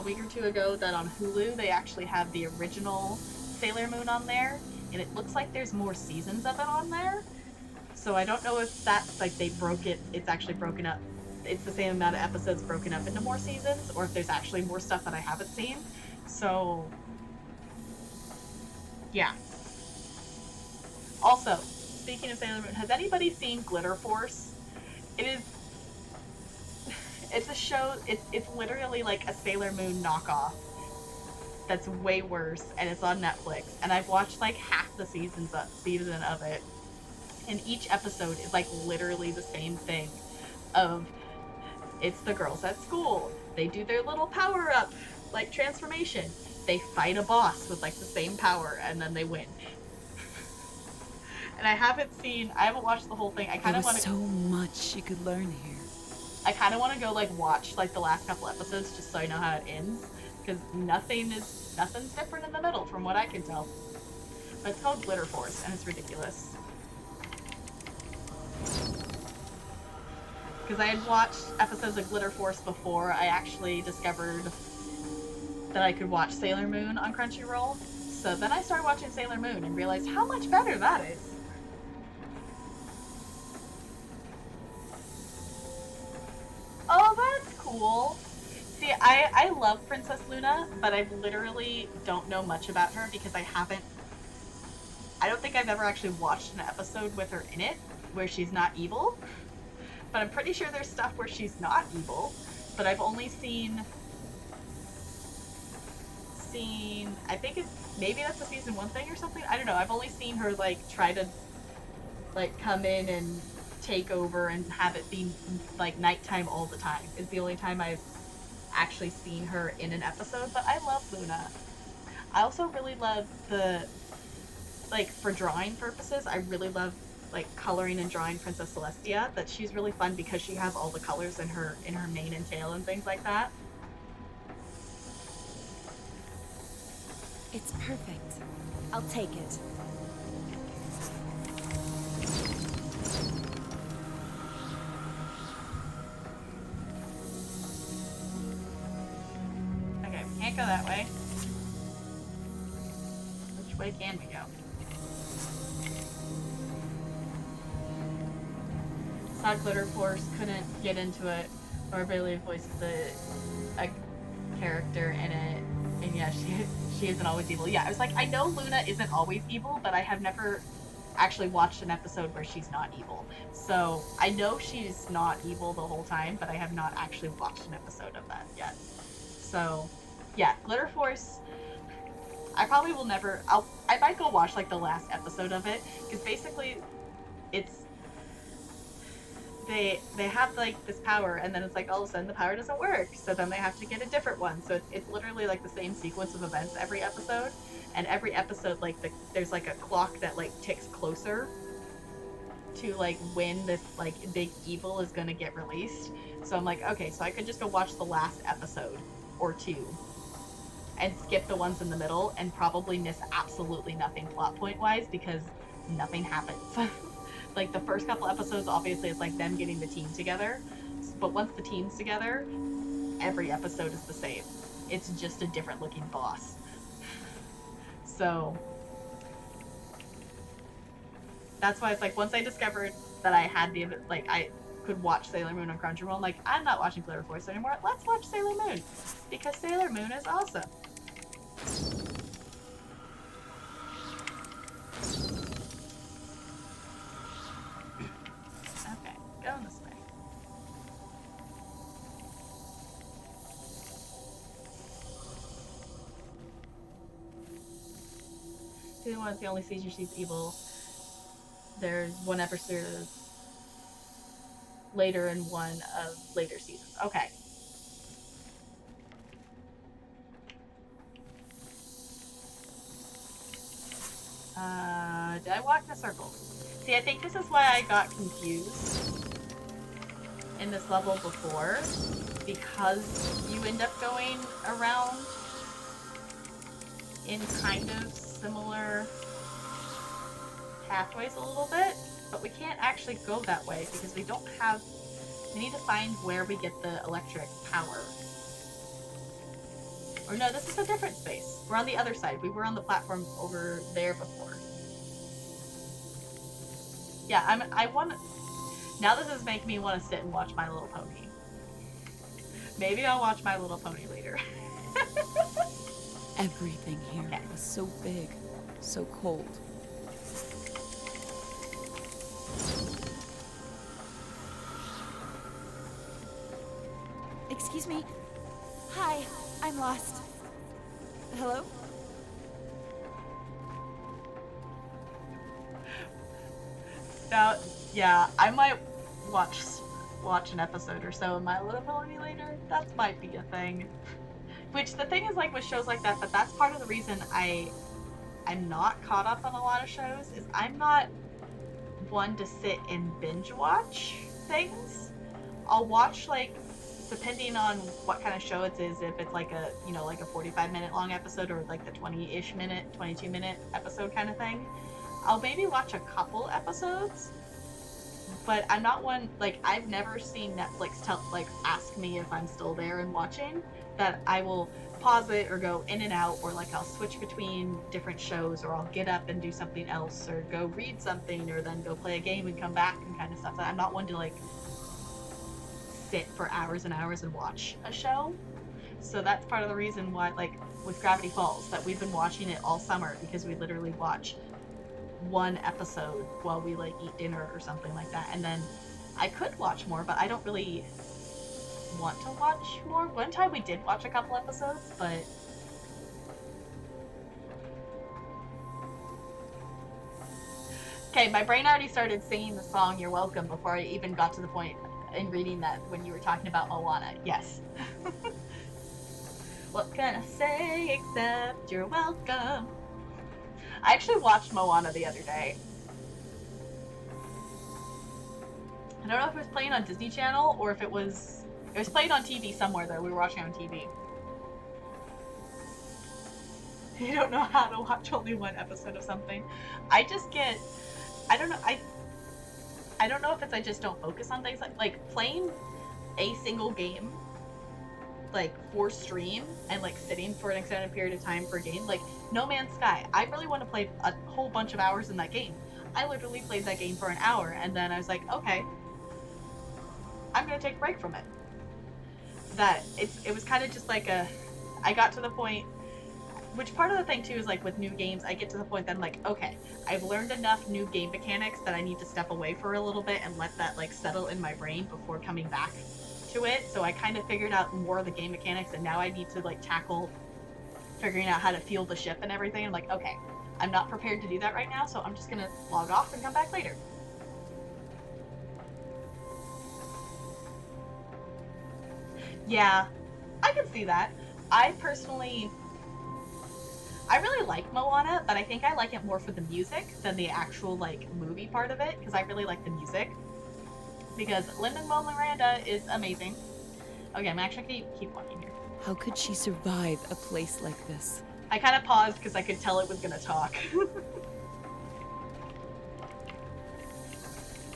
week or two ago that on Hulu they actually have the original Sailor Moon on there, and it looks like there's more seasons of it on there. So I don't know if that's like they broke it, it's actually broken up. It's the same amount of episodes broken up into more seasons, or if there's actually more stuff that I haven't seen. So, yeah. Also, speaking of Sailor Moon, has anybody seen Glitter Force? It's a show, it's literally like a Sailor Moon knockoff that's way worse, and it's on Netflix, and I've watched like half the season of it, and each episode is like literally the same thing of, it's the girls at school, they do their little power-up, like transformation, they fight a boss with like the same power, and then they win. And I haven't watched the whole thing. I kind of want to. So much you could learn here. I kind of want to go like watch like the last couple episodes just so I know how it ends, because nothing's different in the middle from what I can tell. But it's called Glitter Force, and it's ridiculous. Because I had watched episodes of Glitter Force before I actually discovered that I could watch Sailor Moon on Crunchyroll. So then I started watching Sailor Moon and realized how much better that is. Oh, that's cool. See, I love Princess Luna, but I literally don't know much about her because I don't think I've ever actually watched an episode with her in it where she's not evil. But I'm pretty sure there's stuff where she's not evil. But I've only seen I think maybe that's a season 1 thing or something. I don't know. I've only seen her like try to like come in and take over and have it be like nighttime all the time. Is the only time I've actually seen her in an episode. But I love Luna. I also really love like for drawing purposes, I really love like coloring and drawing Princess Celestia. That she's really fun because she has all the colors in her mane and tail and things like that. It's perfect. I'll take it. Okay, we can't go that way. Which way can we go? Saw Glitter Force, couldn't get into it, or Bailey voiced a character in it, and yeah, she isn't always evil. Yeah, I was like, I know Luna isn't always evil, but I have never actually watched an episode where she's not evil. So I know she's not evil the whole time, but I have not actually watched an episode of that yet. So yeah, Glitter Force, I probably will never, I might go watch like the last episode of it, because basically it's, they have like this power, and then it's like all of a sudden the power doesn't work, so then they have to get a different one. So it's literally like the same sequence of events every episode, and every episode like there's like a clock that like ticks closer to like when this like big evil is gonna get released. So I'm like, okay, so I could just go watch the last episode or 2 and skip the ones in the middle and probably miss absolutely nothing plot point wise because nothing happens. Like the first couple episodes, obviously it's like them getting the team together, but once the team's together, every episode is the same. It's just a different looking boss. So that's why it's like once I discovered that I had I could watch Sailor Moon on Crunchyroll, I'm like, I'm not watching Glitter Force anymore. Let's watch Sailor Moon because Sailor Moon is awesome. Okay, going this way. Season 1 is the only season she's evil. There's one episode later in one of later seasons. Okay. Did I walk in a circle? See, I think this is why I got confused in this level before, because you end up going around in kind of similar pathways a little bit, but we can't actually go that way because we need to find where we get the electric power. Or no, this is a different space. We're on the other side. We were on the platform over there before. Yeah, now this is making me want to sit and watch My Little Pony. Maybe I'll watch My Little Pony later. Everything here was so big, so cold. Excuse me. Hi, I'm lost. Hello? Now, yeah, I might watch an episode or so of My Little Pony later. That might be a thing. Which the thing is, like with shows like that, but that's part of the reason I'm not caught up on a lot of shows, is I'm not one to sit and binge watch things. I'll watch, like, depending on what kind of show it is, if it's like a, you know, like a 45-minute long episode or like the 20-ish minute, 22-minute episode kind of thing, I'll maybe watch a couple episodes But I'm not one, like, I've never seen Netflix ask me if I'm still there and watching, that I will pause it or go in and out, or like I'll switch between different shows, or I'll get up and do something else, or go read something, or then go play a game and come back and kind of stuff. I'm not one to like sit for hours and hours and watch a show. So that's part of the reason why, like with Gravity Falls, that we've been watching it all summer, because we literally watch one episode while we like eat dinner or something like that. And then I could watch more, but I don't really want to watch more. One time we did watch a couple episodes, but okay, my brain already started singing the song You're Welcome before I even got to the point in reading that when you were talking about Moana. Yes. What can I say except you're welcome? I actually watched Moana the other day. I don't know if it was playing on Disney Channel or if it was playing on TV somewhere though. We were watching it on TV. You don't know how to watch only one episode of something. I just get, I don't know, I don't know if it's I just don't focus on things like playing a single game like for stream and like sitting for an extended period of time for a game, like No Man's Sky. I really want to play a whole bunch of hours in that game. I literally played that game for an hour and then I was like, okay, I'm gonna take a break from it. That it was kind of just like I got to the point, which part of the thing too is like with new games, I get to the point that I'm like, okay, I've learned enough new game mechanics that I need to step away for a little bit and let that like settle in my brain before coming back to it. So I kind of figured out more of the game mechanics, and now I need to like tackle figuring out how to fuel the ship and everything. I'm like, okay, I'm not prepared to do that right now, so I'm just gonna log off and come back later. Yeah, I can see that. I really like Moana, but I think I like it more for the music than the actual like movie part of it, because I really like the music. Because Lin-Manuel Miranda is amazing. Okay, I'm actually gonna keep walking here. How could she survive a place like this? I kind of paused because I could tell it was gonna talk.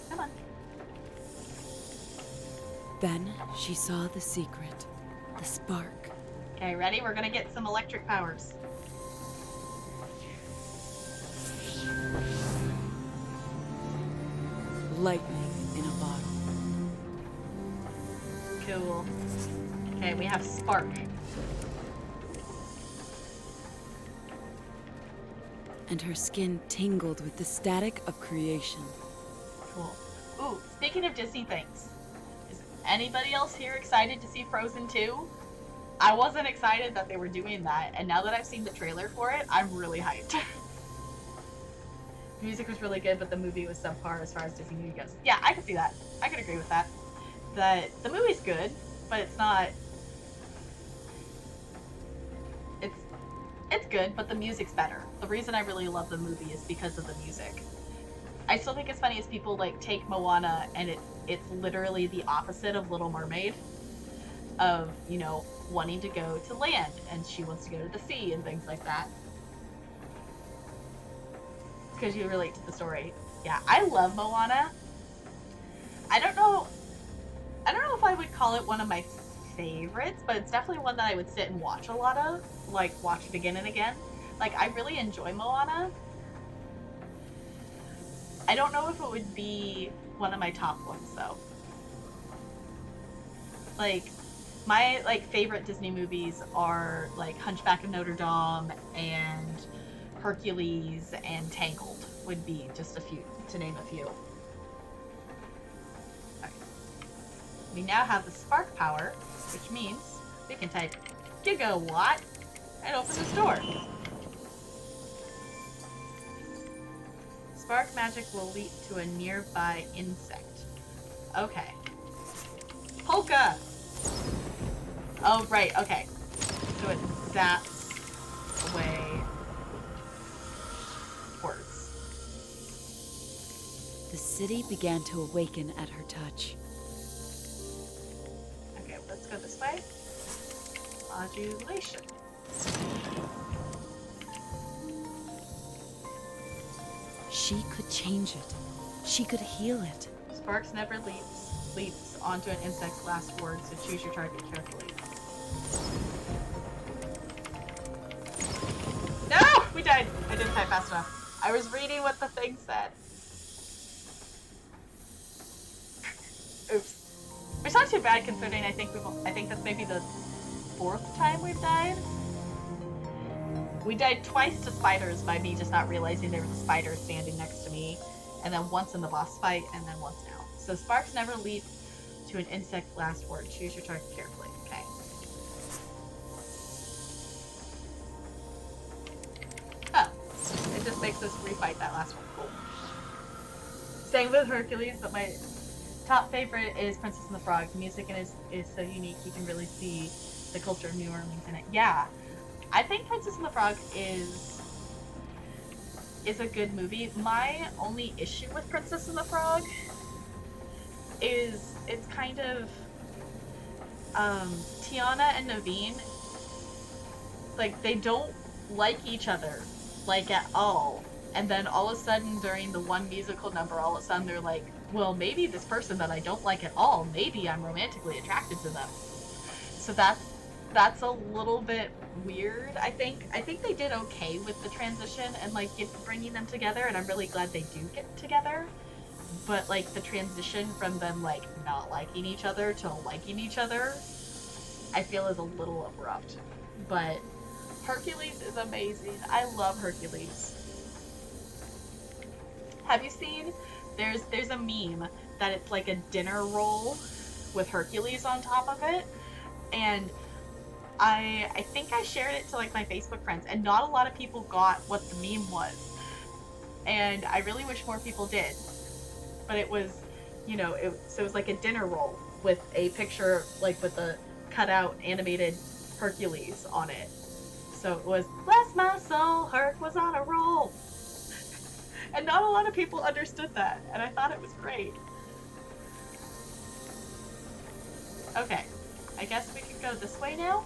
Come on. Then she saw the secret, the spark. Okay, ready? We're gonna get some electric powers. Lightning in a bottle. Cool. Okay, we have spark. And her skin tingled with the static of creation. Cool. Ooh, speaking of Disney things, is anybody else here excited to see Frozen 2? I wasn't excited that they were doing that, and now that I've seen the trailer for it, I'm really hyped. The music was really good, but the movie was subpar as far as Disney movie goes. Yeah, I can see that. I can agree with that. That the movie's good, but it's not... It's good, but the music's better. The reason I really love the movie is because of the music. I still think it's funny as people like take Moana and it's literally the opposite of Little Mermaid. Of, you know, wanting to go to land and she wants to go to the sea and things like that. Because you relate to the story. Yeah, I love Moana. I don't know if I would call it one of my favorites, but it's definitely one that I would sit and watch a lot of. Like, watch it again and again. Like, I really enjoy Moana. I don't know if it would be one of my top ones, though. Like, my, like, favorite Disney movies are, like, Hunchback of Notre Dame and Hercules and Tangled would be just a few, to name a few. Okay. We now have the spark power, which means we can type gigawatt and open this door. Spark magic will leap to a nearby insect. Okay. Polka! Oh, right, okay. So it zaps away words. The city began to awaken at her touch. Okay, let's go this way. Modulation. She could change it. She could heal it. Sparks never leaps onto an insect's last word, so choose your target carefully. No! We died! I didn't type fast enough. I was reading what the thing said. Oops. It's not too bad considering I think that's maybe the 4th time we've died. We died twice to spiders by me just not realizing there was a spider standing next to me, and then once in the boss fight, and then once now. So Sparks never leap to an insect last word. Choose your target carefully. Okay. Oh. It just makes us refight that last one. Cool. Same with Hercules, but my top favorite is Princess and the Frog. The music is so unique, you can really see the culture of New Orleans in it. Yeah. I think Princess and the Frog is a good movie. My only issue with Princess and the Frog is it's kind of Tiana and Naveen, like, they don't like each other, like, at all. And then all of a sudden during the one musical number, all of a sudden they're like, well, maybe this person that I don't like at all, maybe I'm romantically attracted to them. So that's a little bit weird. I think they did okay with the transition and like bringing them together, and I'm really glad they do get together. But like the transition from them like not liking each other to liking each other, I feel is a little abrupt. But Hercules is amazing. I love Hercules. Have you seen? There's a meme that it's like a dinner roll with Hercules on top of it, and I think I shared it to like my Facebook friends, and not a lot of people got what the meme was, and I really wish more people did. But it was, you know, so it was like a dinner roll with a picture, like with a cutout animated Hercules on it. So it was, bless my soul, Herc was on a roll. And not a lot of people understood that, and I thought it was great. Okay, I guess we can go this way now?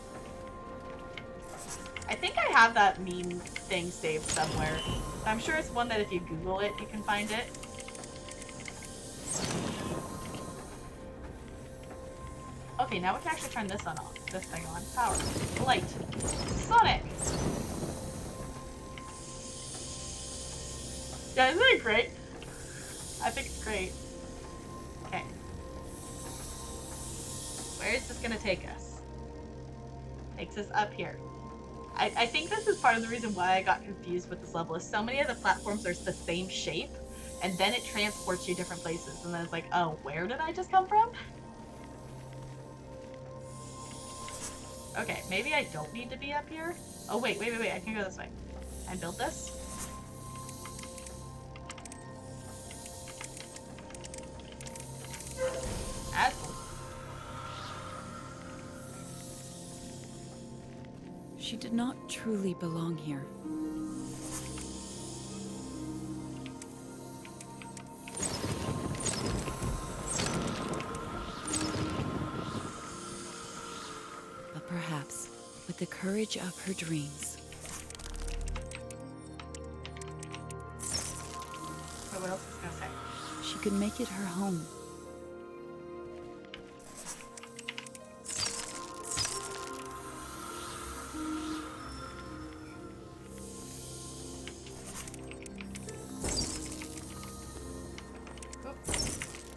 I think I have that meme thing saved somewhere. I'm sure it's one that if you Google it, you can find it. Okay, now we can actually turn this thing on. Power. Light. Sonic! Yeah, isn't it great? I think it's great. Okay. Where is this gonna take us? Takes us up here. I think this is part of the reason why I got confused with this level, is so many of the platforms are the same shape, and then it transports you different places, and then it's like, oh, where did I just come from? Okay, maybe I don't need to be up here? Oh, wait, I can go this way. And build this? That's cool. She did not truly belong here. But perhaps, with the courage of her dreams. What else is gonna say? She could make it her home.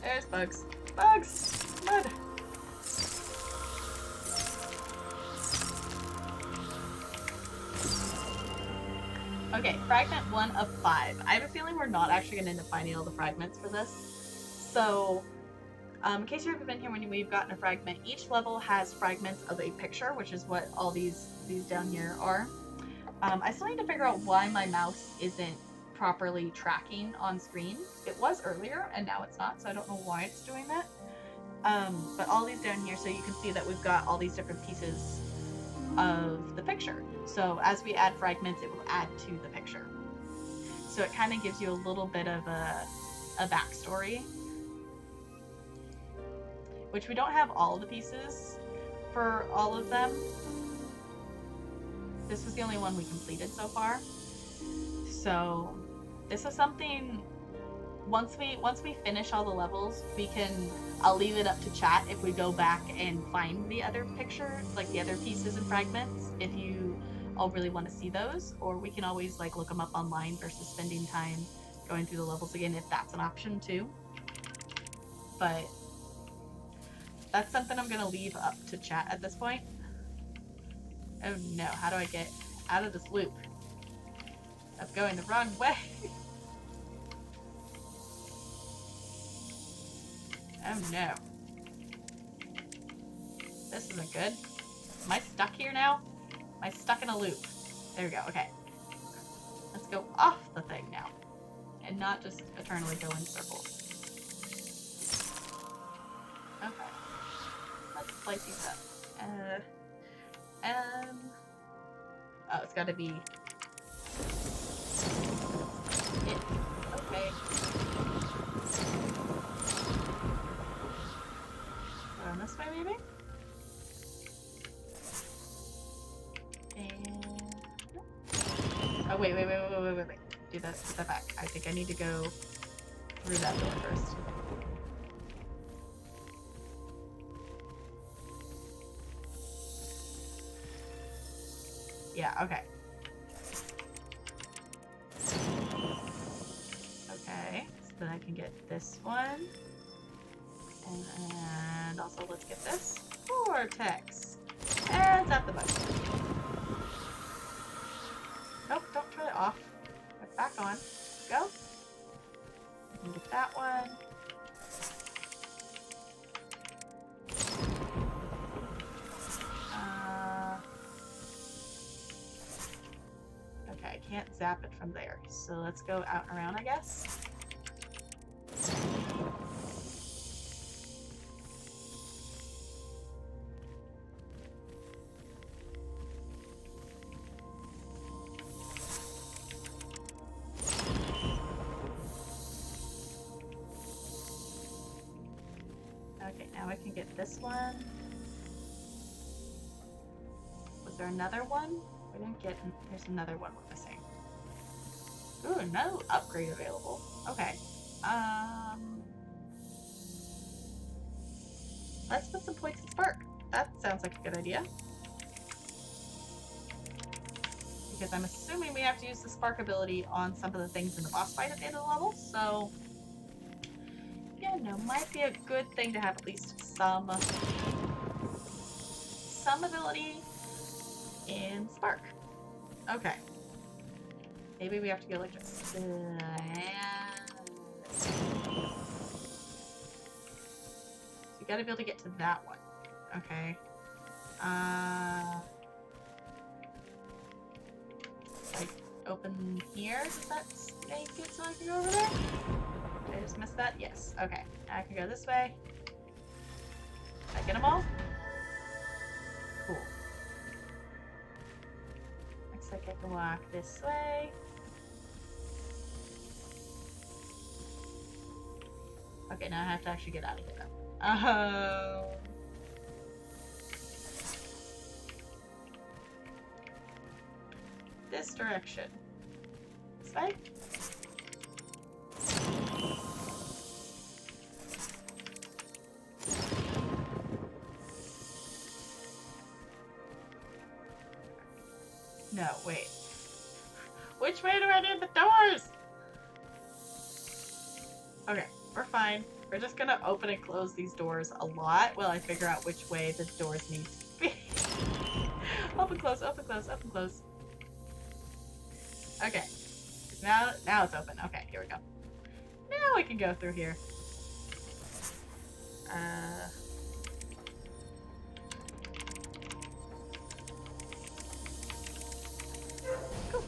There's bugs. Bugs! Mud! Okay, fragment 1 of 5. I have a feeling we're not actually going to end up finding all the fragments for this. So, in case you haven't been here when we've gotten a fragment, each level has fragments of a picture, which is what all these down here are. I still need to figure out why my mouse isn't properly tracking on screen. It was earlier, and now it's not, so I don't know why it's doing that. But all these down here, so you can see that we've got all these different pieces of the picture. So as we add fragments, it will add to the picture. So it kind of gives you a little bit of a backstory, which we don't have all the pieces for all of them. This was the only one we completed so far. So this is something once we finish all the levels, I'll leave it up to chat if we go back and find the other picture, like the other pieces and fragments, if you all really want to see those, or we can always like look them up online versus spending time going through the levels again if that's an option too. But that's something I'm gonna leave up to chat at this point. Oh no, how do I get out of this loop? I'm going the wrong way. Oh no. This isn't good. Am I stuck here now? Am I stuck in a loop? There we go, okay. Let's go off the thing now. And not just eternally go in circles. Okay. Let's light these up. Oh, it's gotta be... it. Okay. Going this way, maybe? And... oh, wait. Do that, put that back. I think I need to go through that door first. Yeah, okay. Okay, so then I can get this one. And also let's get this. Vortex. And zap the button. Nope, don't turn it off. Put it back on. Go. I can get that one. Okay, I can't zap it from there. So let's go out and around, I guess. Okay, now I can get this one. Was there another one? We didn't get... there's another one we're missing. Ooh, no upgrade available. Okay. Let's put some points in Spark. That sounds like a good idea. Because I'm assuming we have to use the Spark ability on some of the things in the boss fight at the end of the level, so... yeah, no, might be a good thing to have at least some ability in Spark. Okay. Maybe we have to go like this. So you gotta be able to get to that one. Okay. Like, open here? Does that make it so I can go over there? Did I just miss that? Yes. Okay. Now I can go this way. Did I get them all? Cool. Looks like I can walk this way. Okay, now I have to actually get out of here. This direction. This way? No, wait. Which way do I need the doors? Okay, we're fine. We're just gonna open and close these doors a lot while I figure out which way the doors need to be. Open, close, open, close, open, close. Okay. Now it's open. Okay, here we go. Now we can go through here. Cool.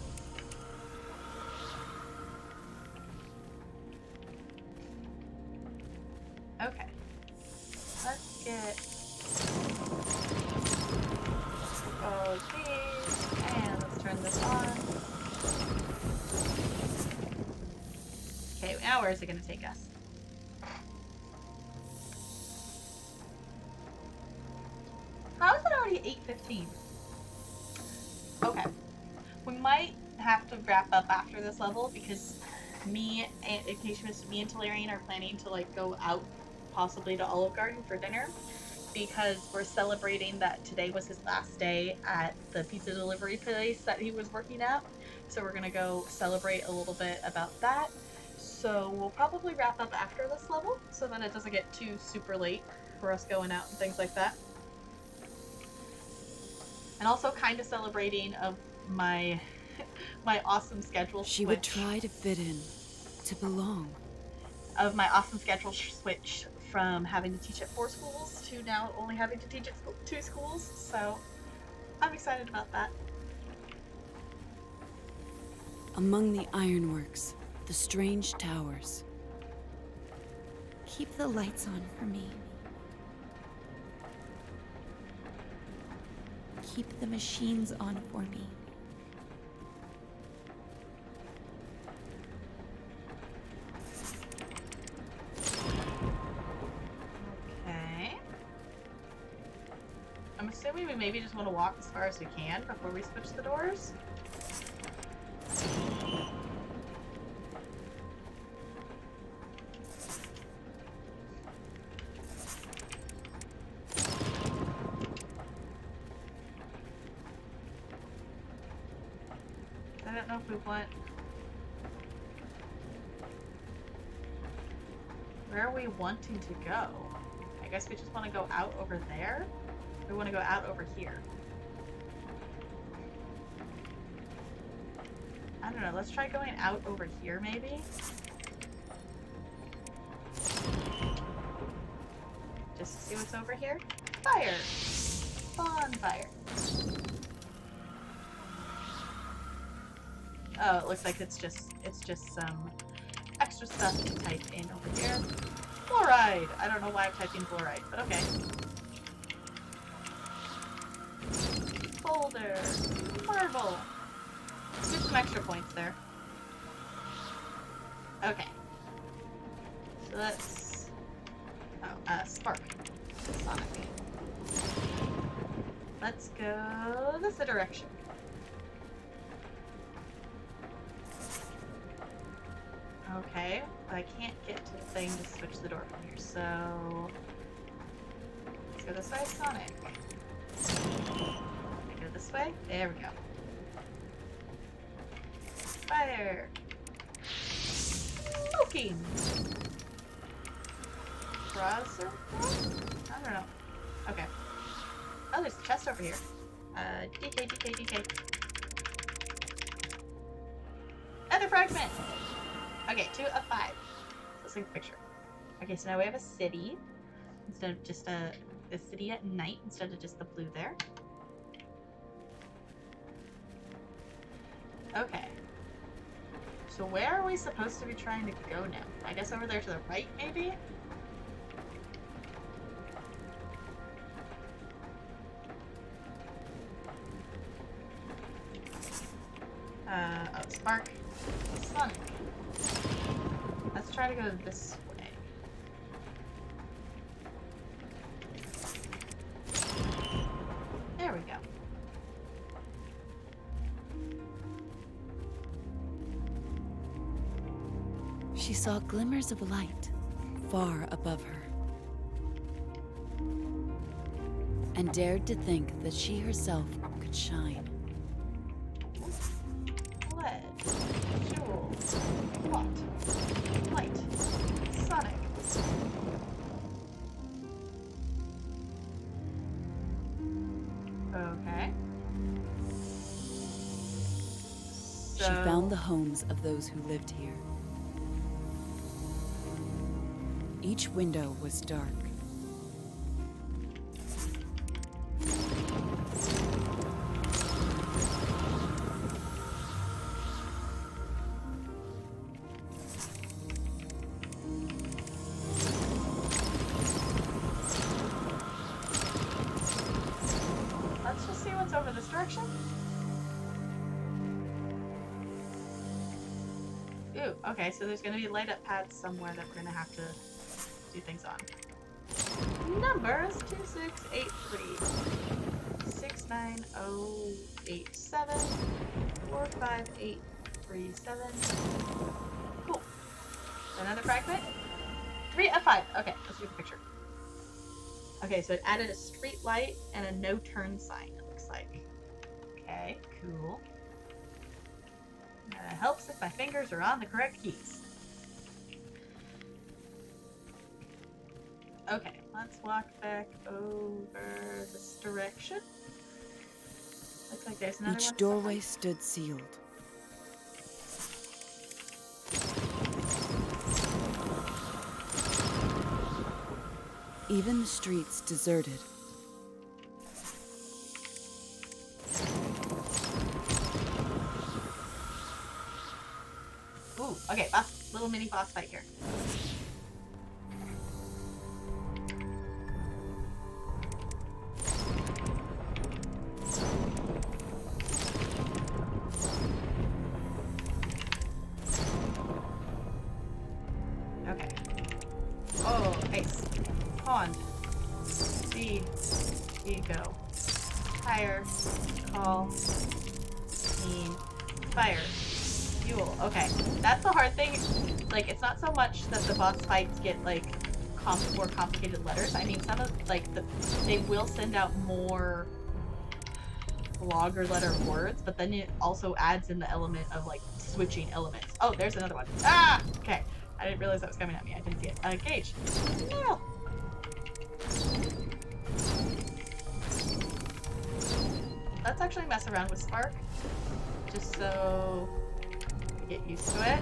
Okay. Let's get all these, and let's turn this on. Okay, now where is it going to take us? How is it already 8:15? Okay. We might have to wrap up after this level because me and in case you missed, me and Talarian are planning to like go out possibly to Olive Garden for dinner because we're celebrating that today was his last day at the pizza delivery place that he was working at. So we're gonna go celebrate a little bit about that. So we'll probably wrap up after this level so that it doesn't get too super late for us going out and things like that. And also kind of celebrating of my my awesome schedule switch. She would try to fit in, to belong. Of my awesome schedule switch from having to teach at 4 schools to now only having to teach at 2 schools. So I'm excited about that. Among the ironworks, the strange towers. Keep the lights on for me. Keep the machines on for me. Okay. I'm assuming we maybe just want to walk as far as we can before we switch the doors. I don't know if we want... Where are we wanting to go? I guess we just want to go out over there? We want to go out over here. I don't know, let's try going out over here maybe? Just to see what's over here. Fire! Bonfire. Oh, it looks like it's just some extra stuff to type in over here. Fluoride! I don't know why I'm typing fluoride, but okay. Boulder. Marble. Get some extra points there. Okay. So let's... Oh, spark. Sonic. Let's go this direction. Okay, but I can't get to the thing to switch the door from here, so... Let's go this way, Sonic. Go this way? There we go. Fire! Smoking! Browser? I don't know. Okay. Oh, there's a chest over here. DK, DK, DK. Nether fragment! Okay, 2 of 5. Let's take a picture. Okay, so now we have a city instead of just a city at night instead of just the blue there. Okay. So where are we supposed to be trying to go now? I guess over there to the right, maybe? Oh, Spark. Sonic. Let's try to go this way. There we go. She saw glimmers of light far above her, and dared to think that she herself could shine. Lead. Jewel. What? Light. Sonic. Okay. She found the homes of those who lived here. Each window was dark. Let's just see what's over this direction. Ooh, okay, so there's gonna be light up pads somewhere that we're gonna have to do things on. Numbers 2683 69087 45837. Cool. Another fragment? 3 of 5. Okay, let's do the picture. Okay, so it added a street light and a no turn sign, it looks like. Okay, cool. Helps if my fingers are on the correct keys. Okay, let's walk back over this direction. Looks like there's another one. Each doorway stood sealed. Even the streets deserted. Ooh, okay, boss, little mini boss fight here. Okay. Oh, ace. Pond. Speed. Ego. Fire. Call. Mean. Fire. Fuel. Okay. That's the hard thing. Like, it's not so much that the boss fights get, like, more complicated letters. I mean, some of, like, they will send out more longer letter words, but then it also adds in the element of, like, switching elements. Oh, there's another one. Ah! Okay. I didn't realize that was coming at me. I didn't see it. Gauge. No! Let's actually mess around with Spark. Just so we get used to it.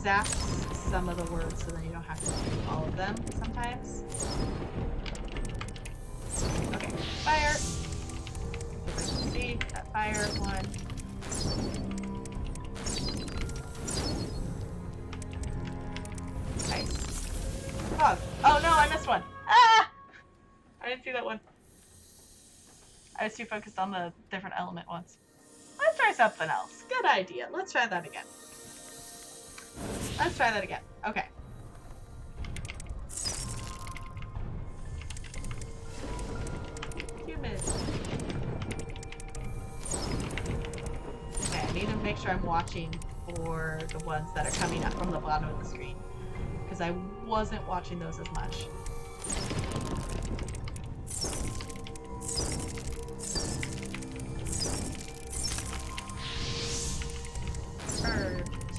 Zaps some of the words so then you don't have to do all of them sometimes. Okay, fire. See that fire one. Nice. Fog. Oh no, I missed one. Ah! I didn't see that one. I was too focused on the different element ones. Let's try something else. Good idea. Let's try that again. Let's try that again. Okay. Human. Okay, I need to make sure I'm watching for the ones that are coming up from the bottom of the screen. Because I wasn't watching those as much.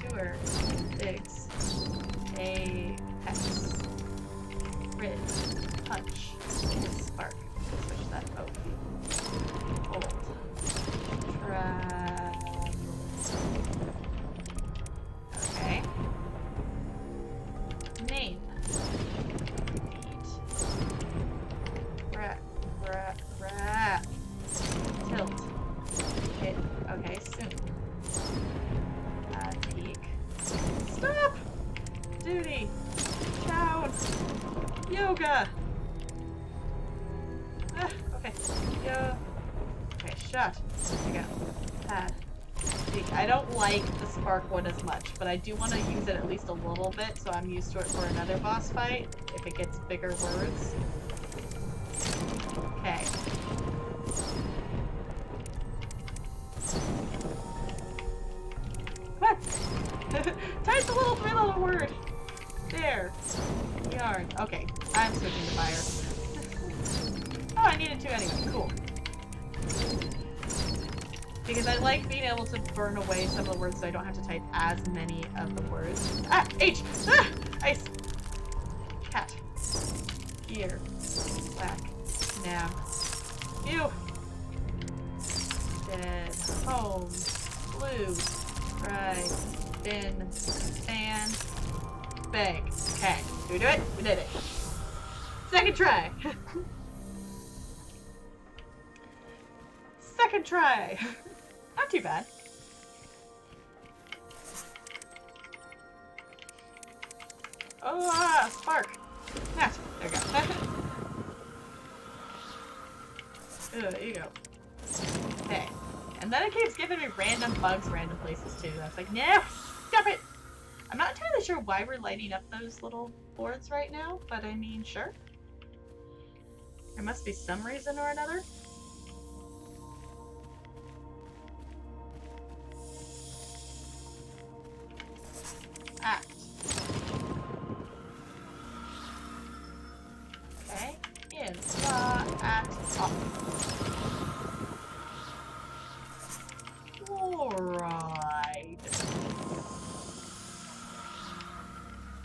Tour. Digs. Apex. Grid. Punch. Spark. Switch that. Oh. Old. Travel. Okay. Main. Eat. Rat. Tilt. Hit. Okay, soon. Peak. Stop! Duty! Down! Yoga! Okay. Okay, shut. There you go. Pad. Peak. I don't like the spark one as much, but I do want to use it at least a little bit, so I'm used to it for another boss fight, if it gets bigger words. Okay. Type the little 3-letter word. There. Yarn. Okay, I'm switching to fire. Oh, I needed to anyway. Cool. Because I like being able to burn away some of the words so I don't have to type as many of the words. Ah! H! Ah! Ice! Cat. Gear. Black. Nab. Ew! Dead. Home. Blue. Right. Bin. Fan. Bag. Okay. Did we do it? We did it. Second try. Second try. Not too bad. Oh, spark. Yes. There we go. Ooh, there you go. Okay. And then it keeps giving me random bugs, random places too. That's like, no! Stop it! I'm not entirely sure why we're lighting up those little boards right now, but I mean, sure. There must be some reason or another. Act. Okay. In. Act. Off. Alright.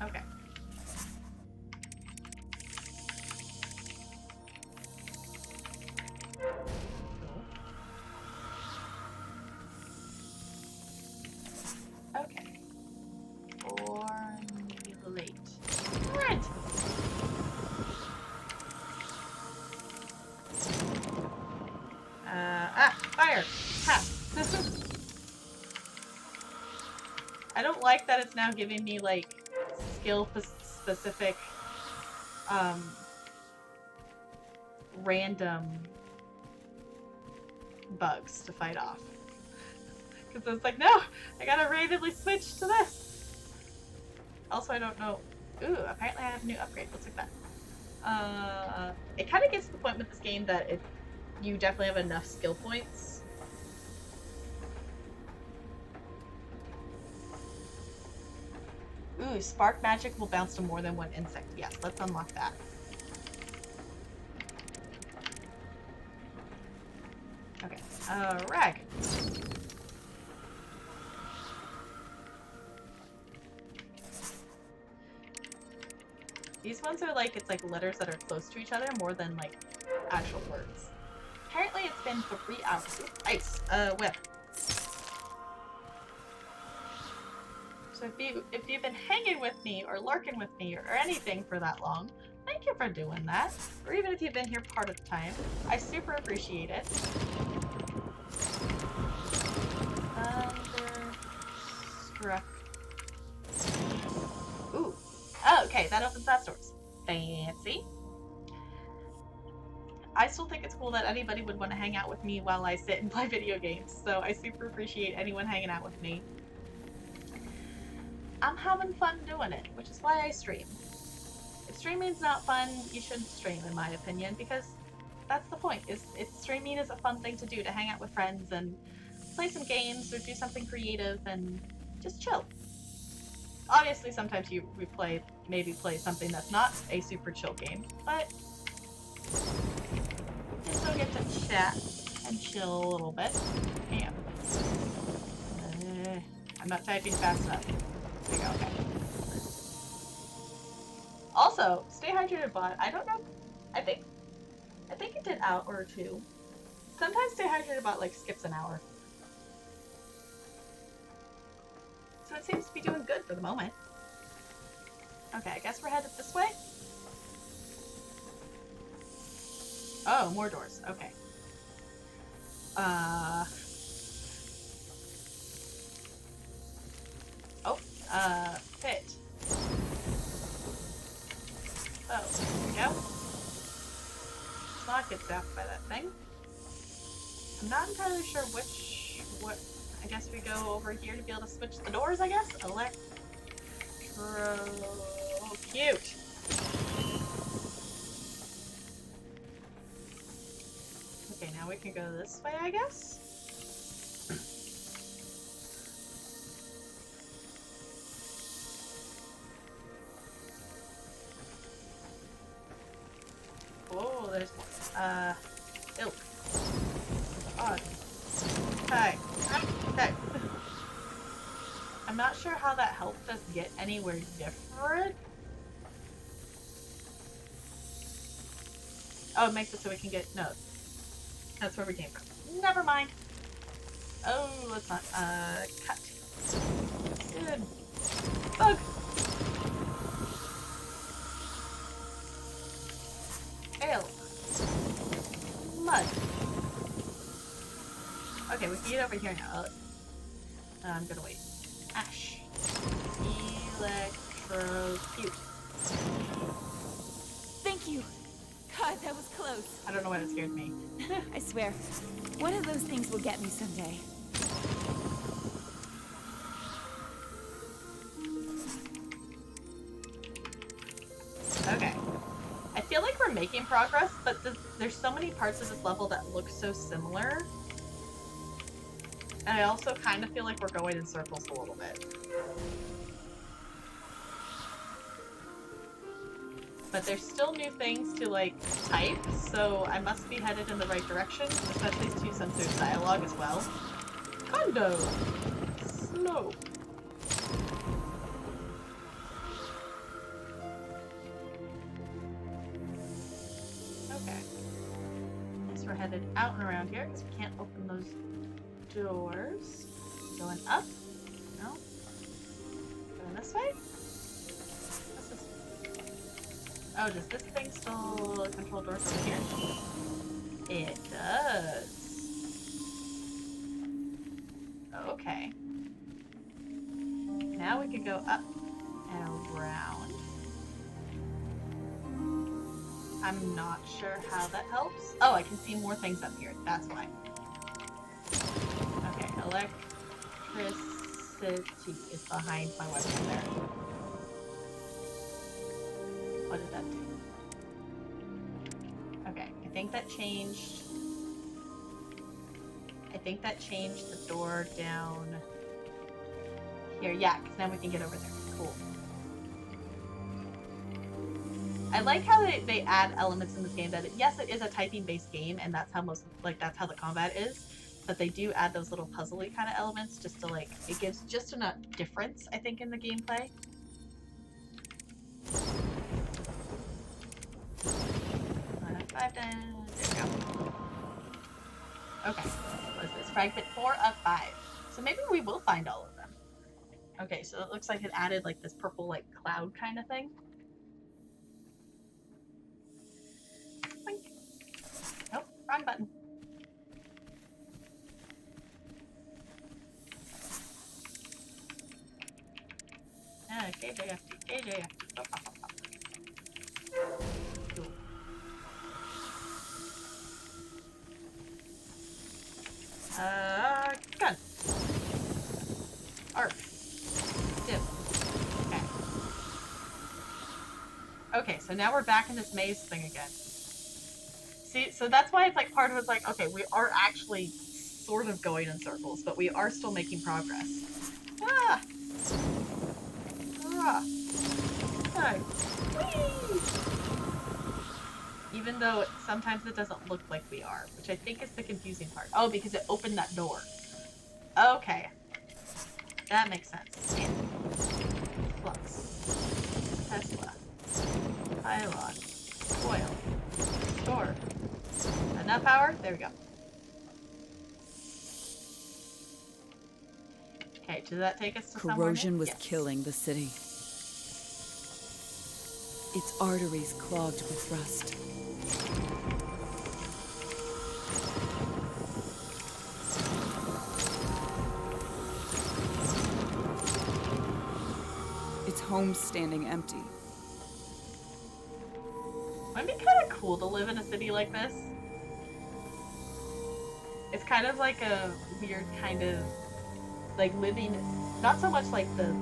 Okay. Okay. Formulate. Rent. Fire. Ha. I don't like that it's now giving me like skill specific random bugs to fight off. Because it's like, no, I gotta randomly switch to this. Also, I don't know. Ooh, apparently I have a new upgrade. Let's take that. It kind of gets to the point with this game that you definitely have enough skill points. Ooh, spark magic will bounce to more than one insect. Yes, let's unlock that. Okay, rag. These ones are like, it's like letters that are close to each other more than like actual words. Apparently it's been 3 hours. Ooh, ice. Whip. So if you've been hanging with me or lurking with me or anything for that long, thank you for doing that. Or even if you've been here part of the time, I super appreciate it. Thunderstruck. Ooh. Oh, okay, that opens that doors. Fancy. I still think it's cool that anybody would want to hang out with me while I sit and play video games, so I super appreciate anyone hanging out with me. I'm having fun doing it, which is why I stream. If streaming's not fun, you shouldn't stream, in my opinion, because that's the point. Streaming is a fun thing to do, to hang out with friends and play some games or do something creative and just chill. Obviously, sometimes we maybe play something that's not a super chill game, but you still get to chat and chill a little bit. Damn. I'm not typing fast enough. There we go, okay. Also, stay hydrated, bot. I don't know. I think it did hour or 2. Sometimes stay hydrated bot like skips an hour. So it seems to be doing good for the moment. Okay, I guess we're headed this way. Oh, more doors. Okay. Fit. Oh, there we go. Let's not get zapped by that thing. I'm not entirely sure what. I guess we go over here to be able to switch the doors, I guess? Cute. Okay, now we can go this way, I guess? Oh, there's ilk. Odd. Okay. Okay. I'm not sure how that helped us get anywhere different. Oh, it makes it so we can get... No. That's where we came from. Never mind. Oh, let's not... cut. Good. Bug! Ale. Mud. Okay, we can get over here now. I'm gonna wait. Ash. Electrocute. Thank you. God, God, that was close. I don't know why that scared me. I swear, one of those things will get me someday. Okay. I feel like we're making progress, but there's so many parts of this level that look so similar. And I also kind of feel like we're going in circles a little bit. But there's still new things to, like, type, so I must be headed in the right direction, especially to since there's dialogue as well. Condo! Slope. Okay. Guess we're headed out and around here, because we can't open those doors. Going up? No? Going this way? What's this? Oh, does this thing still control doors over here? It does. Okay. Now we can go up and around. I'm not sure how that helps. Oh, I can see more things up here. That's why. Okay, electricity is behind my weapon there. What did that do? Okay, I think that changed. I think that changed the door down here. Yeah, because now we can get over there. Cool. I like how they add elements in this game that, yes, it is a typing-based game, and that's how that's how the combat is. But they do add those little puzzly kind of elements just to, like, it gives just enough difference, I think, in the gameplay. Five down. There we go. Okay. What is this? Fragment 4 of 5. So maybe we will find all of them. Okay, so it looks like it added, like, this purple, like, cloud kind of thing. Boink. Nope, wrong button. KJFT, KJFT. Oh, oh, oh, oh. Cool. Gun. Arf. Dip. Okay. Okay, so now we're back in this maze thing again. See, so that's why it's like part of it's like, okay, we are actually sort of going in circles, but we are still making progress. Ah! Ah! Ah. Whee! Even though sometimes it doesn't look like we are, which I think is the confusing part. Oh, because it opened that door. Okay. That makes sense. And Flux. Tesla. Pylon. Coil. Door. Enough power? There we go. Okay, does that take us to somewhere? Corrosion was killing the city. Its arteries clogged with rust. Its home standing empty. Wouldn't it be kind of cool to live in a city like this? It's kind of like a weird kind of, like, living, not so much like the,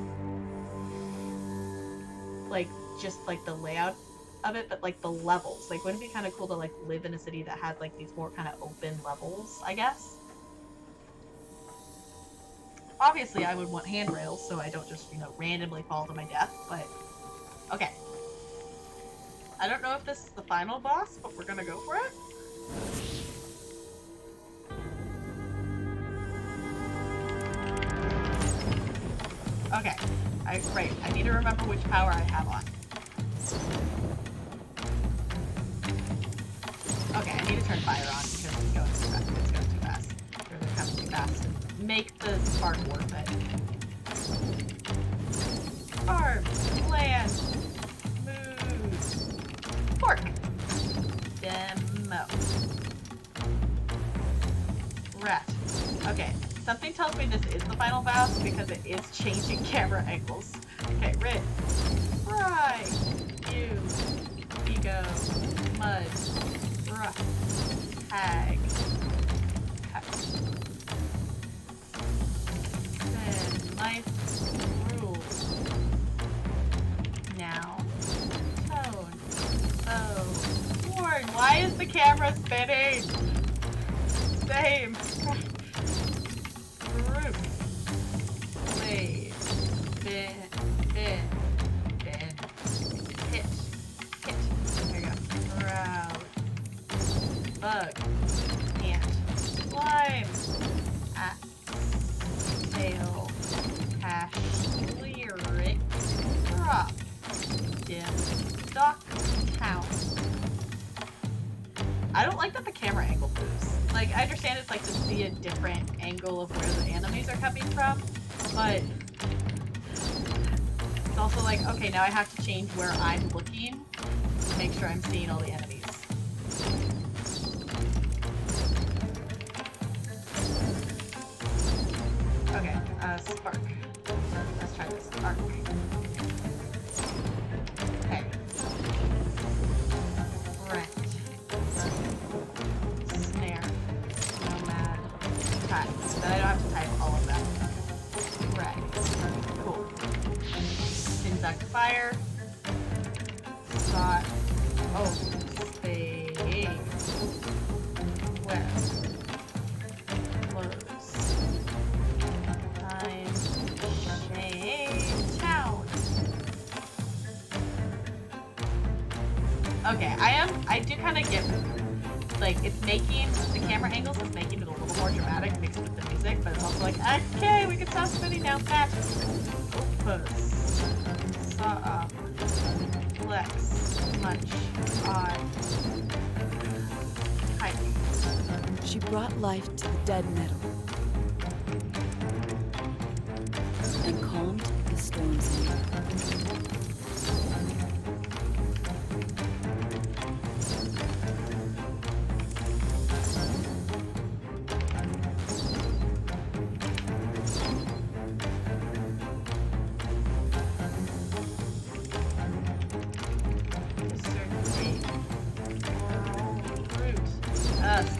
like, just like the layout of it, but like the levels. Like, wouldn't it be kind of cool to, like, live in a city that had, like, these more kind of open levels, I guess? Obviously, I would want handrails so I don't just, you know, randomly fall to my death, but okay. I don't know if this is the final boss, but we're gonna go for it. Okay. Right. I need to remember which power I have on. Okay, I need to turn fire on because it's going too fast. It's going too fast. Or they're coming too fast. Make the spark worth it. Farm. Land. Move. Fork. Demo. Rat. Okay. Something tells me this is the final boss because it is changing camera angles. Okay, Rit. Fry. You. Ego. Mud. Hag. Cut. Then life rules. Now. Tone. Oh. Ward, why is the camera spinning? Same. Group. Blade. Bin. Hit. There you go. Crowd. Bug. Ant. Slime. Axe. Tail. Hash. Lyric. Drop. Dim. Dock. Town. I don't like that the camera angle moves. Like, I understand it's like to see a different angle of where the enemies are coming from, but it's also like, okay, now I have to change where I'm looking to make sure I'm seeing all the enemies. Okay, spark. Let's try this. Arc. Okay. Rent. Snare. Nomad. Type. Then I don't have to type all of that. Rag. Cool. Conduct fire. Spot. Oh. Spade. Web. Close. Time. Shade. Town. Okay, I do kind of get, like, it's making, the camera angles is making it a little more dramatic mixed with the music, but it's also like, okay, we can stop spinning now fast. Opus. Saw up. Flex. Munch. On. Hike. She brought life to the dead metal and calmed the storms.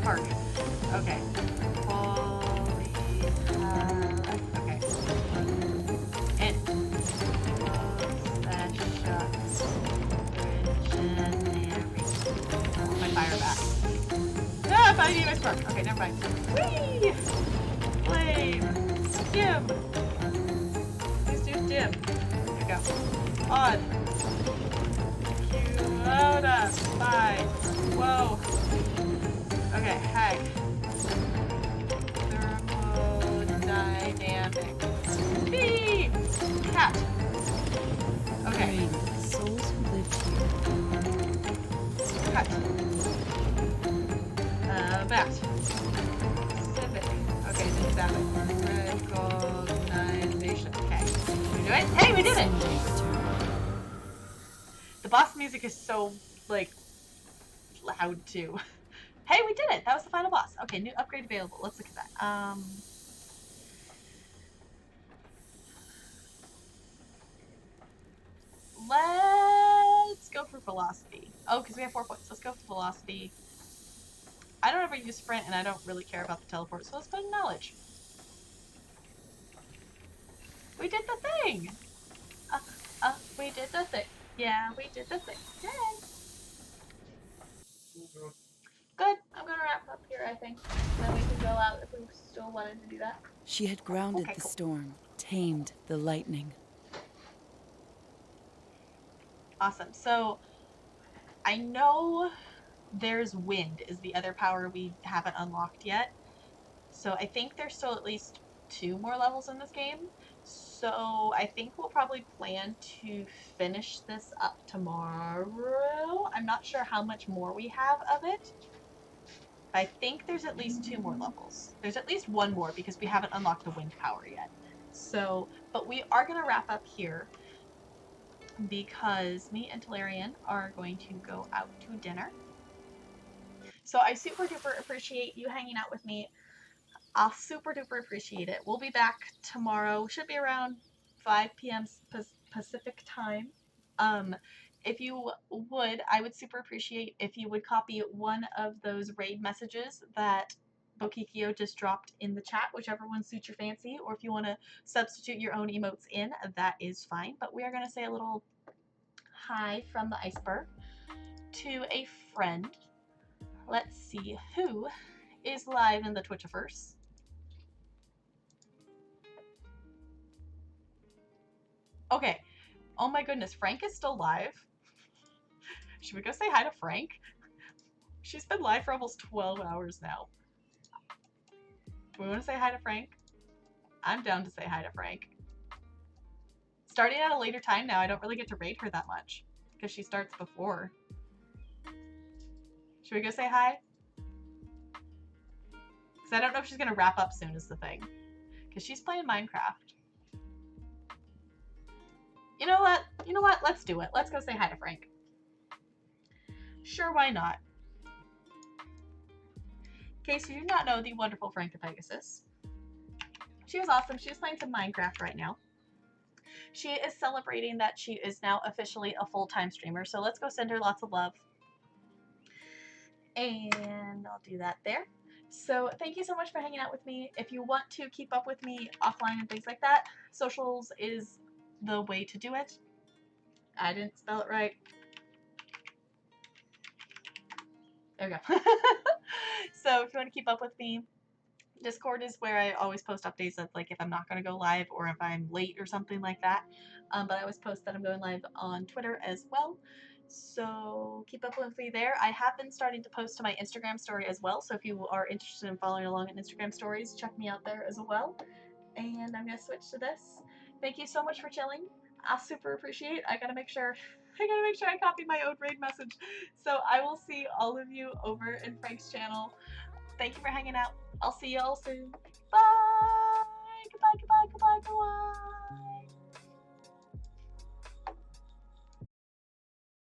Spark. Okay. Okay. And my fire back. Ah, I need my spark. Okay, never mind. Whee! Flame. Dim. Please do dim. There we go. On. Cuota. Bye. Whoa. Okay, hag. Thermodynamics. Bee! Cat. Okay. The souls who lived here. Cut. Bat. Civic. Okay, this is that. Recognition. Okay. We do it? Hey, we did it! The boss music is so, like, loud, too. Hey, we did it! That was the final boss. Okay, new upgrade available. Let's look at that. Let's go for Velocity. Oh, because we have 4 points. Let's go for Velocity. I don't ever use Sprint, and I don't really care about the teleport, so let's put in Knowledge. We did the thing! We did the thing. Yeah, we did the thing. Yay! Good. I'm gonna wrap up here, I think. Then we can go out if we still wanted to do that. She had grounded the storm, tamed the lightning. Awesome. So, I know there's wind is the other power we haven't unlocked yet. So I think there's still at least 2 more levels in this game. So I think we'll probably plan to finish this up tomorrow. I'm not sure how much more we have of it. But I think there's at least 2 more levels. There's at least 1 more because we haven't unlocked the wind power yet. So, but we are going to wrap up here because me and Talarian are going to go out to dinner. So I super duper appreciate you hanging out with me. I'll super duper appreciate it. We'll be back tomorrow. Should be around 5 p.m. Pacific time. if you would, I would super appreciate if you would copy one of those raid messages that Bokikio just dropped in the chat, whichever one suits your fancy, or if you want to substitute your own emotes in, that is fine. But we are going to say a little hi from the iceberg to a friend. Let's see who is live in the Twitchiverse. Okay. Oh my goodness, Frank is still live. Should we go say hi to Frank? She's been live for almost 12 hours now. Do we want to say hi to Frank? I'm down to say hi to Frank. Starting at a later time now, I don't really get to raid her that much because she starts before. Should we go say hi? Because I don't know if she's going to wrap up soon is the thing. Because she's playing Minecraft. You know what? You know what? Let's do it. Let's go say hi to Frank. Sure, why not? In case you do not know the wonderful Frank the Pegasus, she is awesome. She's playing some Minecraft right now. She is celebrating that she is now officially a full-time streamer, so let's go send her lots of love. And I'll do that there. So thank you so much for hanging out with me. If you want to keep up with me offline and things like that, socials is the way to do it. I didn't spell it right. There we go. So if you want to keep up with me, Discord is where I always post updates of like if I'm not going to go live or if I'm late or something like that. But I always post that I'm going live on Twitter as well. So keep up with me there. I have been starting to post to my Instagram story as well. So if you are interested in following along in Instagram stories, check me out there as well. And I'm going to switch to this. Thank you so much for chilling. I super appreciate. I gotta make sure I copy my own raid message. So I will see all of you over in Frank's channel. Thank you for hanging out. I'll see y'all soon.